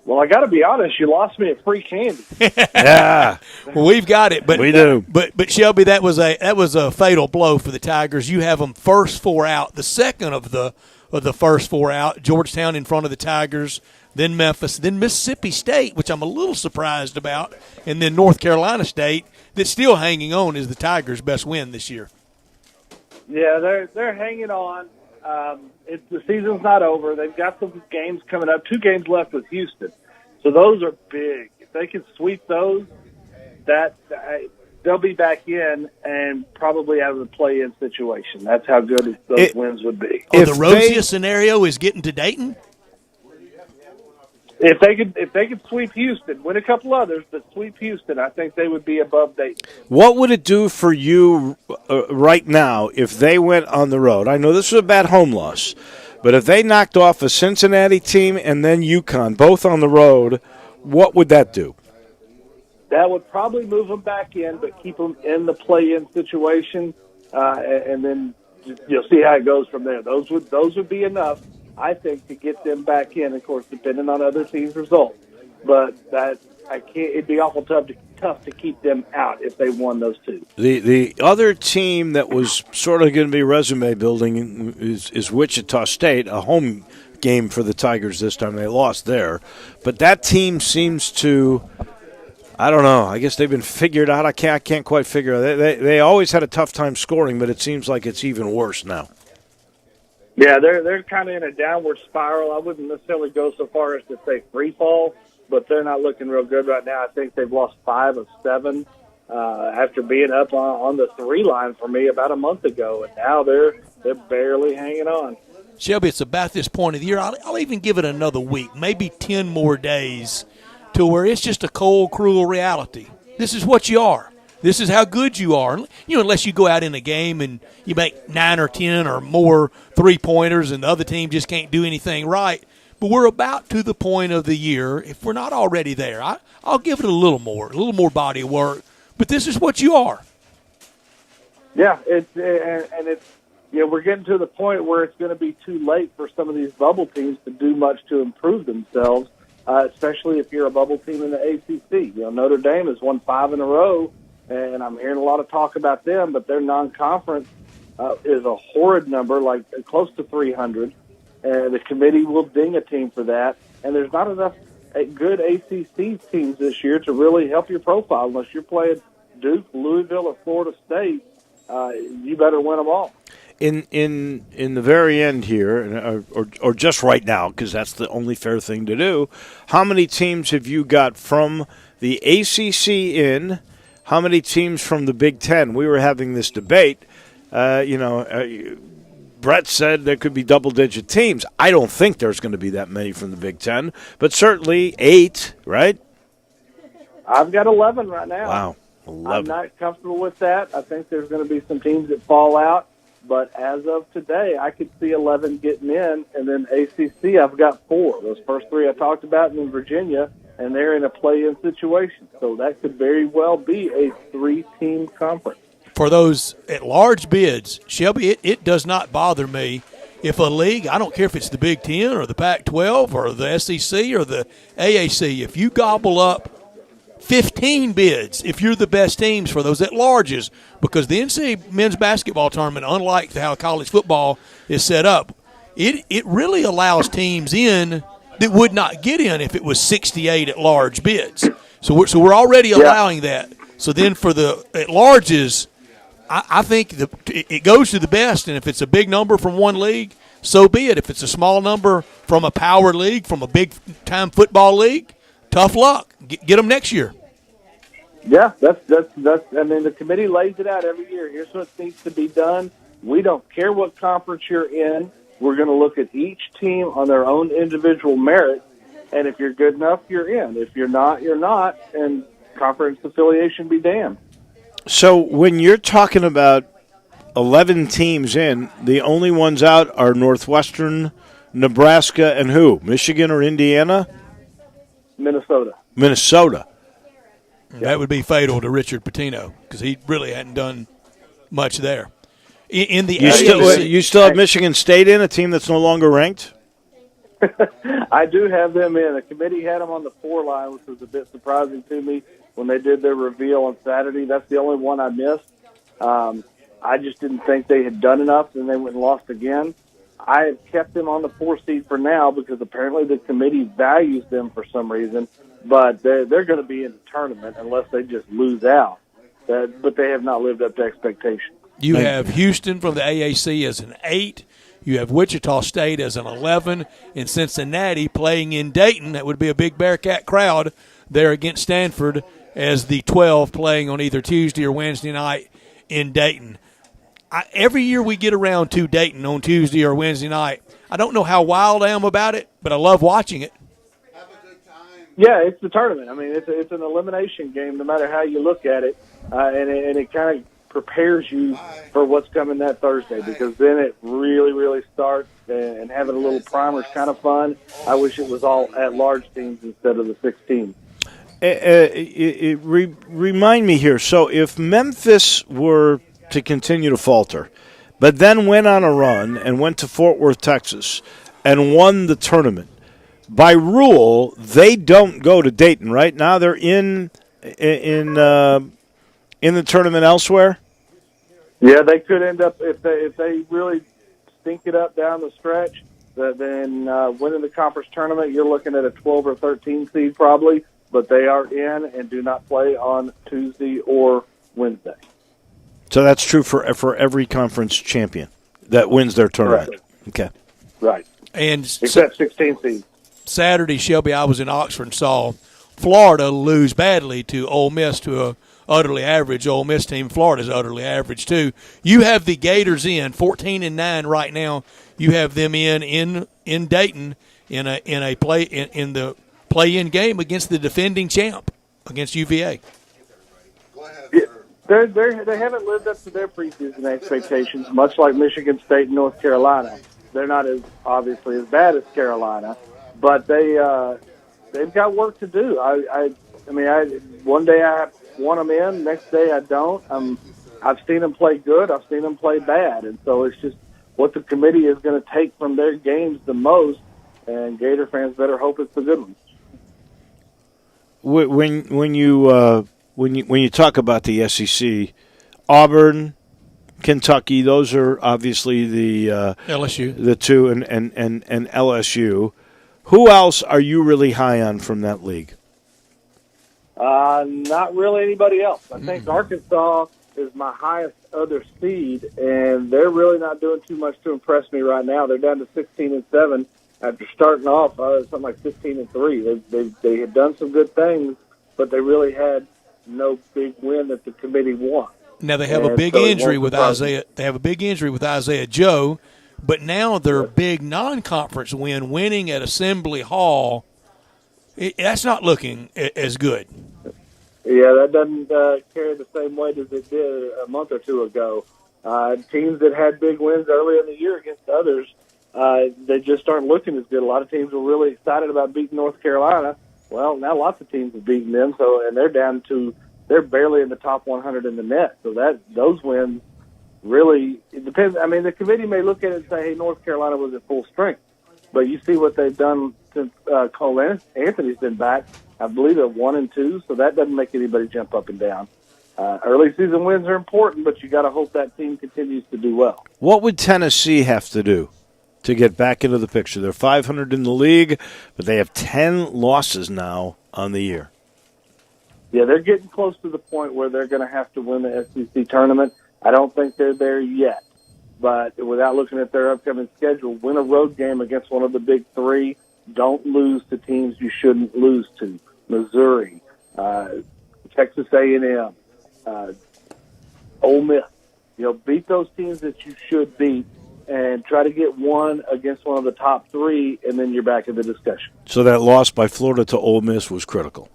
Well, I got to be honest. You lost me at free candy. Yeah, well, we've got it, but we do. But Shelby, that was a fatal blow for the Tigers. You have them first 4 out. The second of the first 4 out. Georgetown in front of the Tigers, then Memphis, then Mississippi State, which I'm a little surprised about, and then North Carolina State. That's still hanging on is the Tigers' best win this year. Yeah, they're hanging on. The season's not over. They've got some games coming up. 2 games left with Houston, so those are big. If they can sweep those, they'll be back in and probably out of the play-in situation. That's how good those wins would be. The rosiest scenario is getting to Dayton. If they could sweep Houston, win a couple others, but sweep Houston, I think they would be above Dayton. What would it do for you right now if they went on the road? I know this was a bad home loss, but if they knocked off a Cincinnati team and then UConn, both on the road, what would that do? That would probably move them back in, but keep them in the play-in situation, and then you'll see how it goes from there. Those would be enough, I think, to get them back in. Of course, depending on other teams' results, but it'd be awful tough to keep them out if they won those 2. The other team that was sort of going to be resume building is Wichita State, a home game for the Tigers this time. They lost there, but that team seems to. I don't know. I guess they've been figured out. I can't quite figure out. They always had a tough time scoring, but it seems like it's even worse now. Yeah, they're kind of in a downward spiral. I wouldn't necessarily go so far as to say free fall, but they're not looking real good right now. I think they've lost 5 of 7 after being up on the 3 line for me about a month ago, and now they're barely hanging on. Shelby, it's about this point of the year. I'll even give it another week, maybe 10 more days, to where it's just a cold, cruel reality. This is what you are. This is how good you are. Unless you go out in a game and you make 9 or 10 or more 3-pointers and the other team just can't do anything right. But we're about to the point of the year, if we're not already there, I'll give it a little more body of work. But this is what you are. Yeah, we're getting to the point where it's going to be too late for some of these bubble teams to do much to improve themselves, especially if you're a bubble team in the ACC. Notre Dame has won 5 in a row, and I'm hearing a lot of talk about them, but their non-conference is a horrid number, like close to 300. And the committee will ding a team for that. And there's not enough good ACC teams this year to really help your profile. Unless you're playing Duke, Louisville, or Florida State, you better win them all. In the very end here, or just right now, because that's the only fair thing to do, how many teams have you got from the ACC in? How many teams from the Big Ten? We were having this debate. Brett said there could be double-digit teams. I don't think there's going to be that many from the Big Ten, but certainly 8, right? I've got 11 right now. Wow, 11. I'm not comfortable with that. I think there's going to be some teams that fall out. But as of today, I could see 11 getting in. And then ACC, I've got 4. Those first 3 I talked about, and then Virginia, and they're in a play-in situation. So that could very well be a 3-team conference. For those at-large bids, Shelby, it does not bother me if a league, I don't care if it's the Big Ten or the Pac-12 or the SEC or the AAC, if you gobble up 15 bids, if you're the best teams for those at-larges, because the NCAA men's basketball tournament, unlike how college football is set up, it really allows teams in that would not get in if it was 68 at-large bids. So we're already allowing that. So then for the at-larges, I think it goes to the best, and if it's a big number from one league, so be it. If it's a small number from a power league, from a big-time football league, tough luck. Get them next year. Yeah, that's. I mean, the committee lays it out every year. Here's what needs to be done. We don't care what conference you're in. We're going to look at each team on their own individual merit, and if you're good enough, you're in. If you're not, you're not, and conference affiliation be damned. So when you're talking about 11 teams in, the only ones out are Northwestern, Nebraska, and who? Michigan or Indiana? Minnesota. That would be fatal to Richard Pitino because he really hadn't done much there. In the you still have Michigan State in, a team that's no longer ranked? I do have them in. The committee had them on the 4 line, which was a bit surprising to me when they did their reveal on Saturday. That's the only one I missed. I just didn't think they had done enough, and they went and lost again. I have kept them on the 4 seed for now because apparently the committee values them for some reason, but they're going to be in the tournament unless they just lose out. But they have not lived up to expectations. You have Houston from the AAC as an 8. You have Wichita State as an 11, and Cincinnati playing in Dayton. That would be a big Bearcat crowd there against Stanford as the 12 playing on either Tuesday or Wednesday night in Dayton. Every year we get around to Dayton on Tuesday or Wednesday night. I don't know how wild I am about it, but I love watching it. Yeah, it's the tournament. I mean, it's an elimination game no matter how you look at it, and it kind of prepares you for what's coming that Thursday because then it really, really starts, and having a little primer is kind of fun. I wish it was all at-large teams instead of the 16. Remind me here. So if Memphis were to continue to falter, but then went on a run and went to Fort Worth, Texas, and won the tournament, by rule, they don't go to Dayton, right? Now they're in the tournament elsewhere? Yeah, they could end up, if they really stink it up down the stretch, then winning the conference tournament, you're looking at a 12 or 13 seed probably, but they are in and do not play on Tuesday or Wednesday. So that's true for every conference champion that wins their tournament. Right. Okay. Right. And except 16 seeds. Saturday, Shelby, I was in Oxford and saw Florida lose badly to Ole Miss, to a utterly average Ole Miss team. Florida's utterly average too. You have the Gators in 14-9 right now. You have them in Dayton in the play-in game against the defending champ against UVA. Yeah, they haven't lived up to their preseason expectations, much like Michigan State and North Carolina. They're not as obviously as bad as Carolina, but they've got work to do. I mean, one day I want them in, next day I don't. I've seen them play good, I've seen them play bad, and so it's just what the committee is going to take from their games the most. And Gator fans better hope it's the good ones. When you talk about the SEC, Auburn, Kentucky, those are obviously the LSU, the two, and LSU. Who else are you really high on from that league? Not really anybody else. I think Arkansas is my highest other seed, and they're really not doing too much to impress me right now. They're down to 16-7 after starting off something like 15-3. They had done some good things, but they really had no big win that the committee won. Now they have a big injury with Isaiah. They have a big injury with Isaiah Joe, but now their big non-conference winning at Assembly Hall, that's not looking as good. Yeah, that doesn't carry the same weight as it did a month or two ago. Teams that had big wins earlier in the year against others, they just aren't looking as good. A lot of teams were really excited about beating North Carolina. Well, now lots of teams have beaten them, and they're barely in the top 100 in the net. So those wins really, it depends. I mean, the committee may look at it and say, hey, North Carolina was at full strength. But you see what they've done since Cole Anthony's been back. I believe they're 1-2, so that doesn't make anybody jump up and down. Early season wins are important, but you got to hope that team continues to do well. What would Tennessee have to do to get back into the picture? They're 500 in the league, but they have 10 losses now on the year. Yeah, they're getting close to the point where they're going to have to win the SEC tournament. I don't think they're there yet, but without looking at their upcoming schedule, win a road game against one of the big three. Don't lose to teams you shouldn't lose to. Missouri, Texas A&M, Ole Miss. Beat those teams that you should beat and try to get one against one of the top three, and then you're back in the discussion. So that loss by Florida to Ole Miss was critical.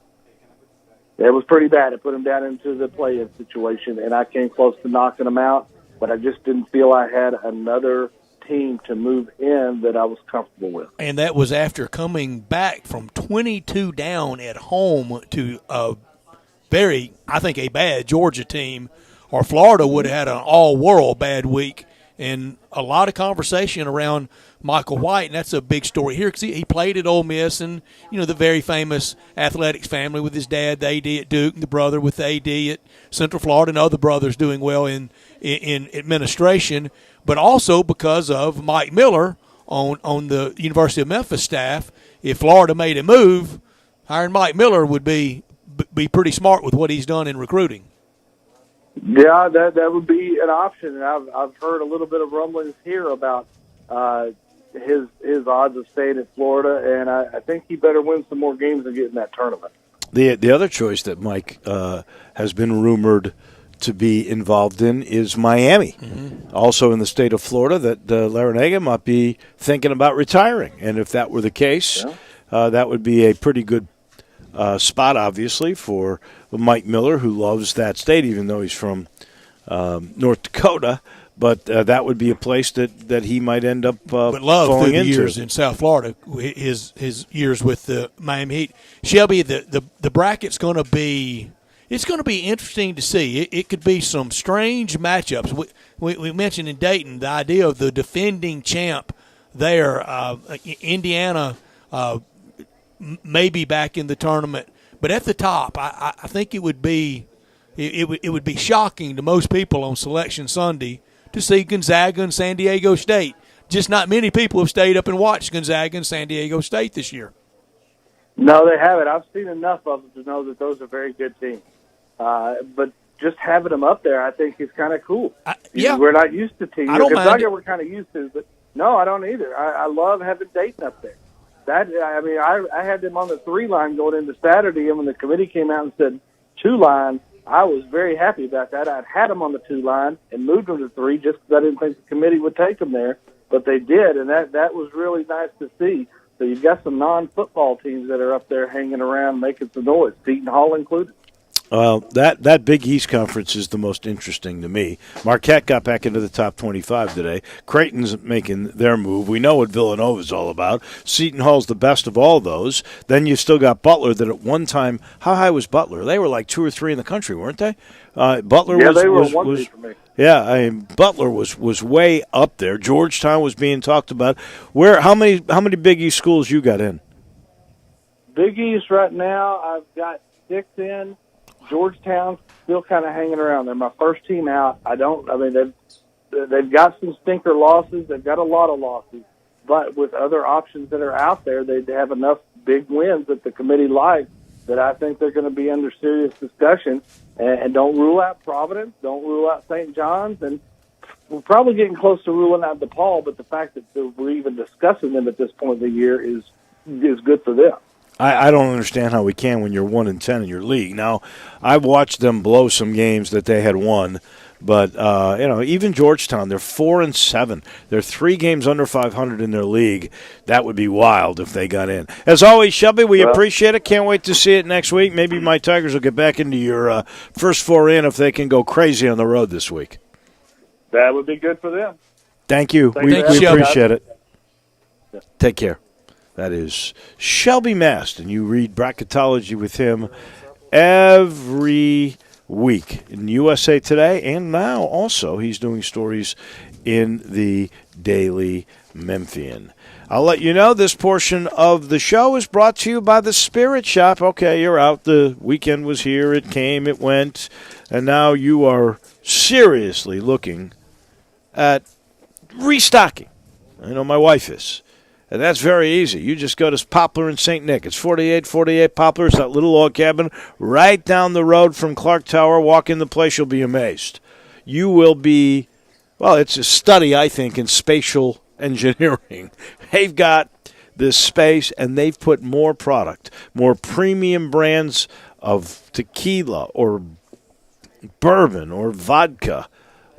It was pretty bad. It put them down into the play-in situation, and I came close to knocking them out, but I just didn't feel I had another team to move in that I was comfortable with. And that was after coming back from 22 down at home to a bad Georgia team, or Florida would have had an all-world bad week. And a lot of conversation around Michael White, and that's a big story here because he played at Ole Miss, and the very famous athletics family with his dad, the AD at Duke, and the brother with the AD at Central Florida, and other brothers doing well in administration, but also because of Mike Miller on the University of Memphis staff. If Florida made a move, hiring Mike Miller would be pretty smart with what he's done in recruiting. Yeah, that would be an option. And I've heard a little bit of rumblings here about his odds of staying in Florida, and I think he better win some more games and get in that tournament. The other choice that Mike has been rumored to be involved in is Miami, also in the state of Florida, that Larrañaga might be thinking about retiring. And if that were the case, that would be a pretty good spot, obviously, for Mike Miller, who loves that state, even though he's from North Dakota. But that would be a place that he might end up but love falling through the into. years in South Florida, his years with the Miami Heat. Shelby, the bracket's going to be interesting to see. It could be some strange matchups. We mentioned in Dayton the idea of the defending champ there, Indiana. Maybe back in the tournament, but at the top, I think it would be shocking to most people on Selection Sunday to see Gonzaga and San Diego State. Just not many people have stayed up and watched Gonzaga and San Diego State this year. No, they haven't. I've seen enough of them to know that those are very good teams. But just having them up there, I think, is kind of cool. We're not used to teams. I don't mind Gonzaga it. we're kind of used to, but no, I don't either. I love having Dayton up there. I had them on the 3 line going into Saturday, and when the committee came out and said 2 line, I was very happy about that. I'd had them on the 2 line and moved them to 3 just because I didn't think the committee would take them there, but they did, and that was really nice to see. So you've got some non-football teams that are up there hanging around making some noise, Seton Hall included. Well, that Big East Conference is the most interesting to me. Marquette got back into the top 25 today. Creighton's making their move. We know what Villanova's all about. Seton Hall's the best of all those. Then you've still got Butler that at one time, how high was Butler? They were like 2 or 3 in the country, weren't they? Butler they were 1 for me. Yeah, Butler was way up there. Georgetown was being talked about. How many Big East schools you got in? Big East right now, I've got 6 in. Georgetown still kind of hanging around. They're my first team out. They've got some stinker losses. They've got a lot of losses, but with other options that are out there, they have enough big wins that the committee likes that I think they're going to be under serious discussion. And don't rule out Providence. Don't rule out St. John's. And we're probably getting close to ruling out DePaul, but the fact that we're even discussing them at this point of the year is good for them. I don't understand how we can when you're 1-10 in your league. Now, I've watched them blow some games that they had won, But, even Georgetown, they're 4-7. They're 3 games under 500 in their league. That would be wild if they got in. As always, Shelby, we appreciate it. Can't wait to see it next week. Maybe my Tigers will get back into your first 4 in if they can go crazy on the road this week. That would be good for them. Thank you. We appreciate it. Yeah. Take care. That is Shelby Mast, and you read bracketology with him every week in USA Today, and now also he's doing stories in the Daily Memphian. I'll let you know this portion of the show is brought to you by the Spirit Shop. Okay, you're out. The weekend was here. It came, it went, and now you are seriously looking at restocking. I know my wife is. And that's very easy. You just go to Poplar and St. Nick. It's 4848 Poplar. It's that little log cabin right down the road from Clark Tower. Walk in the place, you'll be amazed. You will be, well, it's a study, I think, in spatial engineering. They've got this space, and they've put more product, more premium brands of tequila or bourbon or vodka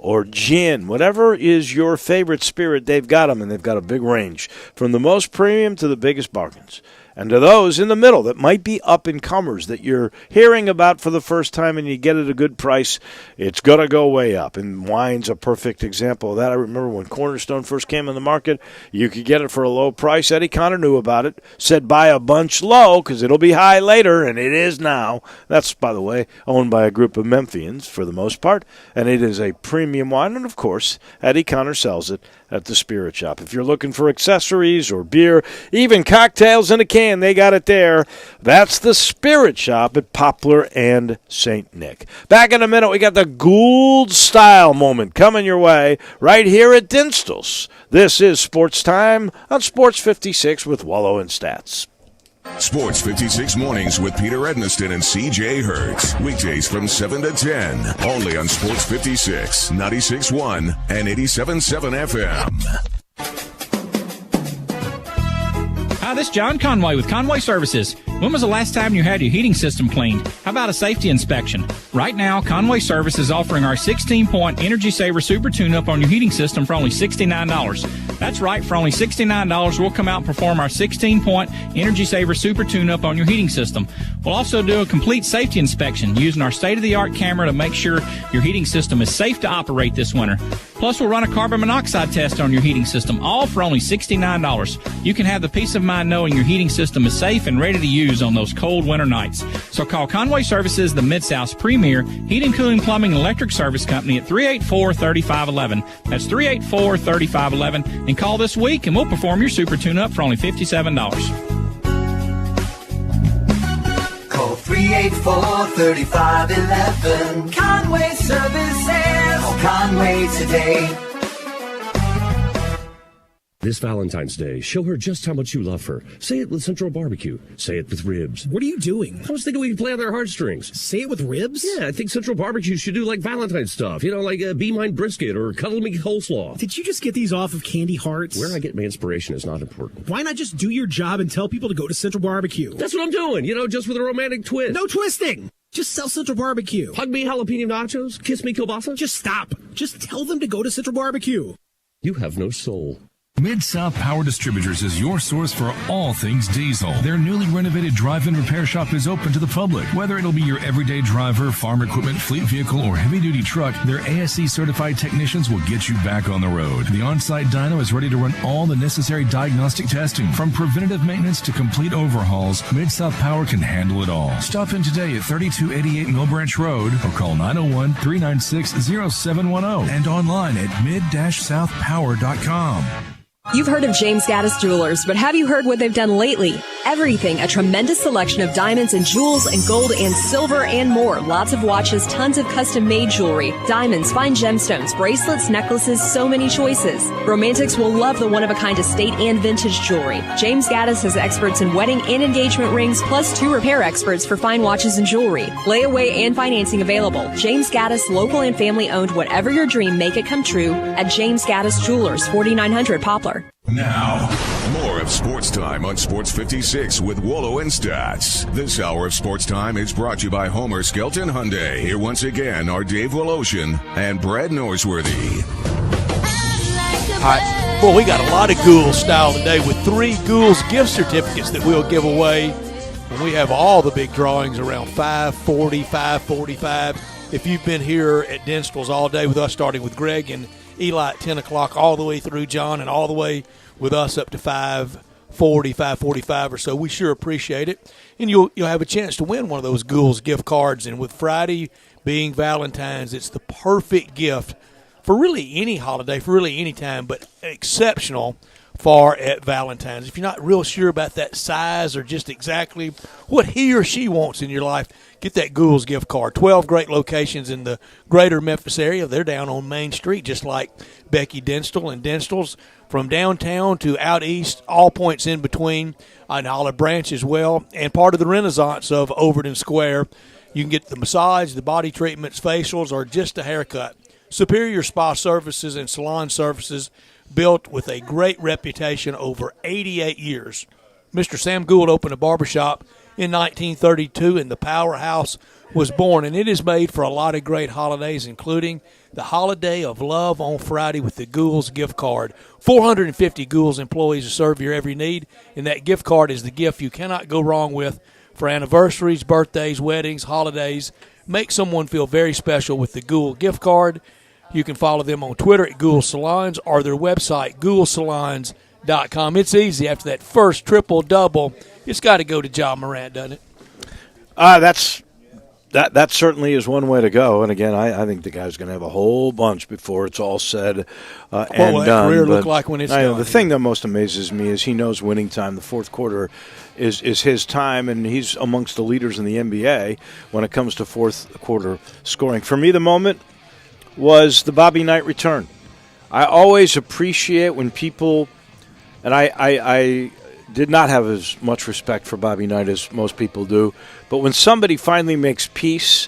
or gin, whatever is your favorite spirit, they've got them, and they've got a big range, from the most premium to the biggest bargains. And to those in the middle that might be up-and-comers that you're hearing about for the first time and you get it at a good price, it's going to go way up. And wine's a perfect example of that. I remember when Cornerstone first came in the market, you could get it for a low price. Eddie Connor knew about it, said buy a bunch low because it'll be high later, and it is now. That's, by the way, owned by a group of Memphians for the most part, and it is a premium wine. And, of course, Eddie Connor sells it at the Spirit Shop. If you're looking for accessories or beer, even cocktails in a can, they got it there. That's the Spirit Shop at Poplar and St. Nick. Back in a minute, we got the Gould Style moment coming your way right here at Dinstall's. This is Sports Time on Sports 56 with Wolo and Stats. Sports 56 mornings with Peter Edmiston and CJ Hertz. Weekdays from 7 to 10. Only on Sports 56, 96.1 and 87.7 FM. Hi, this is John Conway with Conway Services. When was the last time you had your heating system cleaned? How about a safety inspection? Right now, Conway Service is offering our 16-point Energy Saver Super Tune-Up on your heating system for only $69. That's right, for only $69, we'll come out and perform our 16-point Energy Saver Super Tune-Up on your heating system. We'll also do a complete safety inspection using our state-of-the-art camera to make sure your heating system is safe to operate this winter. Plus, we'll run a carbon monoxide test on your heating system, all for only $69. You can have the peace of mind knowing your heating system is safe and ready to use on those cold winter nights. So call Conway Services, the Mid-South's premier heating, cooling, plumbing, and electric service company at 384-3511. That's 384-3511. And call this week, and we'll perform your super tune-up for only $57. Call 384-3511. Conway Services. Call Conway today. This Valentine's Day, show her just how much you love her. Say it with Central Barbecue. Say it with ribs. What are you doing? I was thinking we could play on their heartstrings. Say it with ribs? Yeah, I think Central Barbecue should do like Valentine's stuff. You know, like a Be Mine brisket or Cuddle Me coleslaw. Did you just get these off of Candy Hearts? Where I get my inspiration is not important. Why not just do your job and tell people to go to Central Barbecue? That's what I'm doing, you know, just with a romantic twist. No twisting! Just sell Central Barbecue. Hug me jalapeno nachos, kiss me kielbasa. Just stop. Just tell them to go to Central Barbecue. You have no soul. Mid-South Power Distributors is your source for all things diesel. Their newly renovated drive-in repair shop is open to the public. Whether it'll be your everyday driver, farm equipment, fleet vehicle, or heavy-duty truck, their ASE-certified technicians will get you back on the road. The on-site dyno is ready to run all the necessary diagnostic testing. From preventative maintenance to complete overhauls, Mid-South Power can handle it all. Stop in today at 3288 Mill Branch Road or call 901-396-0710 and online at mid-southpower.com. You've heard of James Gaddis Jewelers, but have you heard what they've done lately? Everything, a tremendous selection of diamonds and jewels and gold and silver and more. Lots of watches, tons of custom-made jewelry, diamonds, fine gemstones, bracelets, necklaces, so many choices. Romantics will love the one-of-a-kind estate and vintage jewelry. James Gaddis has experts in wedding and engagement rings, plus 2 repair experts for fine watches and jewelry. Layaway and financing available. James Gaddis, local and family-owned. Whatever your dream, make it come true at James Gaddis Jewelers, 4900 Poplar. Now, more of Sports Time on Sports 56 with Wolo and Stats. This hour of Sports Time is brought to you by Homer Skelton Hyundai. Here once again are Dave Woloshin and Brad Norsworthy. All right. Boy, we got a lot of Ghouls style today with 3 Ghouls gift certificates that we'll give away. And we have all the big drawings around 5:40, 5:45. If you've been here at Dinstall's all day with us, starting with Greg and Eli at 10 o'clock, all the way through John, and all the way with us up to 5:40, 5:45 or so, we sure appreciate it. And you'll have a chance to win one of those Ghouls gift cards. And with Friday being Valentine's, it's the perfect gift for really any holiday, for really any time, but exceptional for at Valentine's. If you're not real sure about that size or just exactly what he or she wants in your life, get that Ghouls gift card. 12 great locations in the greater Memphis area. They're down on Main Street, just like Becky Dinstall and Dinstall's. From downtown to out east, all points in between, on Olive Branch as well, and part of the renaissance of Overton Square. You can get the massage, the body treatments, facials, or just a haircut. Superior spa services and salon services built with a great reputation over 88 years. Mr. Sam Gould opened a barbershop in 1932, and the Powerhouse was born, and it is made for a lot of great holidays, including the Holiday of Love on Friday with the Ghouls gift card. 450 Ghouls employees to serve your every need, and that gift card is the gift you cannot go wrong with for anniversaries, birthdays, weddings, holidays. Make someone feel very special with the Ghoul gift card. You can follow them on Twitter at Ghoul Salons or their website, ghoulsalons.com. It's easy. After that first triple-double, it's got to go to John Morant, doesn't it? That certainly is one way to go. And, again, I think the guy's going to have a whole bunch before it's all said and done. What will that career look like when it's done? The thing that most amazes me is he knows winning time. The fourth quarter is his time, and he's amongst the leaders in the NBA when it comes to fourth quarter scoring. For me, the moment was the Bobby Knight return. I always appreciate when people, and I did not have as much respect for Bobby Knight as most people do, but when somebody finally makes peace,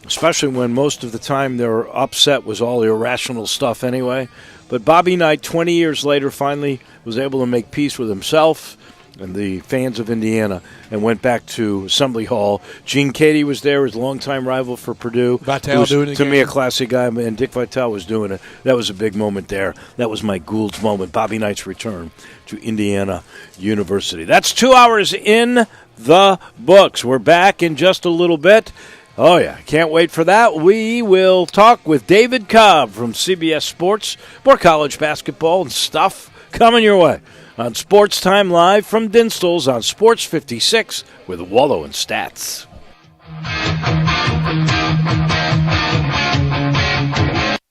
especially when most of the time their upset was all irrational stuff anyway, but Bobby Knight 20 years later finally was able to make peace with himself and the fans of Indiana and went back to Assembly Hall. Gene Cady was there, his longtime rival for Purdue. Vitale doing it to again. me, a classy guy, and Dick Vitale was doing it. That was a big moment there. That was my Gould's moment, Bobby Knight's return to Indiana University. That's 2 hours in the books. We're back in just a little bit. Oh, yeah, can't wait for that. We will talk with David Cobb from CBS Sports. More college basketball and stuff coming your way on Sports Time Live from Dinstall's on Sports 56 with Wolo and Stats.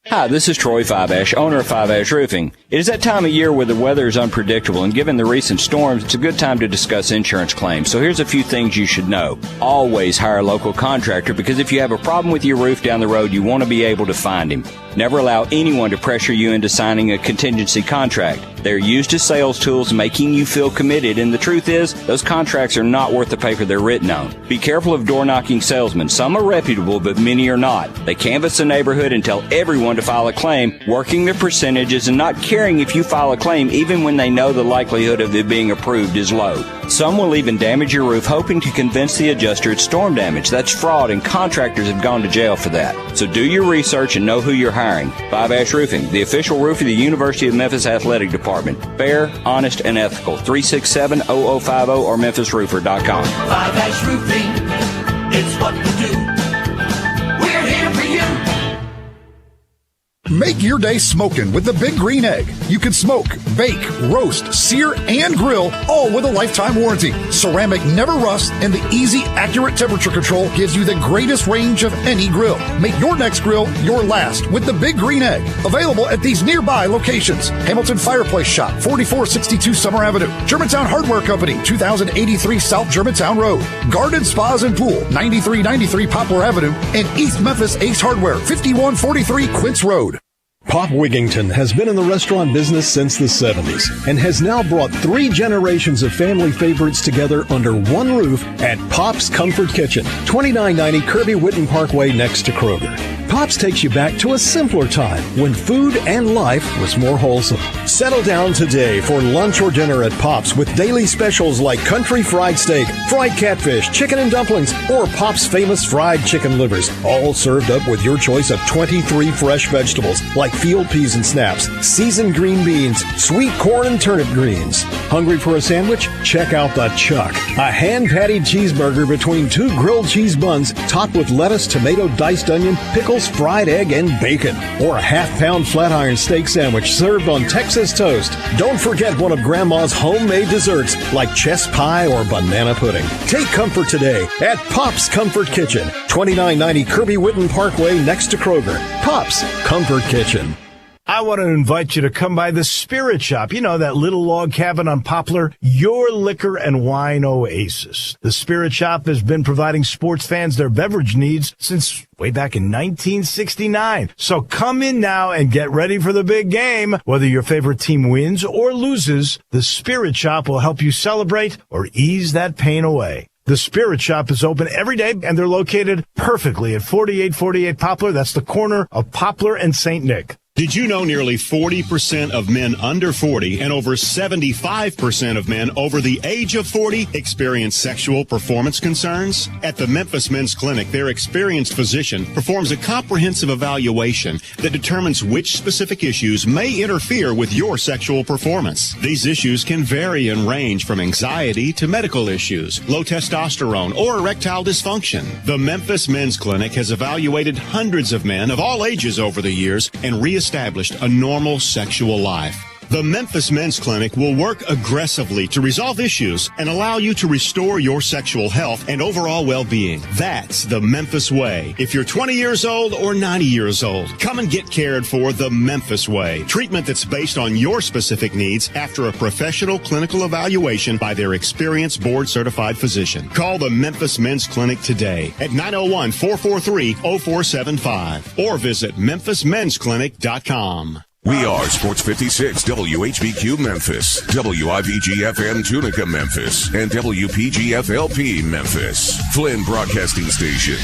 Hi, this is Troy Five-Ash, owner of Five-Ash Roofing. It is that time of year where the weather is unpredictable, and given the recent storms, it's a good time to discuss insurance claims. So here's a few things you should know. Always hire a local contractor, because if you have a problem with your roof down the road, you want to be able to find him. Never allow anyone to pressure you into signing a contingency contract. They're used as sales tools, making you feel committed, and the truth is, those contracts are not worth the paper they're written on. Be careful of door-knocking salesmen. Some are reputable, but many are not. They canvass the neighborhood and tell everyone to file a claim, working their percentages and not caring if you file a claim even when they know the likelihood of it being approved is low. Some will even damage your roof hoping to convince the adjuster it's storm damage. That's fraud, and contractors have gone to jail for that. So do your research and know who you're hiring. Five-Ash Roofing, the official roof of the University of Memphis Athletic Department. Fair, honest, and ethical. 367-0050 or memphisroofer.com. Five-Ash Roofing, it's what we do. We're here for you. Make your day smoking with the Big Green Egg. You can smoke, bake, roast, sear, and grill, all with a lifetime warranty. Ceramic never rusts, and the easy, accurate temperature control gives you the greatest range of any grill. Make your next grill your last with the Big Green Egg. Available at these nearby locations: Hamilton Fireplace Shop, 4462 Summer Avenue; Germantown Hardware Company, 2083 South Germantown Road; Garden Spas and Pool, 9393 Poplar Avenue; and East Memphis Ace Hardware, 5143 Quince Road. Pop Wigington has been in the restaurant business since the 70s and has now brought 3 generations of family favorites together under one roof at Pop's Comfort Kitchen, 2990 Kirby Whitten Parkway next to Kroger. Pops takes you back to a simpler time when food and life was more wholesome. Settle down today for lunch or dinner at Pops with daily specials like country fried steak, fried catfish, chicken and dumplings, or Pops' famous fried chicken livers, all served up with your choice of 23 fresh vegetables like field peas and snaps, seasoned green beans, sweet corn and turnip greens. Hungry for a sandwich? Check out the Chuck, a hand-patted cheeseburger between 2 grilled cheese buns topped with lettuce, tomato, diced onion, pickles, fried egg, and bacon. Or a half-pound flat iron steak sandwich served on Texas toast. Don't forget one of Grandma's homemade desserts like chess pie or banana pudding. Take comfort today at Pop's Comfort Kitchen, 2990 Kirby Whitten Parkway next to Kroger. Pop's Comfort Kitchen. I want to invite you to come by the Spirit Shop. You know, that little log cabin on Poplar, your liquor and wine oasis. The Spirit Shop has been providing sports fans their beverage needs since way back in 1969. So come in now and get ready for the big game. Whether your favorite team wins or loses, the Spirit Shop will help you celebrate or ease that pain away. The Spirit Shop is open every day, and they're located perfectly at 4848 Poplar. That's the corner of Poplar and St. Nick. Did you know nearly 40% of men under 40 and over 75% of men over the age of 40 experience sexual performance concerns? At the Memphis Men's Clinic, their experienced physician performs a comprehensive evaluation that determines which specific issues may interfere with your sexual performance. These issues can vary and range from anxiety to medical issues, low testosterone, or erectile dysfunction. The Memphis Men's Clinic has evaluated hundreds of men of all ages over the years and reestablished a normal sexual life. The Memphis Men's Clinic will work aggressively to resolve issues and allow you to restore your sexual health and overall well-being. That's the Memphis way. If you're 20 years old or 90 years old, come and get cared for the Memphis way. Treatment that's based on your specific needs after a professional clinical evaluation by their experienced board-certified physician. Call the Memphis Men's Clinic today at 901-443-0475 or visit memphismensclinic.com. We are Sports 56 WHBQ Memphis, WIVG-FM Tunica Memphis, and WPG-FLP Memphis, Flynn Broadcasting Stations.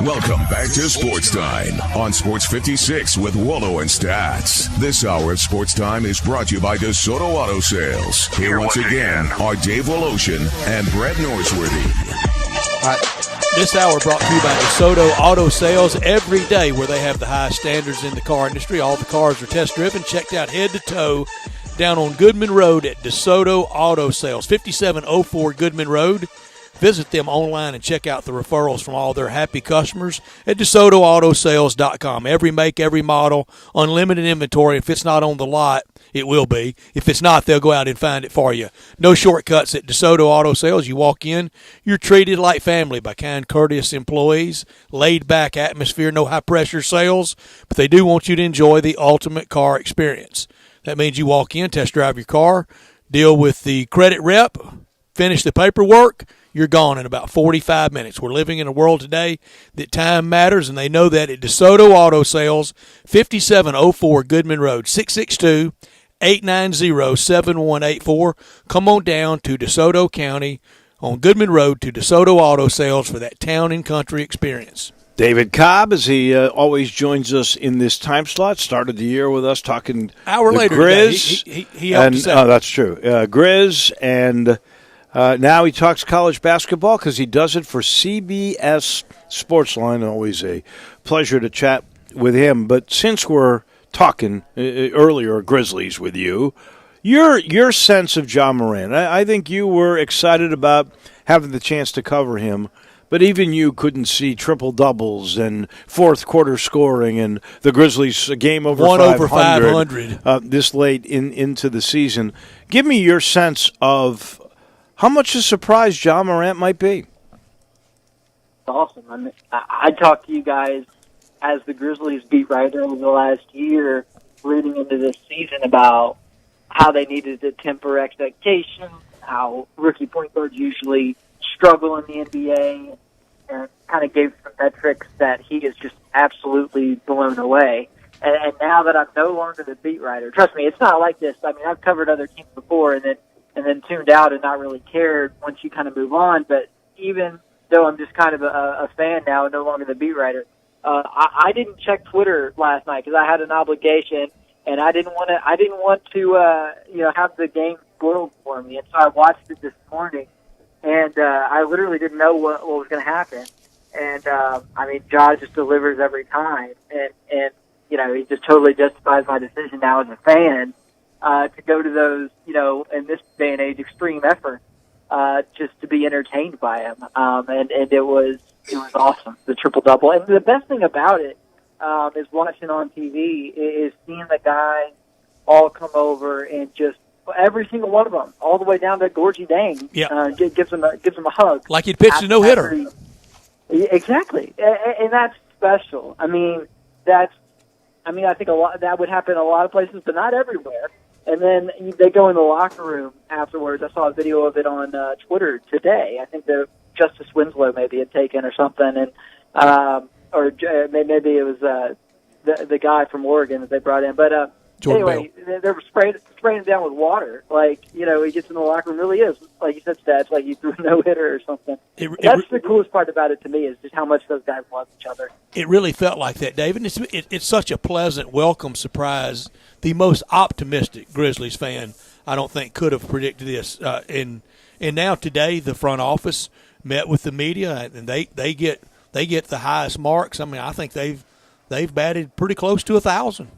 Welcome back to Sportstime on Sports 56 with Wolo and Stats. This hour of Sportstime is brought to you by DeSoto Auto Sales. Here once again are Dave Woloshin and Brett Norsworthy. This hour brought to you by DeSoto Auto Sales. Every day where they have the highest standards in the car industry. All the cars are test-driven, checked out head to toe down on Goodman Road at DeSoto Auto Sales, 5704 Goodman Road. Visit them online and check out the referrals from all their happy customers at DeSotoAutoSales.com. Every make, every model, unlimited inventory. If it's not on the lot, it will be. If it's not, they'll go out and find it for you. No shortcuts at DeSoto Auto Sales. You walk in, you're treated like family by kind, courteous employees, laid-back atmosphere, no high-pressure sales, but they do want you to enjoy the ultimate car experience. That means you walk in, test drive your car, deal with the credit rep, finish the paperwork, you're gone in about 45 minutes. We're living in a world today that time matters, and they know that at DeSoto Auto Sales, 5704 Goodman Road, 662-890-7184. Come on down to DeSoto County on Goodman Road to DeSoto Auto Sales for that town and country experience. David Cobb, as he always joins us in this time slot, started the year with us talking hour later Grizz. He helped us out. Oh, that's true. Grizz, and now he talks college basketball because he does it for CBS Sportsline. Always a pleasure to chat with him. But since we're talking earlier Grizzlies with you, your sense of Ja Morant, I think you were excited about having the chance to cover him. But even you couldn't see triple-doubles and fourth-quarter scoring and the Grizzlies' game over 500 this late into the season. Give me your sense of how much a surprise Ja Morant might be. Awesome. I mean, I talked to you guys as the Grizzlies beat writer over the last year leading into this season about how they needed to temper expectations, how rookie point guards usually struggle in the NBA, and kind of gave some metrics that he is just absolutely blown away. And now that I'm no longer the beat writer, trust me, it's not like this. I mean, I've covered other teams before and then tuned out and not really cared once you kind of move on. But even though I'm just kind of a fan now and no longer the beat writer, I didn't check Twitter last night because I had an obligation, and I didn't want to have the game spoiled for me. And so I watched it this morning, and I literally didn't know what was going to happen. And Josh just delivers every time, and he just totally justifies my decision now as a fan to go to those, in this day and age, extreme efforts just to be entertained by him. And it was awesome, the triple-double. And the best thing about it is watching on TV is seeing the guys all come over and just every single one of them, all the way down to Gorgie Dang, gives them a hug. Like he'd pitched a no-hitter. Exactly. And that's special. I think that would happen in a lot of places, but not everywhere. And then they go in the locker room afterwards. I saw a video of it on Twitter today. I think the Justice Winslow maybe had taken or something, and maybe it was the guy from Oregon that they brought in. But anyway, they were spraying it down with water. He gets in the locker room. Really is, like you said, Stats, like he threw a no-hitter or something. That's the coolest part about it to me is just how much those guys love each other. It really felt like that, David. It's such a pleasant, welcome surprise. The most optimistic Grizzlies fan, I don't think, could have predicted this. And now today, the front office met with the media, and they get the highest marks. I think they've batted pretty close to 1,000.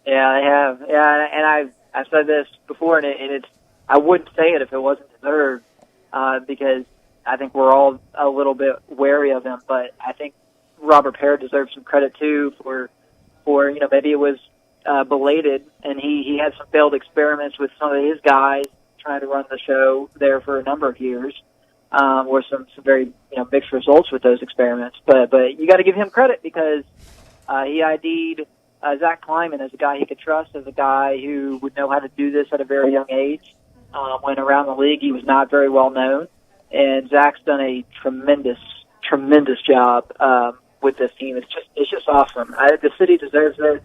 Yeah, they have. Yeah, and I've said this before, and it's I wouldn't say it if it wasn't deserved, because I think we're all a little bit wary of him. But I think Robert Parra deserves some credit too for maybe it was belated, and he had some failed experiments with some of his guys trying to run the show there for a number of years, with some very mixed results with those experiments. But you got to give him credit because he ID'd Zach Kleiman as a guy he could trust, as a guy who would know how to do this at a very young age. When around the league, he was not very well known, and Zach's done a tremendous job with this team. It's just awesome. The city deserves it.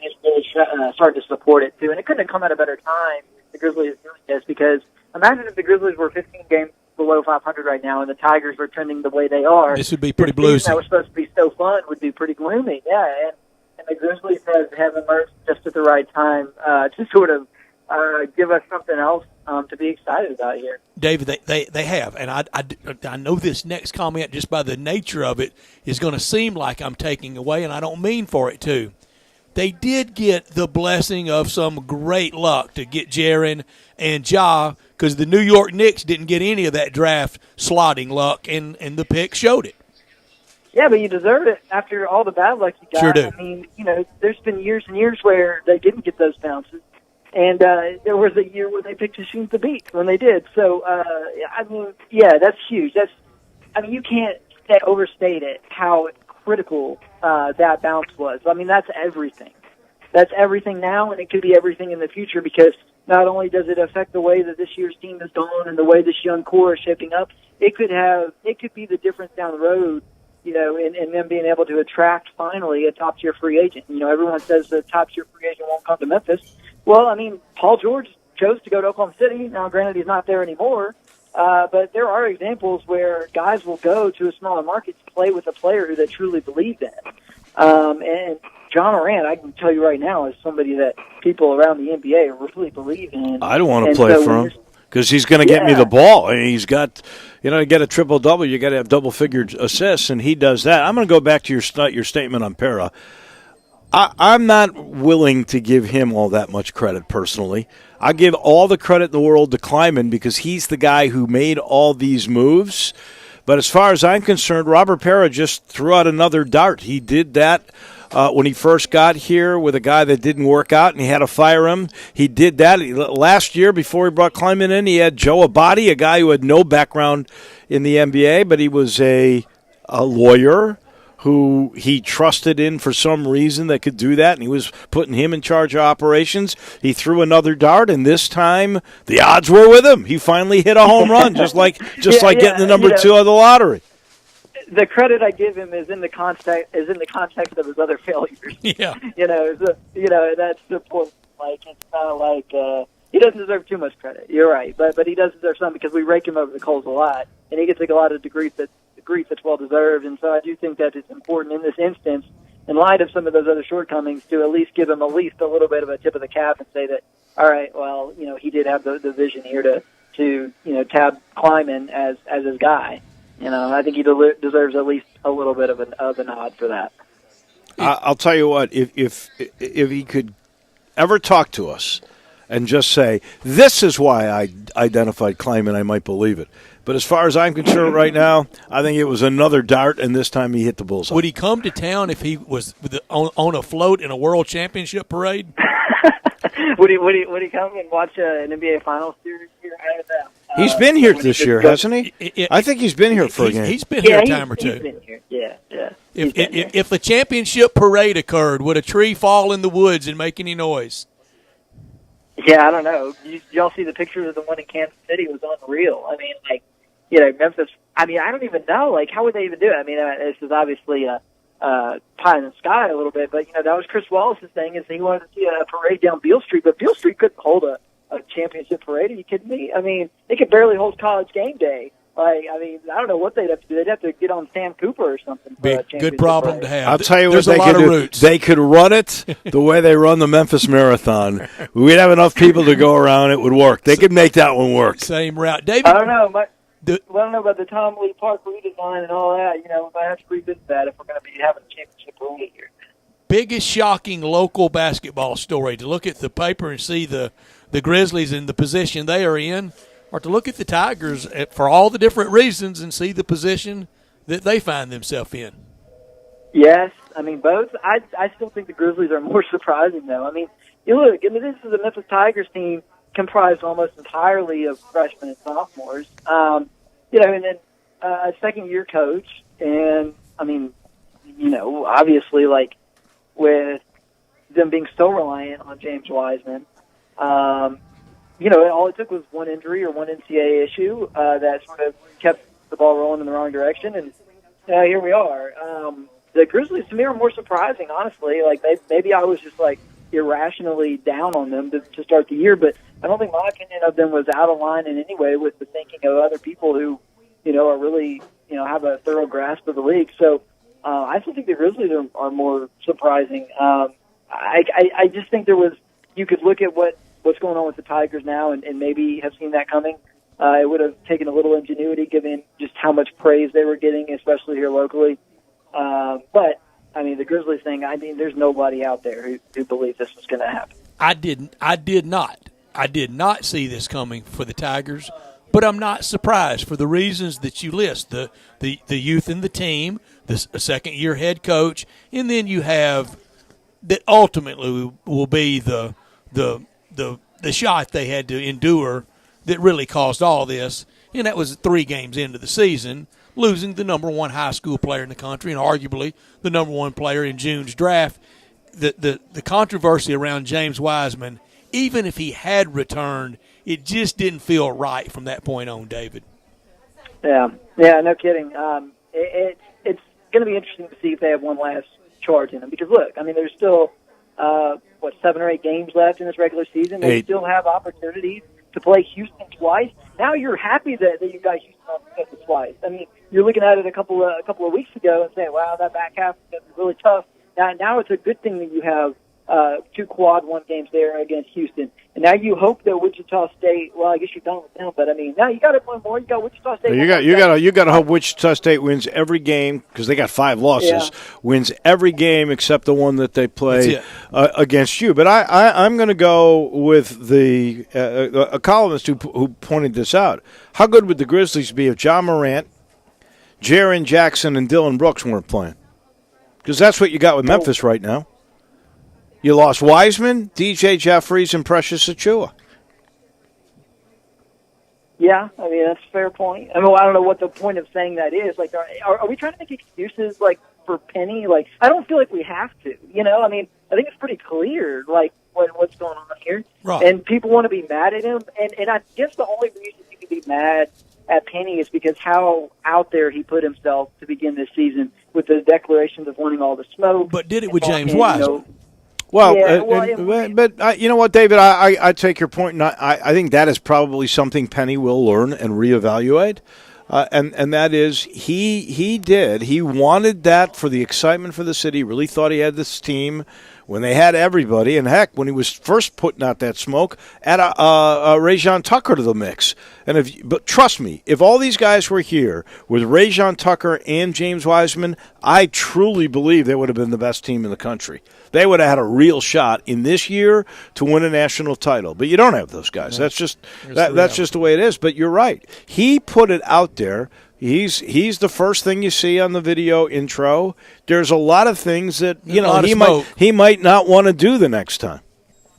It's really starting to support it too, and it couldn't have come at a better time. The Grizzlies doing this because imagine if the Grizzlies were 15 games below 500 right now, and the Tigers were trending the way they are. This would be pretty bluesy. That was supposed to be so fun would be pretty gloomy. Yeah, and the Grizzlies have emerged just at the right time to sort of give us something else to be excited about here. David, they have, and I know this next comment, just by the nature of it, is going to seem like I'm taking away, and I don't mean for it to. They did get the blessing of some great luck to get Jaren and Ja, because the New York Knicks didn't get any of that draft slotting luck, and the pick showed it. Yeah, but you deserve it after all the bad luck you got. Sure do. I mean, there's been years and years where they didn't get those bounces. And there was a year where they picked Hashim to beat when they did. So, that's huge. You can't overstate it, how critical that bounce was. That's everything. That's everything now, and it could be everything in the future because not only does it affect the way that this year's team is going and the way this young core is shaping up, it could be the difference down the road, in them being able to attract finally a top-tier free agent. Everyone says the top-tier free agent won't come to Memphis. Well, Paul George chose to go to Oklahoma City. Now, granted, he's not there anymore, but there are examples where guys will go to a smaller market to play with a player who they truly believe in. And John Morant, I can tell you right now, is somebody that people around the NBA really believe in. I don't want to play for him because he's going to get me the ball. He's got, to get a triple-double, you got to have double-figured assists, and he does that. I'm going to go back to your statement on Parra. I'm not willing to give him all that much credit personally. I give all the credit in the world to Kleiman because he's the guy who made all these moves. But as far as I'm concerned, Robert Parra just threw out another dart. He did that when he first got here with a guy that didn't work out, and he had to fire him. He did that last year before he brought Kleiman in. He had Joe Abadi, a guy who had no background in the NBA, but he was a lawyer who he trusted in for some reason that could do that, and he was putting him in charge of operations. He threw another dart, and this time the odds were with him. He finally hit a home run, just like getting the number 2 of the lottery. The credit I give him is in the context of his other failures. Yeah, that's the point. It's not like he doesn't deserve too much credit. You're right, but he does deserve some because we rake him over the coals a lot, and he gets a lot of grief that's well deserved. And so I do think that it's important in this instance, in light of some of those other shortcomings, to at least give him at least a little bit of a tip of the cap and say that, all right, well, he did have the vision here to tab Kleiman as his guy. I think he deserves at least a little bit of a nod for that. I'll tell you what, if he could ever talk to us and just say, this is why I identified Kleiman, I might believe it. But as far as I'm concerned right now, I think it was another dart, and this time he hit the bullseye. Would he come to town if he was on a float in a world championship parade? Would he come and watch an NBA Finals series here? I don't know. He's been here this year, hasn't he? I think he's been here for a game. He's been here a time or two. He's been here. Yeah. If a championship parade occurred, would a tree fall in the woods and make any noise? Yeah, I don't know. Did y'all see the pictures of the one in Kansas City? It was unreal. I mean, Memphis. I mean, I don't even know. How would they even do it? I mean, this is obviously pie in the sky a little bit, but that was Chris Wallace's thing, is he wanted to see a parade down Beale Street, but Beale Street couldn't hold a championship parade. Are you kidding me? I mean, they could barely hold College game day. I don't know what they'd have to do. They'd have to get on Sam Cooper or something. Good problem to have. I'll tell you what they could do. They could run it the way they run the Memphis Marathon. We'd have enough people to go around. It would work. They could make that one work. Same route. David? I don't know. I don't know about the Tom Lee Park redesign and all that. I have to revisit that if we're going to be having a championship parade here. Biggest shocking local basketball story, to look at the paper and see the Grizzlies in the position they are in, or to look at the Tigers for all the different reasons and see the position that they find themselves in? Yes, I mean both. I still think the Grizzlies are more surprising, though. I mean, look, this is a Memphis Tigers team comprised almost entirely of freshmen and sophomores. And then a second-year coach, and I mean, obviously, with them being so reliant on James Wiseman. All it took was one injury or one NCAA issue that sort of kept the ball rolling in the wrong direction, and here we are. The Grizzlies, to me, are more surprising, honestly. Maybe I was just, irrationally down on them to start the year, but I don't think my opinion of them was out of line in any way with the thinking of other people who, are really, have a thorough grasp of the league. So I still think the Grizzlies are more surprising. I just think you could look at what's going on with the Tigers now and maybe have seen that coming. It would have taken a little ingenuity given just how much praise they were getting, especially here locally. But, I mean, the Grizzlies thing, there's nobody out there who believed this was going to happen. I did not see this coming for the Tigers, but I'm not surprised for the reasons that you list, the youth in the team, the second-year head coach, and then you have that ultimately will be the shot they had to endure that really caused all this, and that was 3 games into the season, losing the number 1 high school player in the country and arguably the number 1 player in June's draft. The controversy around James Wiseman, even if he had returned, it just didn't feel right from that point on, David. Yeah, no kidding. It's going to be interesting to see if they have one last charge in them, because look, I mean, there's still 7 or 8 games left in this regular season. They still have opportunities to play Houston twice. Now you're happy that you got Houston on the schedule twice. I mean, you're looking at it a couple of weeks ago and saying, "Wow, that back half is really tough." Now it's a good thing that you have 2 quad 1 games there against Houston, and now you hope that Wichita State. Well, I guess you're done with them, but I mean, now you got to play more. You got Wichita State. You got to hope Wichita State wins every game, because they got 5 losses. Yeah. Wins every game except the one that they play against you. But I'm going to go with a columnist who pointed this out. How good would the Grizzlies be if John Morant, Jaren Jackson, and Dylan Brooks weren't playing? Because that's what you got with Memphis right now. You lost Wiseman, DJ Jeffries, and Precious Achiuwa. Yeah, I mean, that's a fair point. I mean, I don't know what the point of saying that is. Are we trying to make excuses, for Penny? I don't feel like we have to, I mean, I think it's pretty clear, what's going on here. Right. And people want to be mad at him. And I guess the only reason you can be mad at Penny is because how out there he put himself to begin this season with the declarations of wanting all the smoke. But did it with James Wiseman. But you know what, David? I take your point, and I think that is probably something Penny will learn and reevaluate. and that is he wanted that for the excitement for the city. He really thought he had this team when they had everybody, and heck, when he was first putting out that smoke, add Rajon Tucker to the mix. But trust me, if all these guys were here with Rajon Tucker and James Wiseman, I truly believe they would have been the best team in the country. They would have had a real shot in this year to win a national title. But you don't have those guys. That's just the way it is. But you're right. He put it out there. He's the first thing you see on the video intro. There's a lot of things that he might not want to do the next time.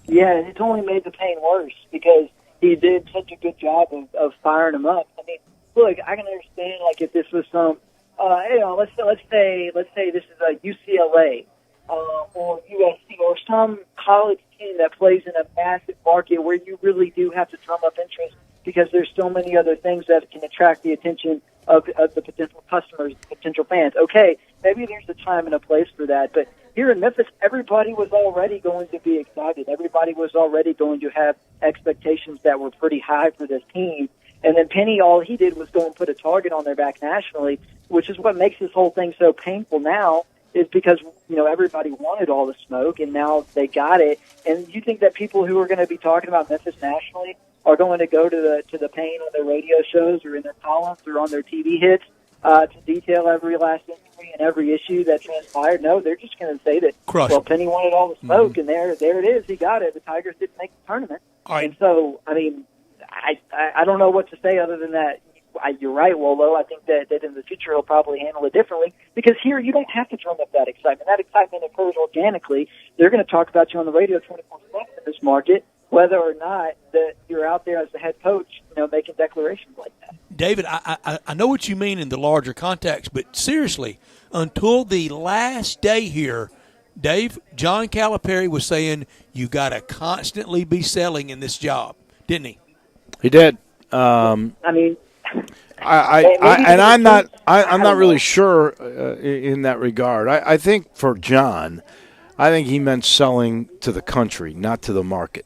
Yeah, and it's only made the pain worse because he did such a good job of firing him up. I mean, look, I can understand like if this was some, let's say this is a UCLA or USC or some college team that plays in a massive market where you really do have to drum up interest because there's so many other things that can attract the attention of the potential customers, potential fans. Okay, maybe there's a time and a place for that, but here in Memphis, everybody was already going to be excited. Everybody was already going to have expectations that were pretty high for this team. And then Penny, all he did was go and put a target on their back nationally, which is what makes this whole thing so painful now, is because, everybody wanted all the smoke, and now they got it. And you think that people who are going to be talking about Memphis nationally are going to go to the pain on their radio shows or in their columns or on their TV hits to detail every last injury and every issue that transpired? No, they're just going to say that, Penny wanted all the smoke, and there it is. He got it. The Tigers didn't make the tournament. And so, I mean, I don't know what to say other than that. You're right, Wolo. I think that in the future he'll probably handle it differently because here you don't have to drum up that excitement. That excitement occurs organically. They're going to talk about you on the radio 24/7 in this market, whether or not that you're out there as the head coach, making declarations like that. David, I know what you mean in the larger context, but seriously, until the last day here, Dave, John Calipari was saying you got to constantly be selling in this job, didn't he? He did. I'm not really sure in that regard. I think for John, I think he meant selling to the country, not to the market.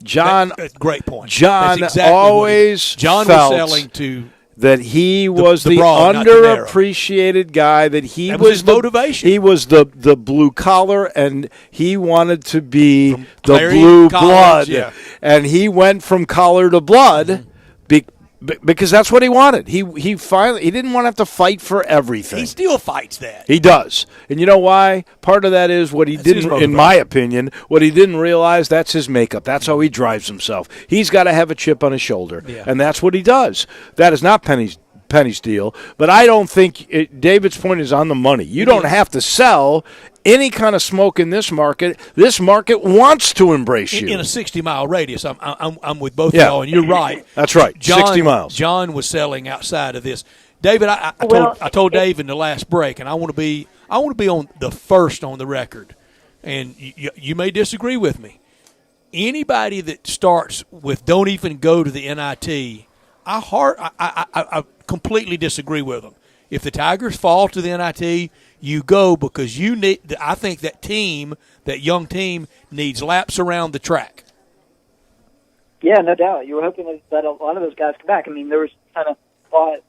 John, great point. John always was selling to that he was the broad, underappreciated guy. That he was his motivation. He was the blue collar, and he wanted to be the blue College, blood, and he went from collar to blood. Because that's what he wanted. He didn't want to have to fight for everything. He still fights that. He does. And you know why? Part of that is what he didn't, in my opinion, what he didn't realize, that's his makeup. That's how he drives himself. He's got to have a chip on his shoulder. Yeah. And that's what he does. That is not Penny's deal. But I don't think David's point is on the money. You don't have to sell any kind of smoke in this market. This market wants to embrace you. In a 60-mile radius, I'm with both of y'all, and you're right. That's right, 60 miles. John was selling outside of this. David, I told Dave in the last break, and I want to be on the first on the record, and you may disagree with me. Anybody that starts with don't even go to the NIT, I completely disagree with them. If the Tigers fall to the NIT, you go because you need. I think that young team, needs laps around the track. Yeah, no doubt. You were hoping that a lot of those guys come back. I mean, there was kind of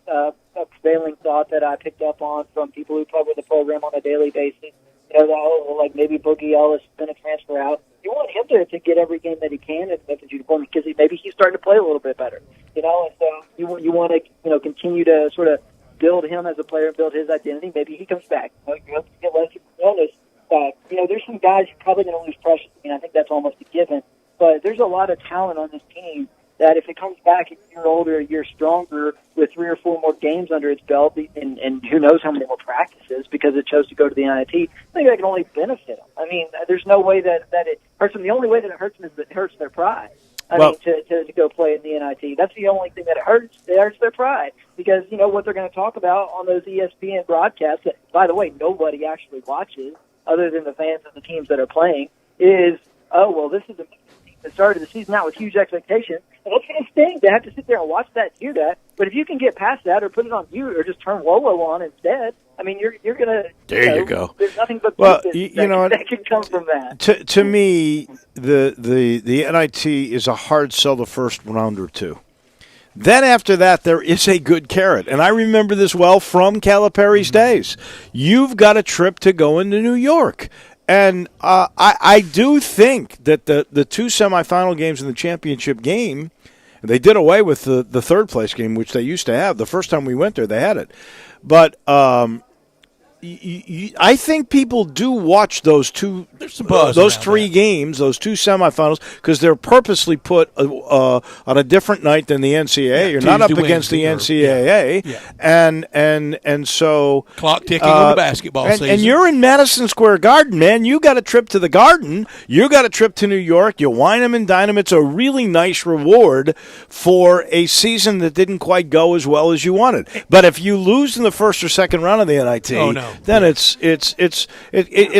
a prevailing thought that I picked up on from people who cover the program on a daily basis. Like maybe Boogie Ellis is going to transfer out. You want him to get every game that he can at Memphis Uniform because maybe he's starting to play a little bit better. And so you want to continue to sort of build him as a player and build his identity. Maybe he comes back. You hope to get Leslie Jonas back. There's some guys you're probably going to lose pressure. I think that's almost a given. But there's a lot of talent on this team that if it comes back a year older, a year stronger, with 3 or 4 more games under its belt, and who knows how many more practices because it chose to go to the NIT, I think that can only benefit them. I mean, there's no way that it hurts them. The only way that it hurts them is that it hurts their pride. To go play in the NIT. That's the only thing that it hurts. It hurts their pride because, what they're going to talk about on those ESPN broadcasts that, by the way, nobody actually watches other than the fans of the teams that are playing is, this is a team that started the season out with huge expectations. And it's going to sting to have to sit there and watch that and hear that. But if you can get past that or put it on mute or just turn Wolo on instead, I mean, you're going to. There you go. There's nothing but that can come from that. To me, the NIT is a hard sell the first round or two. Then after that, there is a good carrot. And I remember this well from Calipari's days. You've got a trip to go into New York. And I do think that the two semifinal games in the championship game, they did away with the third place game, which they used to have. The first time we went there, they had it. But I think people do watch those three games, those two semifinals, because they're purposely put on a different night than the NCAA. Yeah, You're not up Tuesday, against the Wednesday, NCAA, and so clock ticking on the basketball season. And you're in Madison Square Garden, man. You got a trip to the Garden. You got a trip to New York. You wine them and dine them. It's a really nice reward for a season that didn't quite go as well as you wanted. But if you lose in the first or second round of the NIT, then it's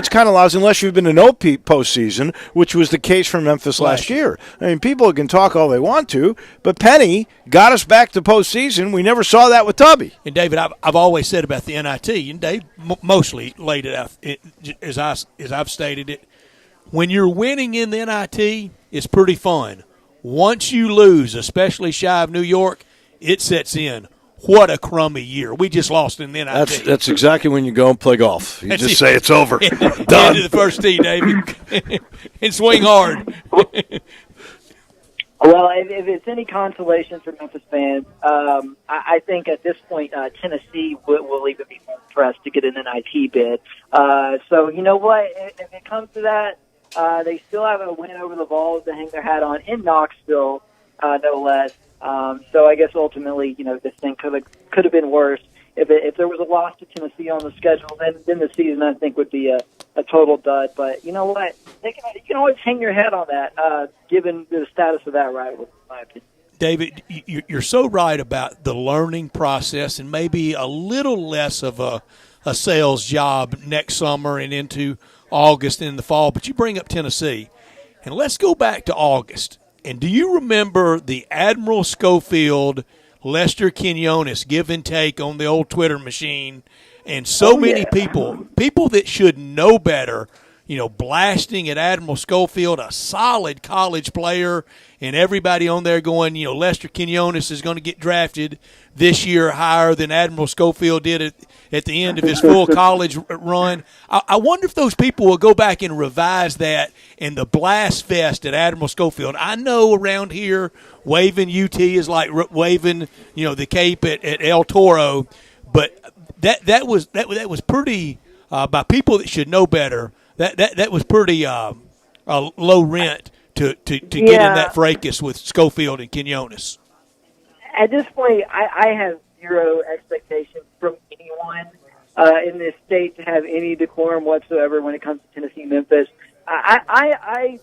kind of lousy unless you've been to no postseason, which was the case for Memphis last year. I mean, people can talk all they want to, but Penny got us back to postseason. We never saw that with Tubby. And David, I've always said about the NIT, and Dave mostly laid it out as I've stated it. When you're winning in the NIT, it's pretty fun. Once you lose, especially shy of New York, it sets in. What a crummy year. We just lost in the NIT. That's exactly when you go and play golf. You just say it's over. Done. Into the first tee, David. And swing hard. Well, if it's any consolation for Memphis fans, I think at this point Tennessee will even be more impressed to get an NIT bid. So you know what? If it comes to that, they still have a win over the Vols to hang their hat on in Knoxville, no less. So I guess ultimately, this thing could have been worse. If there was a loss to Tennessee on the schedule, then the season I think would be a total dud. But you know what? You can always hang your head on that, given the status of that rivalry, in my opinion. David, you're so right about the learning process and maybe a little less of a sales job next summer and into August and in the fall. But you bring up Tennessee, and let's go back to August. And do you remember the Admiral Schofield, Lester Quinones give and take on the old Twitter machine? And many people that should know better, blasting at Admiral Schofield, a solid college player, and everybody on there going, Lester Quinones is going to get drafted this year higher than Admiral Schofield did at the end of his full college run. I wonder if those people will go back and revise that and the blast fest at Admiral Schofield. I know around here waving UT is like waving, the cape at El Toro, but that was pretty by people that should know better. That was pretty low rent to get in that fracas with Schofield and Quinones. At this point, I have zero expectations from anyone in this state to have any decorum whatsoever when it comes to Tennessee Memphis. I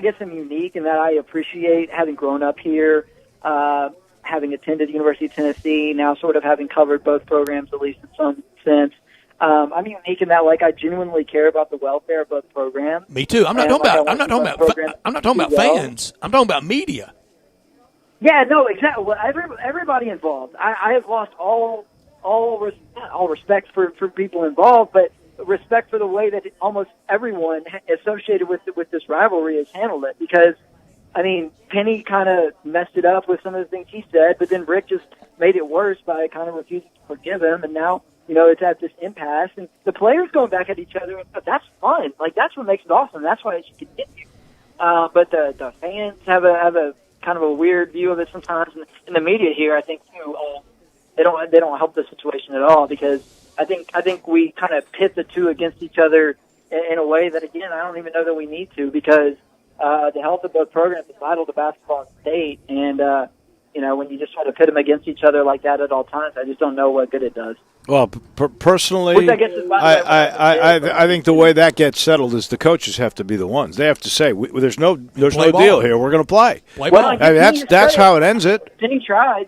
guess I'm unique in that I appreciate having grown up here, having attended the University of Tennessee, now sort of having covered both programs at least in some sense. I'm unique in that, I genuinely care about the welfare of both programs. Me too. I'm not talking about fans. I'm talking about media. Yeah, no, exactly. Well, everybody involved. I have lost all respect for people involved, but respect for the way that almost everyone associated with this rivalry has handled it. Because, Penny kind of messed it up with some of the things he said, but then Rick just made it worse by kind of refusing to forgive him, and now it's at this impasse, and the players going back at each other. That's fun. That's what makes it awesome. That's why it should continue. But the fans have a kind of a weird view of it sometimes, and the media here, I think, too, they don't help the situation at all, because I think we kind of pit the two against each other in a way that, again, I don't even know that we need to, because the health of both programs is vital to basketball in state, and when you just try to pit them against each other like that at all times, I just don't know what good it does. Well, personally, I think the way that gets settled is the coaches have to be the ones. They have to say, "There's no deal here. We're going to play." That's how it ends it. Then he tried.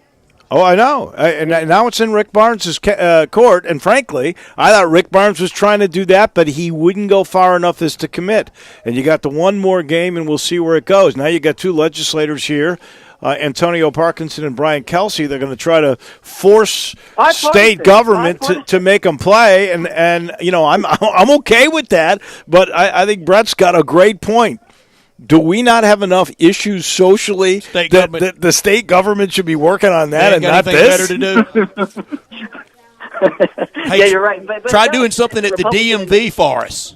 Oh, I know. And now it's in Rick Barnes' court. And frankly, I thought Rick Barnes was trying to do that, but he wouldn't go far enough as to commit. And you got the one more game, and we'll see where it goes. Now you got two legislators here. Antonio Parkinson and Brian Kelsey, they're going to try to force state government to make them play, and I'm okay with that. But I think Brett's got a great point. Do we not have enough issues socially that the state government should be working on that and not this? Better to do. Yeah, you're right. But try doing something at the DMV for us.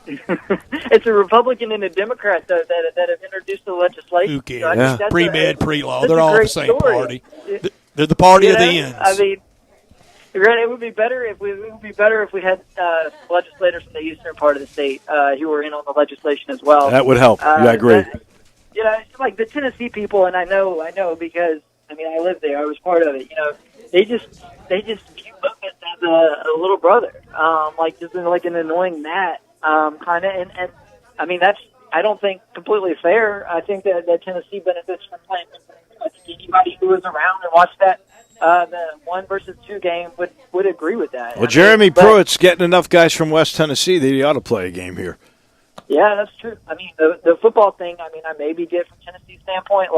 It's a Republican and a Democrat that have introduced the legislation. Who cares? So I think that's Pre-med, pre-law. that's They're a all the great same story. party. They're the party of the ends. I mean, it would be better if we had legislators from the eastern part of the state who were in on the legislation as well. That would help. I agree. It's like the Tennessee people, and I know because I lived there. I was part of it. They just view Memphis as a little brother, just like an annoying gnat, kind of. And I mean that's I don't think completely fair. I think that Tennessee benefits from playing. I think anybody who was around and watched that the 1 versus 2 game would agree with that. Well, Jeremy Pruitt's getting enough guys from West Tennessee that he ought to play a game here. Yeah, that's true. I mean, the football thing, I maybe get from Tennessee's standpoint,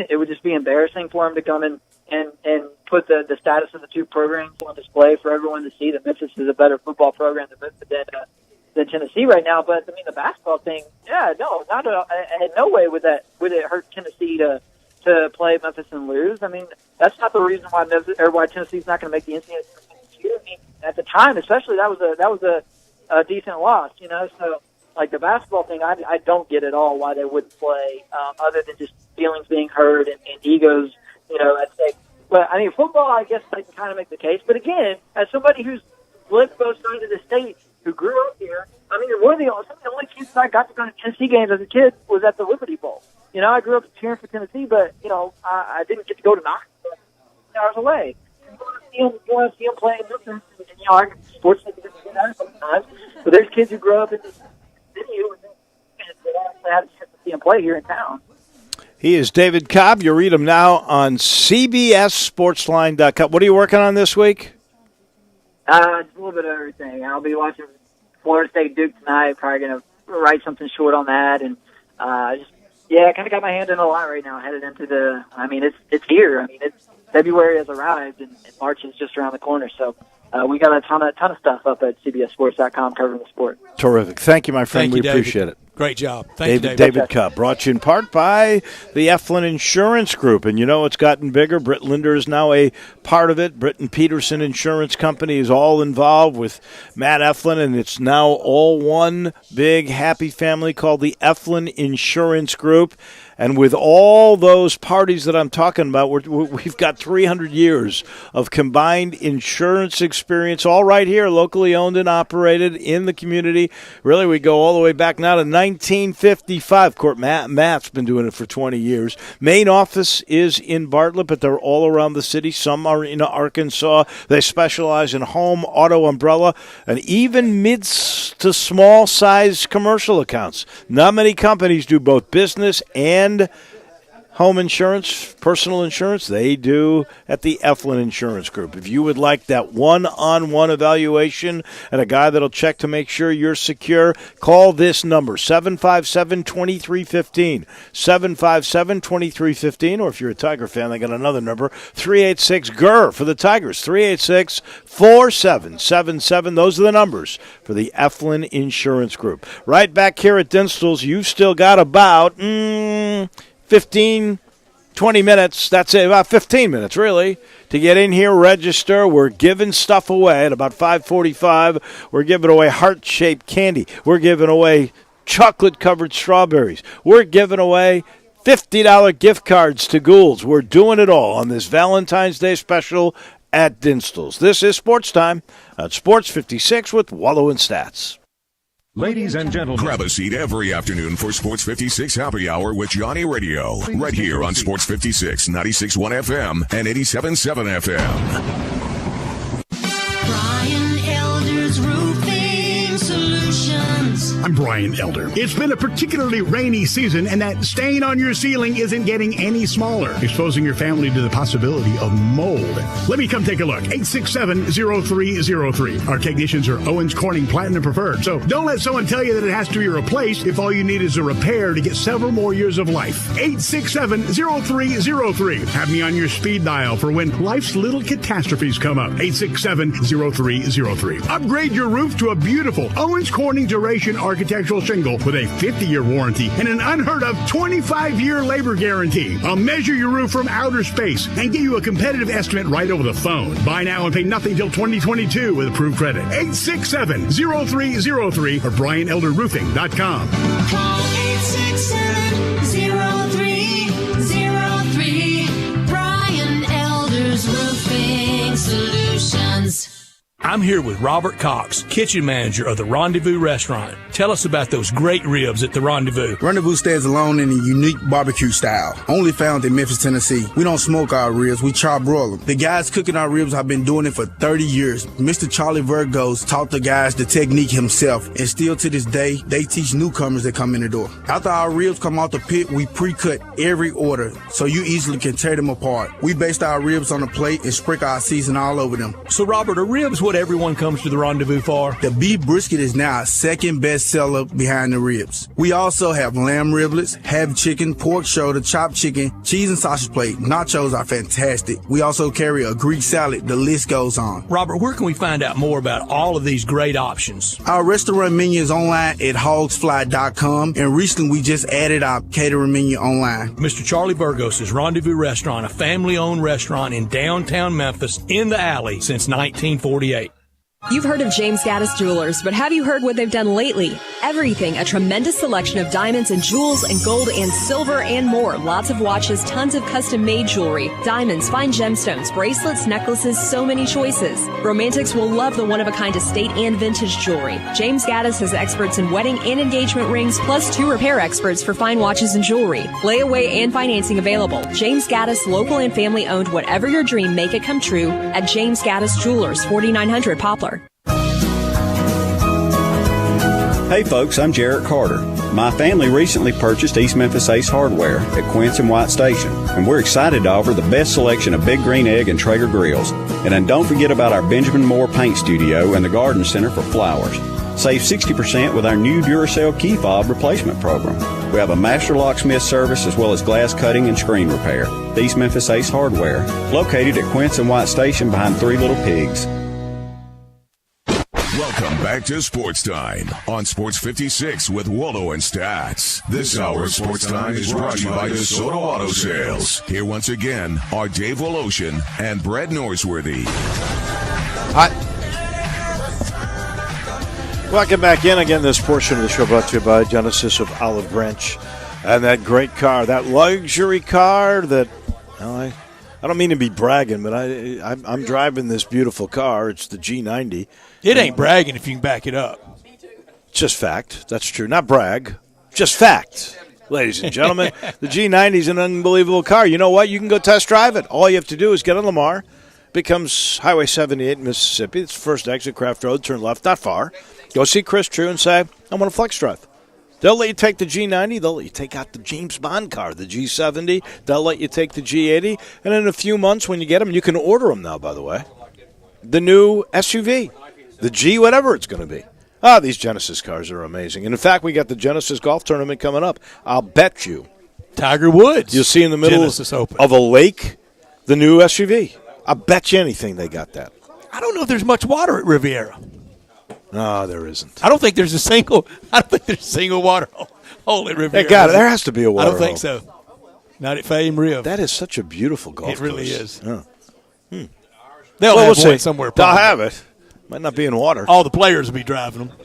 it would just be embarrassing for him to come in and put the status of the two programs on display for everyone to see that Memphis is a better football program than Tennessee right now. But, the basketball thing, in no way would it hurt Tennessee to play Memphis and lose. I mean, that's not the reason why Tennessee's not going to make the NCAA tournament. I mean, at the time, especially, that was a decent loss. So like the basketball thing, I don't get at all why they wouldn't play, other than just feelings being hurt and egos, at stake. But football, I guess I can kind of make the case. But again, as somebody who's lived both sides of the state, who grew up here, some of the only kids that I got to go to Tennessee games as a kid was at the Liberty Bowl. I grew up cheering for Tennessee, but I didn't get to go to Knoxville. I was away. You want to see them playing Memphis, and sports like this sometimes. But there's kids who grow up in this city who actually have a chance to see them play here in town. He is David Cobb. You read him now on CBSSportsline.com. What are you working on this week? It's a little bit of everything. I'll be watching Florida State Duke tonight. Probably going to write something short on that, and I kind of got my hand in a lot right now. Headed into it's here. February has arrived, and March is just around the corner. So we got a ton of stuff up at CBSSports.com covering the sport. Terrific. Thank you, my friend. Thank you, we appreciate it. Great job. Thank you, David Cobb, brought you in part by the Eflin Insurance Group. And it's gotten bigger. Britt Linder is now a part of it. Britt and Peterson Insurance Company is all involved with Matt Eflin, and it's now all one big happy family called the Eflin Insurance Group. And with all those parties that I'm talking about, we've got 300 years of combined insurance experience, all right here, locally owned and operated in the community. Really, we go all the way back now to 1955. Of course, Matt's been doing it for 20 years. Main office is in Bartlett, but they're all around the city. Some are in Arkansas. They specialize in home, auto, umbrella, and even mid to small size commercial accounts. Not many companies do both business and home insurance, personal insurance. They do at the Eflin Insurance Group. If you would like that one-on-one evaluation and a guy that'll check to make sure you're secure, call this number, 757-2315, 757-2315, or if you're a Tiger fan, they got another number, 386-GER for the Tigers, 386-4777. Those are the numbers for the Eflin Insurance Group. Right back here at Dinstall's, you've still got about 15, 20 minutes, that's it, about 15 minutes, really, to get in here, register. We're giving stuff away at about 5:45. We're giving away heart-shaped candy. We're giving away chocolate-covered strawberries. We're giving away $50 gift cards to Gould's. We're doing it all on this Valentine's Day special at Dinstall's. This is Sports Time at Sports 56 with Wolo and Stats. Ladies and gentlemen, grab a seat every afternoon for Sports 56 Happy Hour with Johnny Radio. Right here on Sports 56, 96.1 FM and 87.7 FM. Brian Elder's Roofing Solutions. I'm Brian Elder. It's been a particularly rainy season, and that stain on your ceiling isn't getting any smaller, exposing your family to the possibility of mold. Let me come take a look. 867-0303. Our technicians are Owens Corning Platinum Preferred, so don't let someone tell you that it has to be replaced if all you need is a repair to get several more years of life. 867-0303. Have me on your speed dial for when life's little catastrophes come up. 867-0303. Upgrade your roof to a beautiful Owens Corning Duration architectural shingle with a 50-year warranty and an unheard of 25-year labor guarantee. I'll measure your roof from outer space and get you a competitive estimate right over the phone. Buy now and pay nothing till 2022 with approved credit. 867-0303 or BrianElderRoofing.com. Call 867-0303. Brian Elder's Roofing Solutions. I'm here with Robert Cox, kitchen manager of the Rendezvous Restaurant. Tell us about those great ribs at the Rendezvous. Rendezvous stands alone in a unique barbecue style, only found in Memphis, Tennessee. We don't smoke our ribs, we char broil them. The guys cooking our ribs have been doing it for 30 years. Mr. Charlie Virgos taught the guys the technique himself, and still to this day, they teach newcomers that come in the door. After our ribs come out the pit, we pre-cut every order, so you easily can tear them apart. We baste our ribs on a plate and sprinkle our season all over them. So, Robert, are ribs what everyone comes to the Rendezvous for? The beef brisket is now our second best seller behind the ribs. We also have lamb riblets, half chicken, pork shoulder, chopped chicken, cheese and sausage plate. Nachos are fantastic. We also carry a Greek salad. The list goes on. Robert, where can we find out more about all of these great options? Our restaurant menu is online at hogsfly.com, and recently we just added our catering menu online. Mr. Charlie Virgos' Rendezvous Restaurant, a family-owned restaurant in downtown Memphis, in the alley since 1948. You've heard of James Gaddis Jewelers, but have you heard what they've done lately? Everything, a tremendous selection of diamonds and jewels and gold and silver and more. Lots of watches, tons of custom-made jewelry, diamonds, fine gemstones, bracelets, necklaces, so many choices. Romantics will love the one-of-a-kind estate and vintage jewelry. James Gaddis has experts in wedding and engagement rings, plus 2 repair experts for fine watches and jewelry. Layaway and financing available. James Gaddis, local and family-owned. Whatever your dream, make it come true at James Gaddis Jewelers, 4900 Poplar. Hey folks, I'm Jarrett Carter. My family recently purchased East Memphis Ace Hardware at Quince and White Station, and we're excited to offer the best selection of Big Green Egg and Traeger grills. And then don't forget about our Benjamin Moore Paint Studio and the Garden Center for flowers. Save 60% with our new Duracell key fob replacement program. We have a master locksmith service as well as glass cutting and screen repair. East Memphis Ace Hardware, located at Quince and White Station behind Three Little Pigs. Welcome back to Sports Time on Sports 56 with Wolo and Stats. This hour of Sports Time is brought to you by DeSoto Auto Sales. Here once again are Dave Woloshin and Brett Norsworthy. Welcome back in. Again, this portion of the show brought to you by Genesis of Olive Branch. And that great car, that luxury car that, well, I don't mean to be bragging, but I'm driving this beautiful car. It's the G90. It ain't bragging if you can back it up. Just fact. That's true. Not brag. Just fact, ladies and gentlemen. The G90 is an unbelievable car. You know what? You can go test drive it. All you have to do is get on Lamar. Becomes Highway 78 in Mississippi. It's the first exit, Craft Road. Turn left, not far. Go see Chris True and say, I want a flex drive. They'll let you take the G90. They'll let you take out the James Bond car, the G70. They'll let you take the G80. And in a few months when you get them, you can order them now, by the way. The new SUV, the G whatever it's going to be. These Genesis cars are amazing. And in fact, we got the Genesis Golf Tournament coming up. I'll bet you. Tiger Woods. You'll see in the middle of a lake the new SUV. I'll bet you anything they got that. I don't know if there's much water at Riviera. No, there isn't. I don't think there's a single water hole at Riviera. Hey, God, there has to be a water hole. I don't think so. Not at Fame Riv. That is such a beautiful golf course. It really is. Oh. They'll have one somewhere. They'll have it. Might not be in water. All the players will be driving them.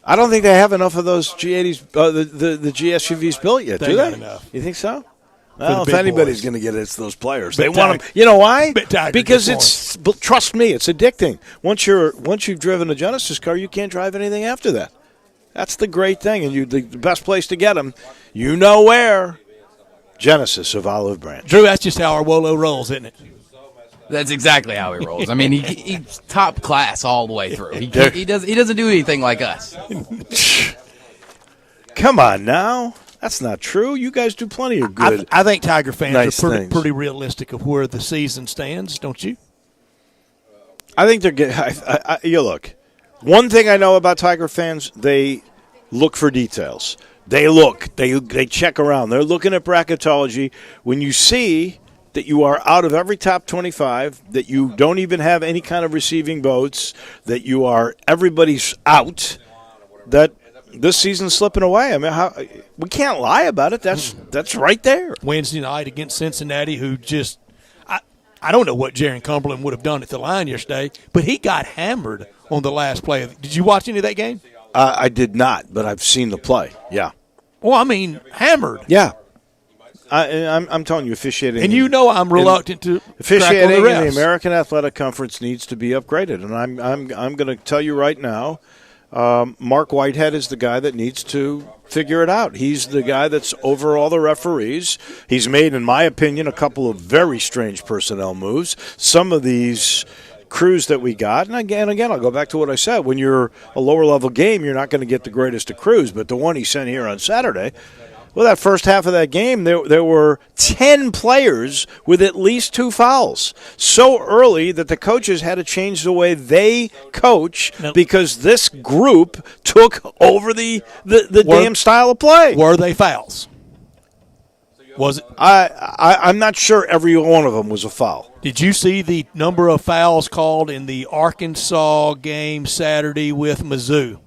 I don't think they have enough of those G80s, the GSUVs built yet, do they? Enough. You think so? Well, if anybody's going to get it, it's those players. They want them. Tiger. You know why? Because it's trust me, it's addicting. Once you've driven a Genesis car, you can't drive anything after that. That's the great thing, and the best place to get them, you know where? Genesis of Olive Branch. Drew, that's just how our Wolo rolls, isn't it? That's exactly how he rolls. I mean, he's top class all the way through. He doesn't do anything like us. Come on now. That's not true. You guys do plenty of good. I think Tiger fans nice are pretty realistic of where the season stands, don't you? I think they're getting. You look. One thing I know about Tiger fans, they look for details. They look. They check around. They're looking at bracketology. When you see that you are out of every top 25, that you don't even have any kind of receiving votes, that everybody's out. that this season's slipping away. I mean, we can't lie about it. That's right there. Wednesday night against Cincinnati, who just I don't know what Jaron Cumberland would have done at the line yesterday, but he got hammered on the last play. Did you watch any of that game? I did not, but I've seen the play. Yeah. Well, I mean, hammered. Yeah. I'm telling you, officiating. And you know I'm reluctant to officiating crack on the in the refs. American Athletic Conference needs to be upgraded, and I'm going to tell you right now, Mark Whitehead is the guy that needs to figure it out. He's the guy that's over all the referees. He's made, in my opinion, a couple of very strange personnel moves. Some of these crews that we got, and again, I'll go back to what I said. When you're a lower-level game, you're not going to get the greatest of crews, but the one he sent here on Saturday, well, that first half of that game, there were 10 players with at least 2 fouls. So early that the coaches had to change the way they coach because this group took over the damn style of play. Were they fouls? Was it? I'm not sure every one of them was a foul. Did you see the number of fouls called in the Arkansas game Saturday with Mizzou?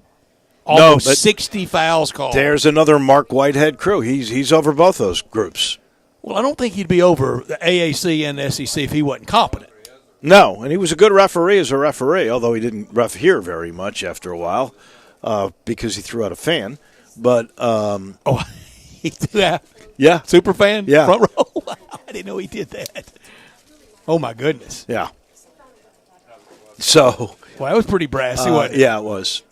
Almost 60 fouls called. There's another Mark Whitehead crew. He's over both those groups. Well, I don't think he'd be over the AAC and the SEC if he wasn't competent. No, and he was a good referee as a referee, although he didn't ref here very much after a while because he threw out a fan. But he threw out. Yeah, super fan. Yeah, front row. I didn't know he did that. Oh my goodness. Yeah. So. Well, that was pretty brassy, wasn't it? Yeah, it was.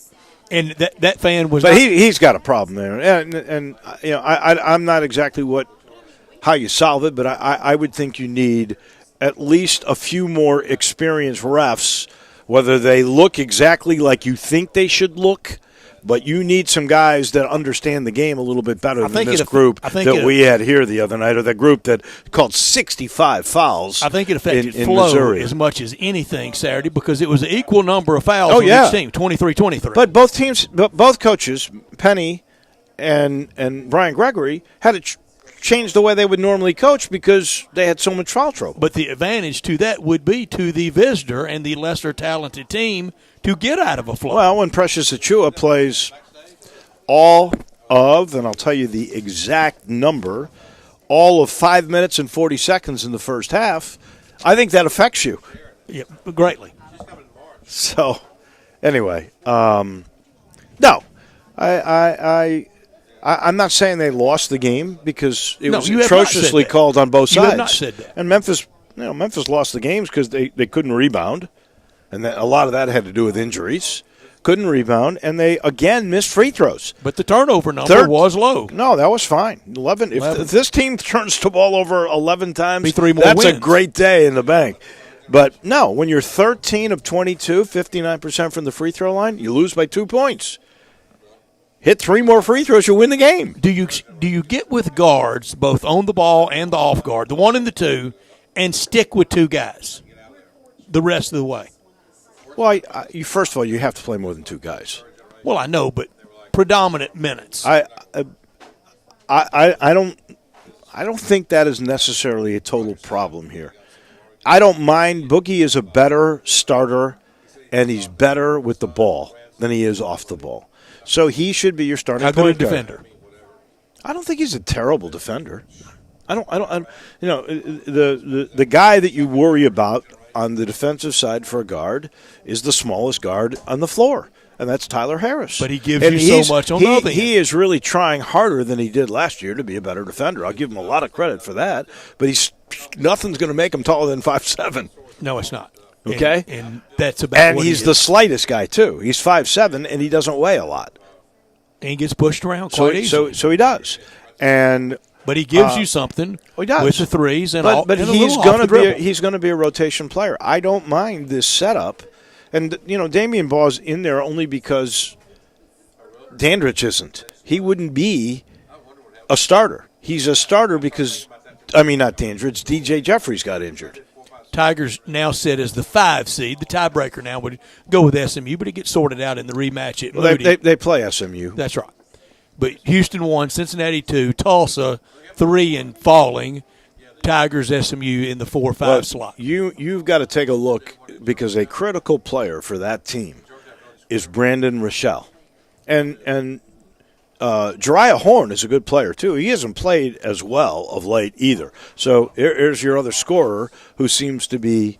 And that fan was. But he's got a problem there, and you know I'm not exactly how you solve it, but I would think you need at least a few more experienced refs, whether they look exactly like you think they should look, but you need some guys that understand the game a little bit better than this group that we had here the other night, or the group that called 65 fouls. I think it affected in flow Missouri. as much as anything Saturday because it was an equal number of fouls on each team, 23-23. But both coaches, Penny and Brian Gregory, had to change the way they would normally coach because they had so much foul trouble. But the advantage to that would be to the visitor and the lesser talented team to get out of a flow. Well, when Precious Achua plays all of, and I'll tell you the exact number, all of 5 minutes and 40 seconds in the first half, I think that affects you. Yeah, greatly. So, anyway, no, I'm not saying they lost the game because it was atrociously called on both sides. You have not said that. And Memphis lost the games because they couldn't rebound, and a lot of that had to do with injuries. Couldn't rebound, and they again missed free throws. But the turnover number was low. No, that was fine. 11. If this team turns the ball over 11 times, be 3 more that's wins. A great day in the bank. But no, when you're 13 of 22, 59% from the free throw line, you lose by 2 points. Hit 3 more free throws, you win the game. Do you get with guards, both on the ball and the off guard, the 1 and the 2, and stick with 2 guys the rest of the way? Well, first of all, you have to play more than 2 guys. Well, I know, but predominant minutes. I don't think that is necessarily a total problem here. I don't mind. Boogie is a better starter, and he's better with the ball than he is off the ball. So he should be your starting How good a point guard. defender? I don't think he's a terrible defender. I don't. You know, the guy that you worry about on the defensive side for a guard is the smallest guard on the floor, and that's Tyler Harris. But he gives you so much on the other end. He is really trying harder than he did last year to be a better defender. I'll give him a lot of credit for that. But nothing's going to make him taller than 5'7". No, it's not. Okay, and that's about. And what he's he the is. slightest guy too. He's 5'7", and he doesn't weigh a lot. And he gets pushed around quite easily. So he does, but he gives you something. He does with the threes and but and he's going to be a rotation player. I don't mind this setup, and Damian Ball's in there only because Dandridge isn't. He wouldn't be a starter. He's a starter because not Dandridge. DJ Jeffries got injured. Tigers now sit as the 5 seed. The tiebreaker now would go with SMU, but it gets sorted out in the rematch at Moody. They play SMU. That's right. But Houston 1, Cincinnati 2, Tulsa 3 and falling. Tigers, SMU in the 4-5 slot. You've got to take a look because a critical player for that team is Brandon Rochelle. And Jariah Horn is a good player, too. He hasn't played as well of late either. So here's your other scorer who seems to be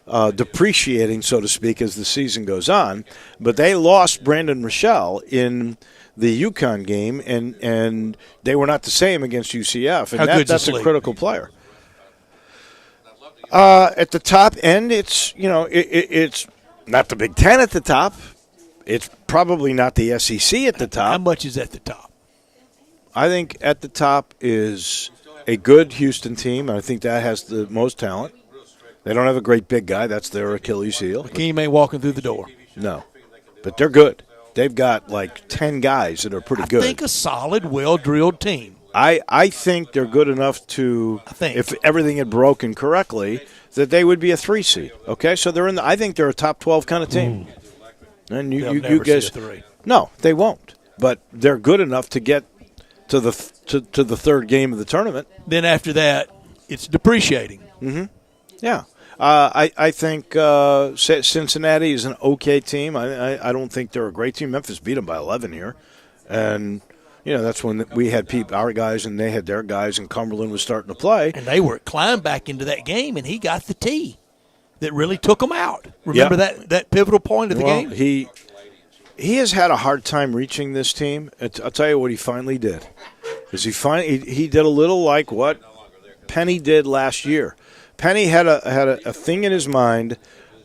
depreciating, so to speak, as the season goes on. But they lost Brandon Rochelle in the UConn game, and they were not the same against UCF. And that's a critical player. At the top end, it's not the Big Ten at the top. It's probably not the SEC at the top. How much is at the top? I think at the top is a good Houston team, and I think that has the most talent. They don't have a great big guy. That's their Achilles heel. Hakeem ain't walking through the door. No, but they're good. They've got like 10 guys that are pretty good. I think a solid, well-drilled team. I think they're good enough to, if everything had broken correctly, that they would be a 3 seed. Okay, so they're in. I think they're a top 12 kind of team. And you guys, no, they won't. But they're good enough to get to the third game of the tournament. Then after that, it's depreciating. Mm-hmm. Yeah, I think Cincinnati is an okay team. I don't think they're a great team. Memphis beat them by 11 here, and that's when we had our guys and they had their guys, and Cumberland was starting to play. And they were climbed back into that game, and he got the tee that really took them out. Remember that pivotal point of the game? He has had a hard time reaching this team. I'll tell you what he finally did. He did a little like what Penny did last year. Penny had a thing in his mind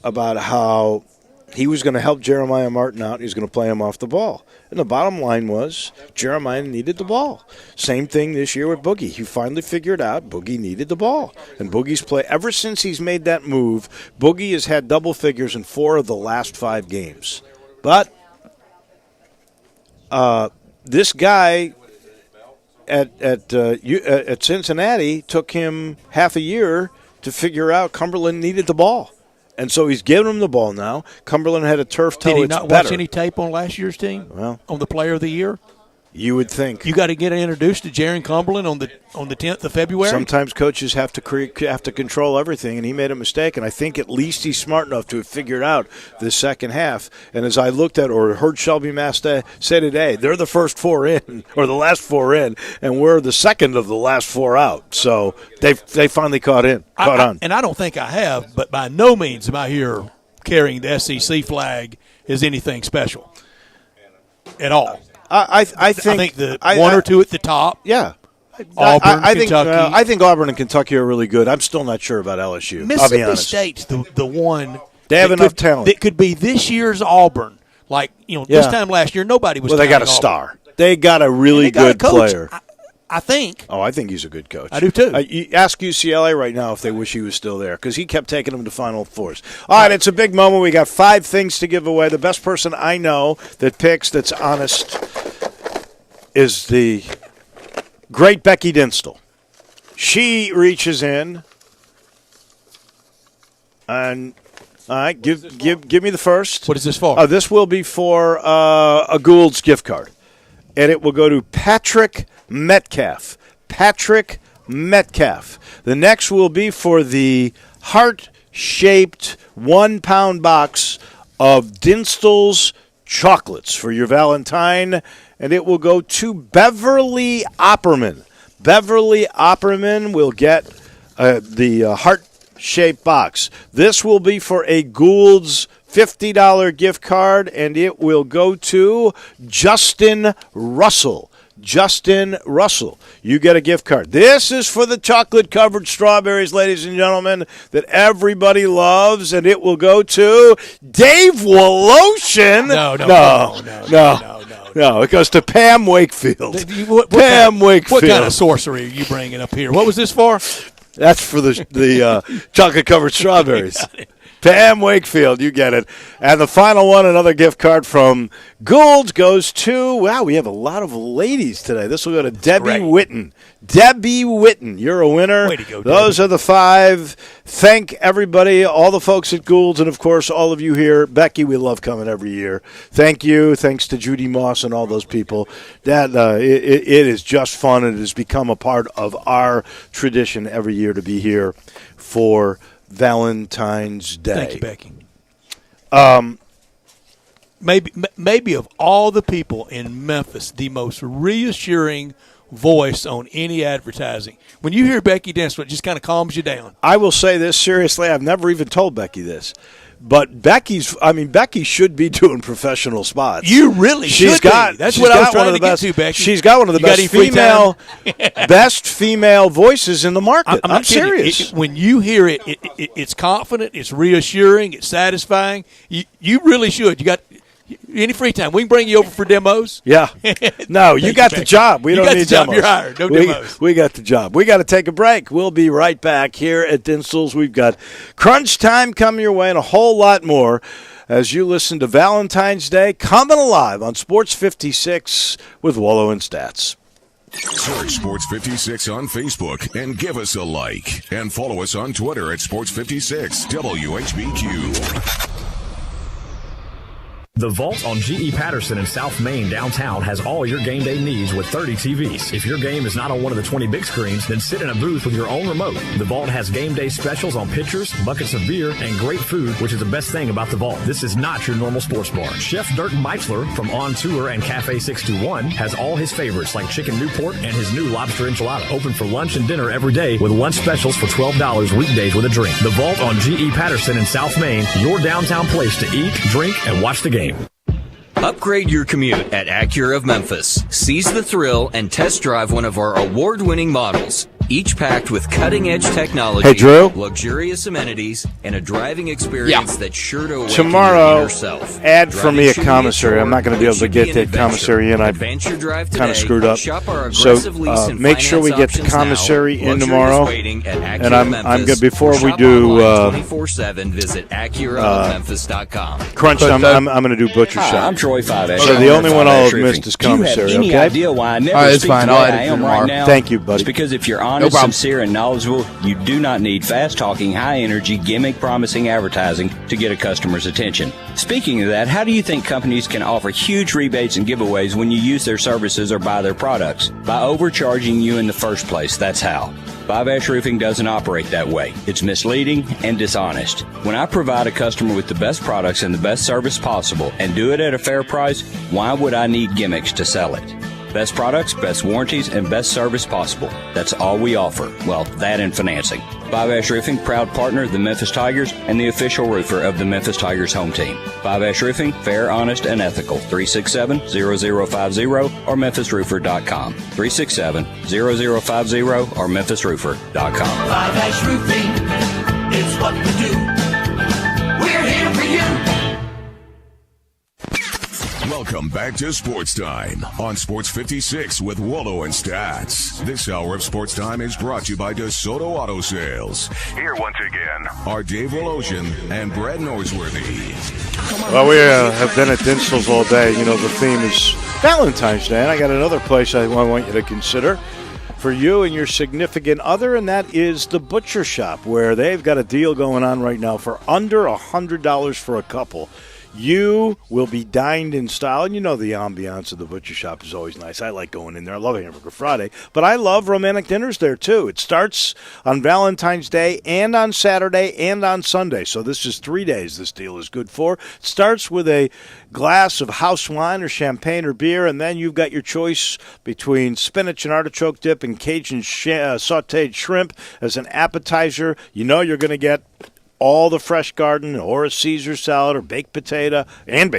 about how he was going to help Jeremiah Martin out. He was going to play him off the ball. And the bottom line was Jeremiah needed the ball. Same thing this year with Boogie. He finally figured out Boogie needed the ball. And Boogie's play, ever since he's made that move, Boogie has had double figures in 4 of the last 5 games. But this guy at Cincinnati took him half a year to figure out Cumberland needed the ball. And so he's giving him the ball now. Cumberland had a turf toe. Did he not watch any tape on last year's team? Well, on the player of the year? You would think. You got to get introduced to Jaron Cumberland on the 10th of February? Sometimes coaches have to control everything, and he made a mistake. And I think at least he's smart enough to have figured out the second half. And as I looked at or heard Shelby Masta say today, they're the first 4 in, or the last 4 in, and we're the second of the last 4 out. So they finally caught on. And I don't think I have, but by no means am I here carrying the SEC flag as anything special at all. I think the one or two at the top. Yeah. Auburn, Kentucky. I think Auburn and Kentucky are really good. I'm still not sure about LSU. Mississippi State's the one. They have enough talent. That could be this year's Auburn. Like, this time last year, nobody was. Well, they got a star. They got a really good player. I think. Oh, I think he's a good coach. I do, too. You ask UCLA right now if they wish he was still there, because he kept taking them to Final Fours. All right, it's a big moment. We got 5 things to give away. The best person I know that picks that's honest is the great Becky Dinstall. She reaches in and all right, give me the first. What is this for? This will be for a Gould's gift card, and it will go to Patrick Metcalf. Patrick Metcalf. The next will be for the heart-shaped 1-pound box of Dinstall's chocolates for your Valentine, and it will go to Beverly Opperman. Beverly Opperman will get the heart-shaped box. This will be for a Gould's $50 gift card, and it will go to Justin Russell. Justin Russell, you get a gift card. This is for the chocolate-covered strawberries, ladies and gentlemen, that everybody loves, and it will go to Dave Woloshin. No. It goes to Pam Wakefield. Pam Wakefield. What kind of sorcery are you bringing up here? What was this for? That's for the chocolate-covered strawberries. Pam Wakefield, you get it. And the final one, another gift card from Gould's goes to, wow, we have a lot of ladies today. This will go to Debbie Witten. Debbie Witten, you're a winner. Way to go, Those Debbie. are the 5. Thank everybody, all the folks at Gould's, and, of course, all of you here. Becky, we love coming every year. Thank you. Thanks to Judy Moss and all those people. That it is just fun, and it has become a part of our tradition every year to be here for Valentine's Day. Thank you, Becky. maybe of all the people in Memphis, the most reassuring voice on any advertising. When you hear Becky Densler, it just kind of calms you down. I will say this seriously. I've never even told Becky this. But Becky should be doing professional spots. You really should be. That's what I was trying to get to, Becky. She's got one of the best female voices in the market. I'm serious. When you hear it, it's confident, it's reassuring, it's satisfying. You really should. You got any free time, we can bring you over for demos. Yeah. No, you got the job. We don't need demos. You're hired. No demos. We got the job. We got to take a break. We'll be right back here at Dinsel's. We've got Crunch Time coming your way and a whole lot more as you listen to Valentine's Day coming alive on Sports 56 with Wolo and Stats. Search Sports 56 on Facebook and give us a like. And follow us on Twitter at Sports 56 WHBQ. The Vault on G.E. Patterson in South Main downtown has all your game day needs with 30 TVs. If your game is not on one of the 20 big screens, then sit in a booth with your own remote. The Vault has game day specials on pitchers, buckets of beer, and great food, which is the best thing about the Vault. This is not your normal sports bar. Chef Dirk Meitzler from On Tour and Cafe 621 has all his favorites like Chicken Newport and his new lobster enchilada. Open for lunch and dinner every day with lunch specials for $12 weekdays with a drink. The Vault on G.E. Patterson in South Main, your downtown place to eat, drink, and watch the game. Upgrade your commute at Acura of Memphis. Seize the thrill and test drive one of our award-winning models. Each packed with cutting-edge technology, hey, Drew, luxurious amenities, and a driving experience that's sure to awaken tomorrow, your inner self. Add for me a commissary. I'm not going to be able to get that commissary in. I kind of screwed up. So make sure we get the commissary in tomorrow. And I'm going to, before we do 24/7, visit AcuraOfMemphis.com. Crunch, I'm going to do Butcher Shop. I'm Troy 5H. So the only one I'll have missed is commissary. Do you have any idea why I never speak the way I am right now? Thank you, buddy. It's because if you're honest, sincere, and knowledgeable, you do not need fast-talking, high-energy, gimmick-promising advertising to get a customer's attention. Speaking of that, how do you think companies can offer huge rebates and giveaways when you use their services or buy their products? By overcharging you in the first place, that's how. 5H Roofing doesn't operate that way. It's misleading and dishonest. When I provide a customer with the best products and the best service possible and do it at a fair price, why would I need gimmicks to sell it? Best products, best warranties, and best service possible. That's all we offer. Well, that and financing. 5H Roofing, proud partner of the Memphis Tigers and the official roofer of the Memphis Tigers home team. 5H Roofing, fair, honest, and ethical. 367-0050 or memphisroofer.com. 367-0050 or memphisroofer.com. 5H Roofing, it's what we do. We're here for you. Welcome back to Sports Time on Sports 56 with Wolo and Stats. This hour of Sports Time is brought to you by DeSoto Auto Sales. Here once again are Dave Wolosian and Brad Norsworthy. Well, we have been at Dinsel's all day. You know, the theme is Valentine's Day, and I got another place I want you to consider for you and your significant other, and that is the Butcher Shop, where they've got a deal going on right now for under $100 for a couple. You will be dined in style, and you know the ambiance of the Butcher Shop is always nice. I like going in there. I love Hamburger Friday, but I love romantic dinners there too. It starts on Valentine's Day and on Saturday and on Sunday, so this is 3 days this deal is good for. It starts with a glass of house wine or champagne or beer, and then you've got your choice between spinach and artichoke dip and Cajun sautéed shrimp as an appetizer. You know you're going to get all the fresh garden or a Caesar salad or baked potato, and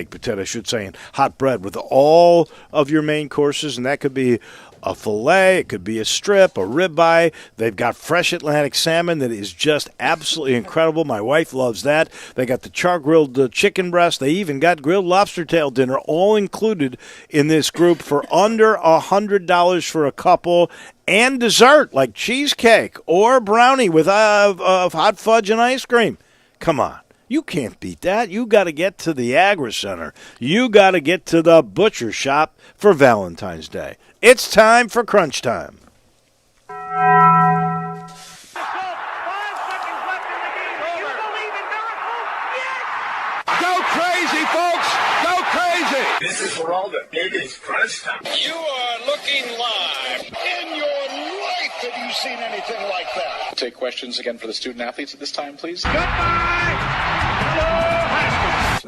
hot bread with all of your main courses, and that could be a filet, it could be a strip, a ribeye. They've got fresh Atlantic salmon that is just absolutely incredible. My wife loves that. They got the char-grilled chicken breast. They even got grilled lobster tail dinner, all included in this group for under $100 for a couple. And dessert like cheesecake or brownie with hot fudge and ice cream. Come on. You can't beat that. You got to get to the Agri Center. You got to get to the Butcher Shop for Valentine's Day. It's time for Crunch Time. Go crazy, folks! Go crazy! This is Geraldo. It is Crunch Time. You are looking live. In your life have you seen anything like that? Take questions again for the student athletes at this time, please. Goodbye!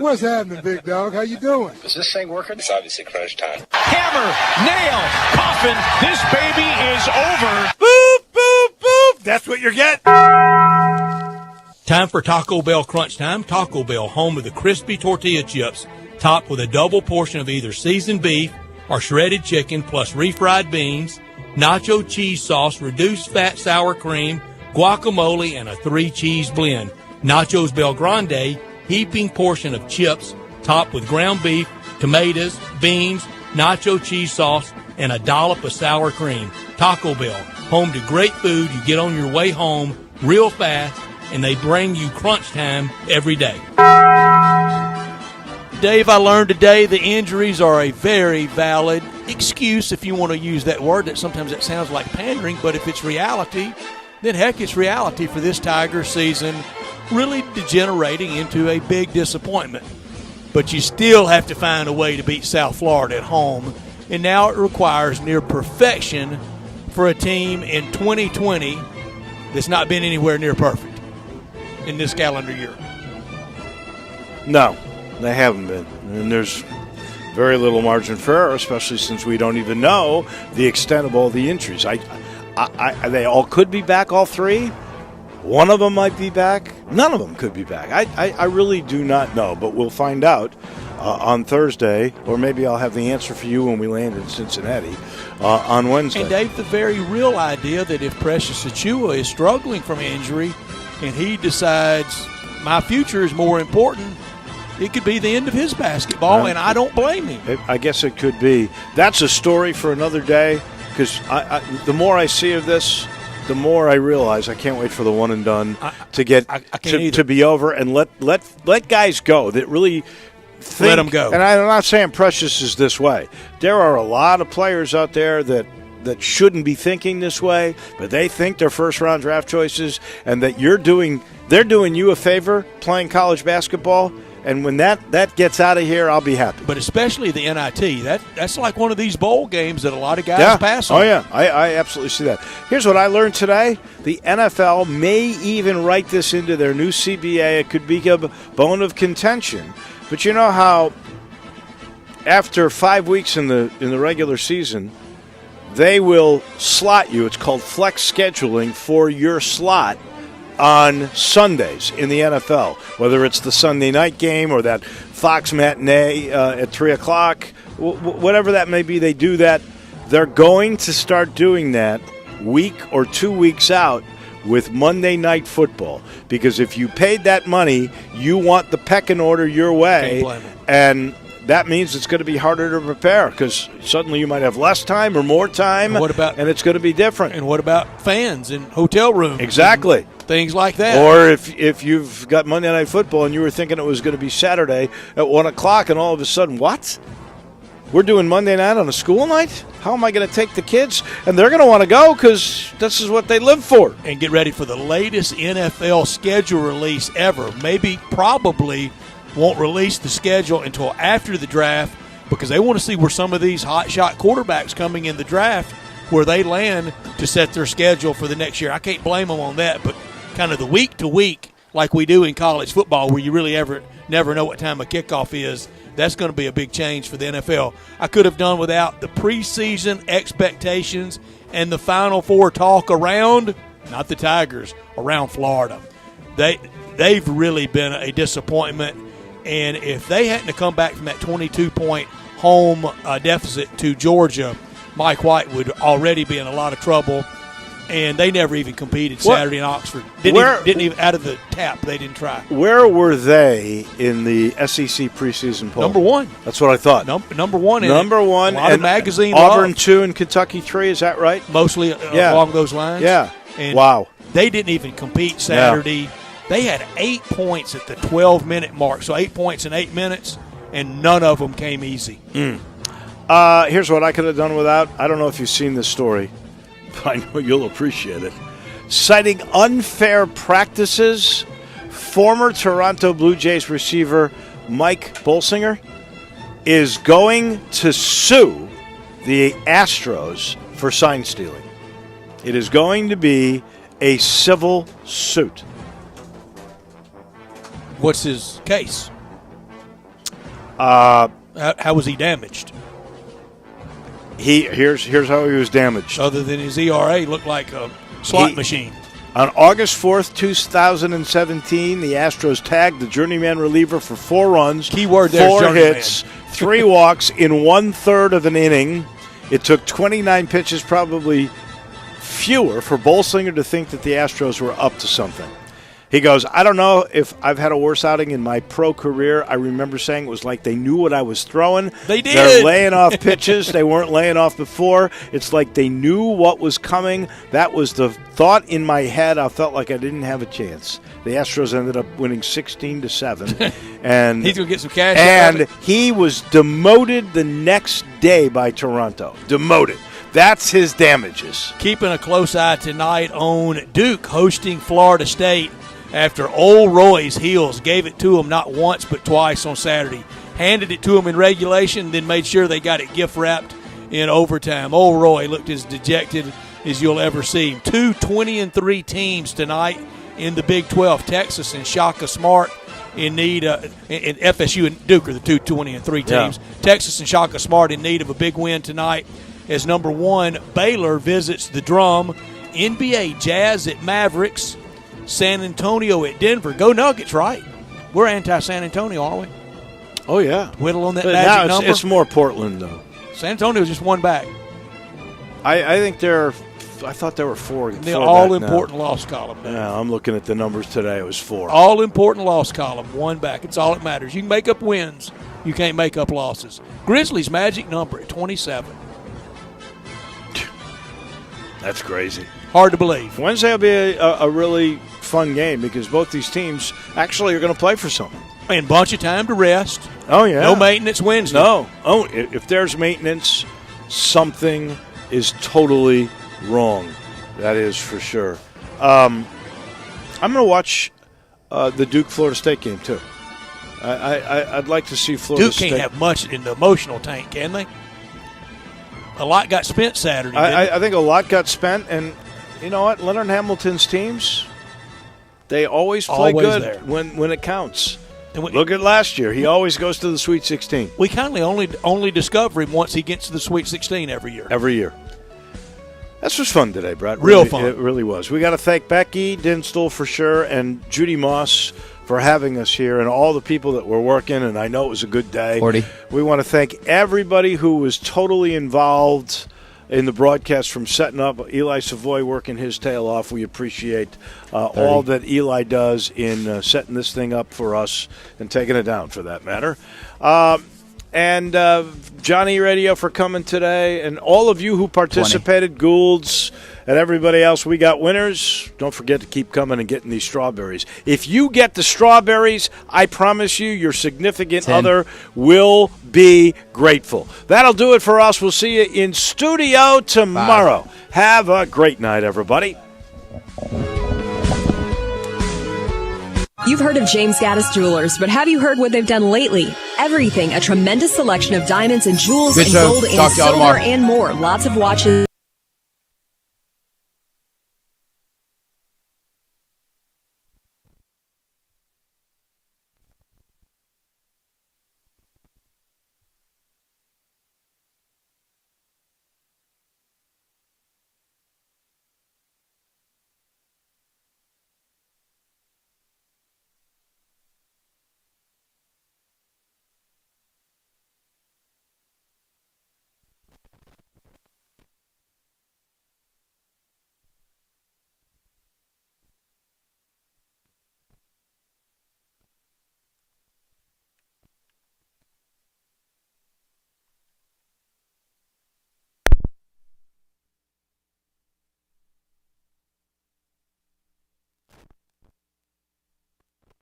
What's happening, big dog? How you doing? Is this thing working? It's obviously crunch time. Hammer, nail, coffin. This baby is over. Boop, boop, boop. That's what you're getting. Time for Taco Bell Crunch Time. Taco Bell, home of the crispy tortilla chips, topped with a double portion of either seasoned beef or shredded chicken, plus refried beans, nacho cheese sauce, reduced fat sour cream, guacamole, and a 3-cheese blend. Nachos Bel Grande, heaping portion of chips, topped with ground beef, tomatoes, beans, nacho cheese sauce, and a dollop of sour cream. Taco Bell, home to great food you get on your way home real fast, and they bring you crunch time every day. Dave, I learned today the injuries are a very valid excuse, if you want to use that word. That sometimes that sounds like pandering, but if it's reality, then heck, it's reality for this Tiger season, really degenerating into a big disappointment. But you still have to find a way to beat South Florida at home, and now it requires near perfection for a team in 2020 that's not been anywhere near perfect in this calendar year. No, they haven't been. And there's very little margin for error, especially since we don't even know the extent of all the injuries. They all could be back, all three. One of them might be back. None of them could be back. I really do not know, but we'll find out on Thursday, or maybe I'll have the answer for you when we land in Cincinnati on Wednesday. And, Dave, the very real idea that if Precious Achiuwa is struggling from injury and he decides my future is more important, it could be the end of his basketball, and I don't blame him. I guess it could be. That's a story for another day, because the more I see of this, the more I realize I can't wait for the one and done to get to be over, and let guys go that really think. Let them go. And I'm not saying Precious is this way. There are a lot of players out there that shouldn't be thinking this way, but they think they're first-round draft choices, and that they're doing you a favor playing college basketball. And when that gets out of here, I'll be happy. But especially the NIT, that's like one of these bowl games that a lot of guys pass on. Oh, yeah, I absolutely see that. Here's what I learned today. The NFL may even write this into their new CBA. It could be a bone of contention. But you know how after 5 weeks in the regular season, they will slot you. It's called flex scheduling for your slot on Sundays in the NFL, whether it's the Sunday night game or that Fox matinee at 3 o'clock, whatever that may be, they do that. They're going to start doing that week or 2 weeks out with Monday Night Football, because if you paid that money, you want the pecking order your way, and that means it's going to be harder to prepare, because suddenly you might have less time or more time, and it's going to be different. And what about fans in hotel rooms? Exactly. Things like that. Or if you've got Monday Night Football and you were thinking it was going to be Saturday at 1 o'clock, and all of a sudden, what? We're doing Monday night on a school night? How am I going to take the kids? And they're going to want to go because this is what they live for. And get ready for the latest NFL schedule release ever. Probably won't release the schedule until after the draft, because they want to see where some of these hotshot quarterbacks coming in the draft, where they land to set their schedule for the next year. I can't blame them on that, but kind of the week to week, like we do in college football, where you really never know what time a kickoff is, that's going to be a big change for the NFL. I could have done without the preseason expectations and the Final Four talk around, not the Tigers, around Florida. They've really been a disappointment, and if they hadn't have come back from that 22-point home deficit to Georgia, Mike White would already be in a lot of trouble. And they never even competed Saturday in Oxford. Didn't even out of the tap. They didn't try. Where were they in the SEC preseason poll? Number one. That's what I thought. Number one. Number one. A lot of magazine Auburn love. 2 and Kentucky 3. Is that right? Mostly along those lines. Yeah. And wow. They didn't even compete Saturday. Yeah. They had 8 points at the 12-minute mark. So 8 points in 8 minutes, and none of them came easy. Here's what I could have done without. I don't know if you've seen this story, but I know you'll appreciate it. Citing unfair practices, former Toronto Blue Jays receiver Mike Bolsinger is going to sue the Astros for sign stealing. It is going to be a civil suit. What's his case? How was he damaged? Here's how he was damaged. Other than his ERA looked like a slot machine. On August 4th, 2017, the Astros tagged the journeyman reliever for 4 runs, Keyword there, 4 hits, 3 walks in 1/3 of an inning. It took 29 pitches, probably fewer, for Bolsinger to think that the Astros were up to something. He goes, I don't know if I've had a worse outing in my pro career. I remember saying it was like they knew what I was throwing. They did. They're laying off pitches they weren't laying off before. It's like they knew what was coming. That was the thought in my head. I felt like I didn't have a chance. The Astros ended up winning 16-7. And he's going to get some cash. And he was demoted the next day by Toronto. Demoted. That's his damages. Keeping a close eye tonight on Duke hosting Florida State after Old Roy's Heels gave it to him not once but twice on Saturday. Handed it to him in regulation, then made sure they got it gift-wrapped in overtime. Old Roy looked as dejected as you'll ever see him. 2 20-3 teams tonight in the Big 12. Texas and Shaka Smart in need and FSU and Duke are the 2 20-3 teams. Yeah. Texas and Shaka Smart in need of a big win tonight as number 1 Baylor visits the Drum. NBA Jazz at Mavericks. San Antonio at Denver. Go Nuggets, right? We're anti-San Antonio, aren't we? Oh, yeah. Whittle on that but magic now number. It's more Portland, though. San Antonio just one back. I think I thought there were 4. The all-important loss column. Yeah, I'm looking at the numbers today. It was 4. All-important loss column, one back. It's all that matters. You can make up wins. You can't make up losses. Grizzlies' magic number at 27. That's crazy. Hard to believe. Wednesday will be a really fun game because both these teams actually are going to play for something. And bunch of time to rest. Oh, yeah. No maintenance Wednesday. No. Oh, if there's maintenance, something is totally wrong. That is for sure. I'm going to watch the Duke-Florida State game, too. I'd like to see Florida State. Duke can't have much in the emotional tank, can they? A lot got spent Saturday. I think a lot got spent, and you know what? Leonard Hamilton's teams, they always play good there when it counts. And look at last year; he always goes to the Sweet 16. We kindly only discover him once he gets to the Sweet 16 every year. Every year. This was fun today, Brett. Real fun. It really was. We got to thank Becky Dinstall for sure, and Judy Moss for having us here, and all the people that were working, and I know it was a good day. 40. We want to thank everybody who was totally involved in the broadcast from setting up. Eli Savoy working his tail off. We appreciate all that Eli does in setting this thing up for us and taking it down, for that matter. And Johnny Radio for coming today, and all of you who participated, 20. Goulds, and everybody else. We got winners. Don't forget to keep coming and getting these strawberries. If you get the strawberries, I promise you your significant 10. other will be grateful. That'll do it for us. We'll see you in studio tomorrow. 5. Have a great night, everybody. You've heard of James Gaddis Jewelers, but have you heard what they've done lately? Everything, a tremendous selection of diamonds and jewels and gold and silver and more. Lots of watches.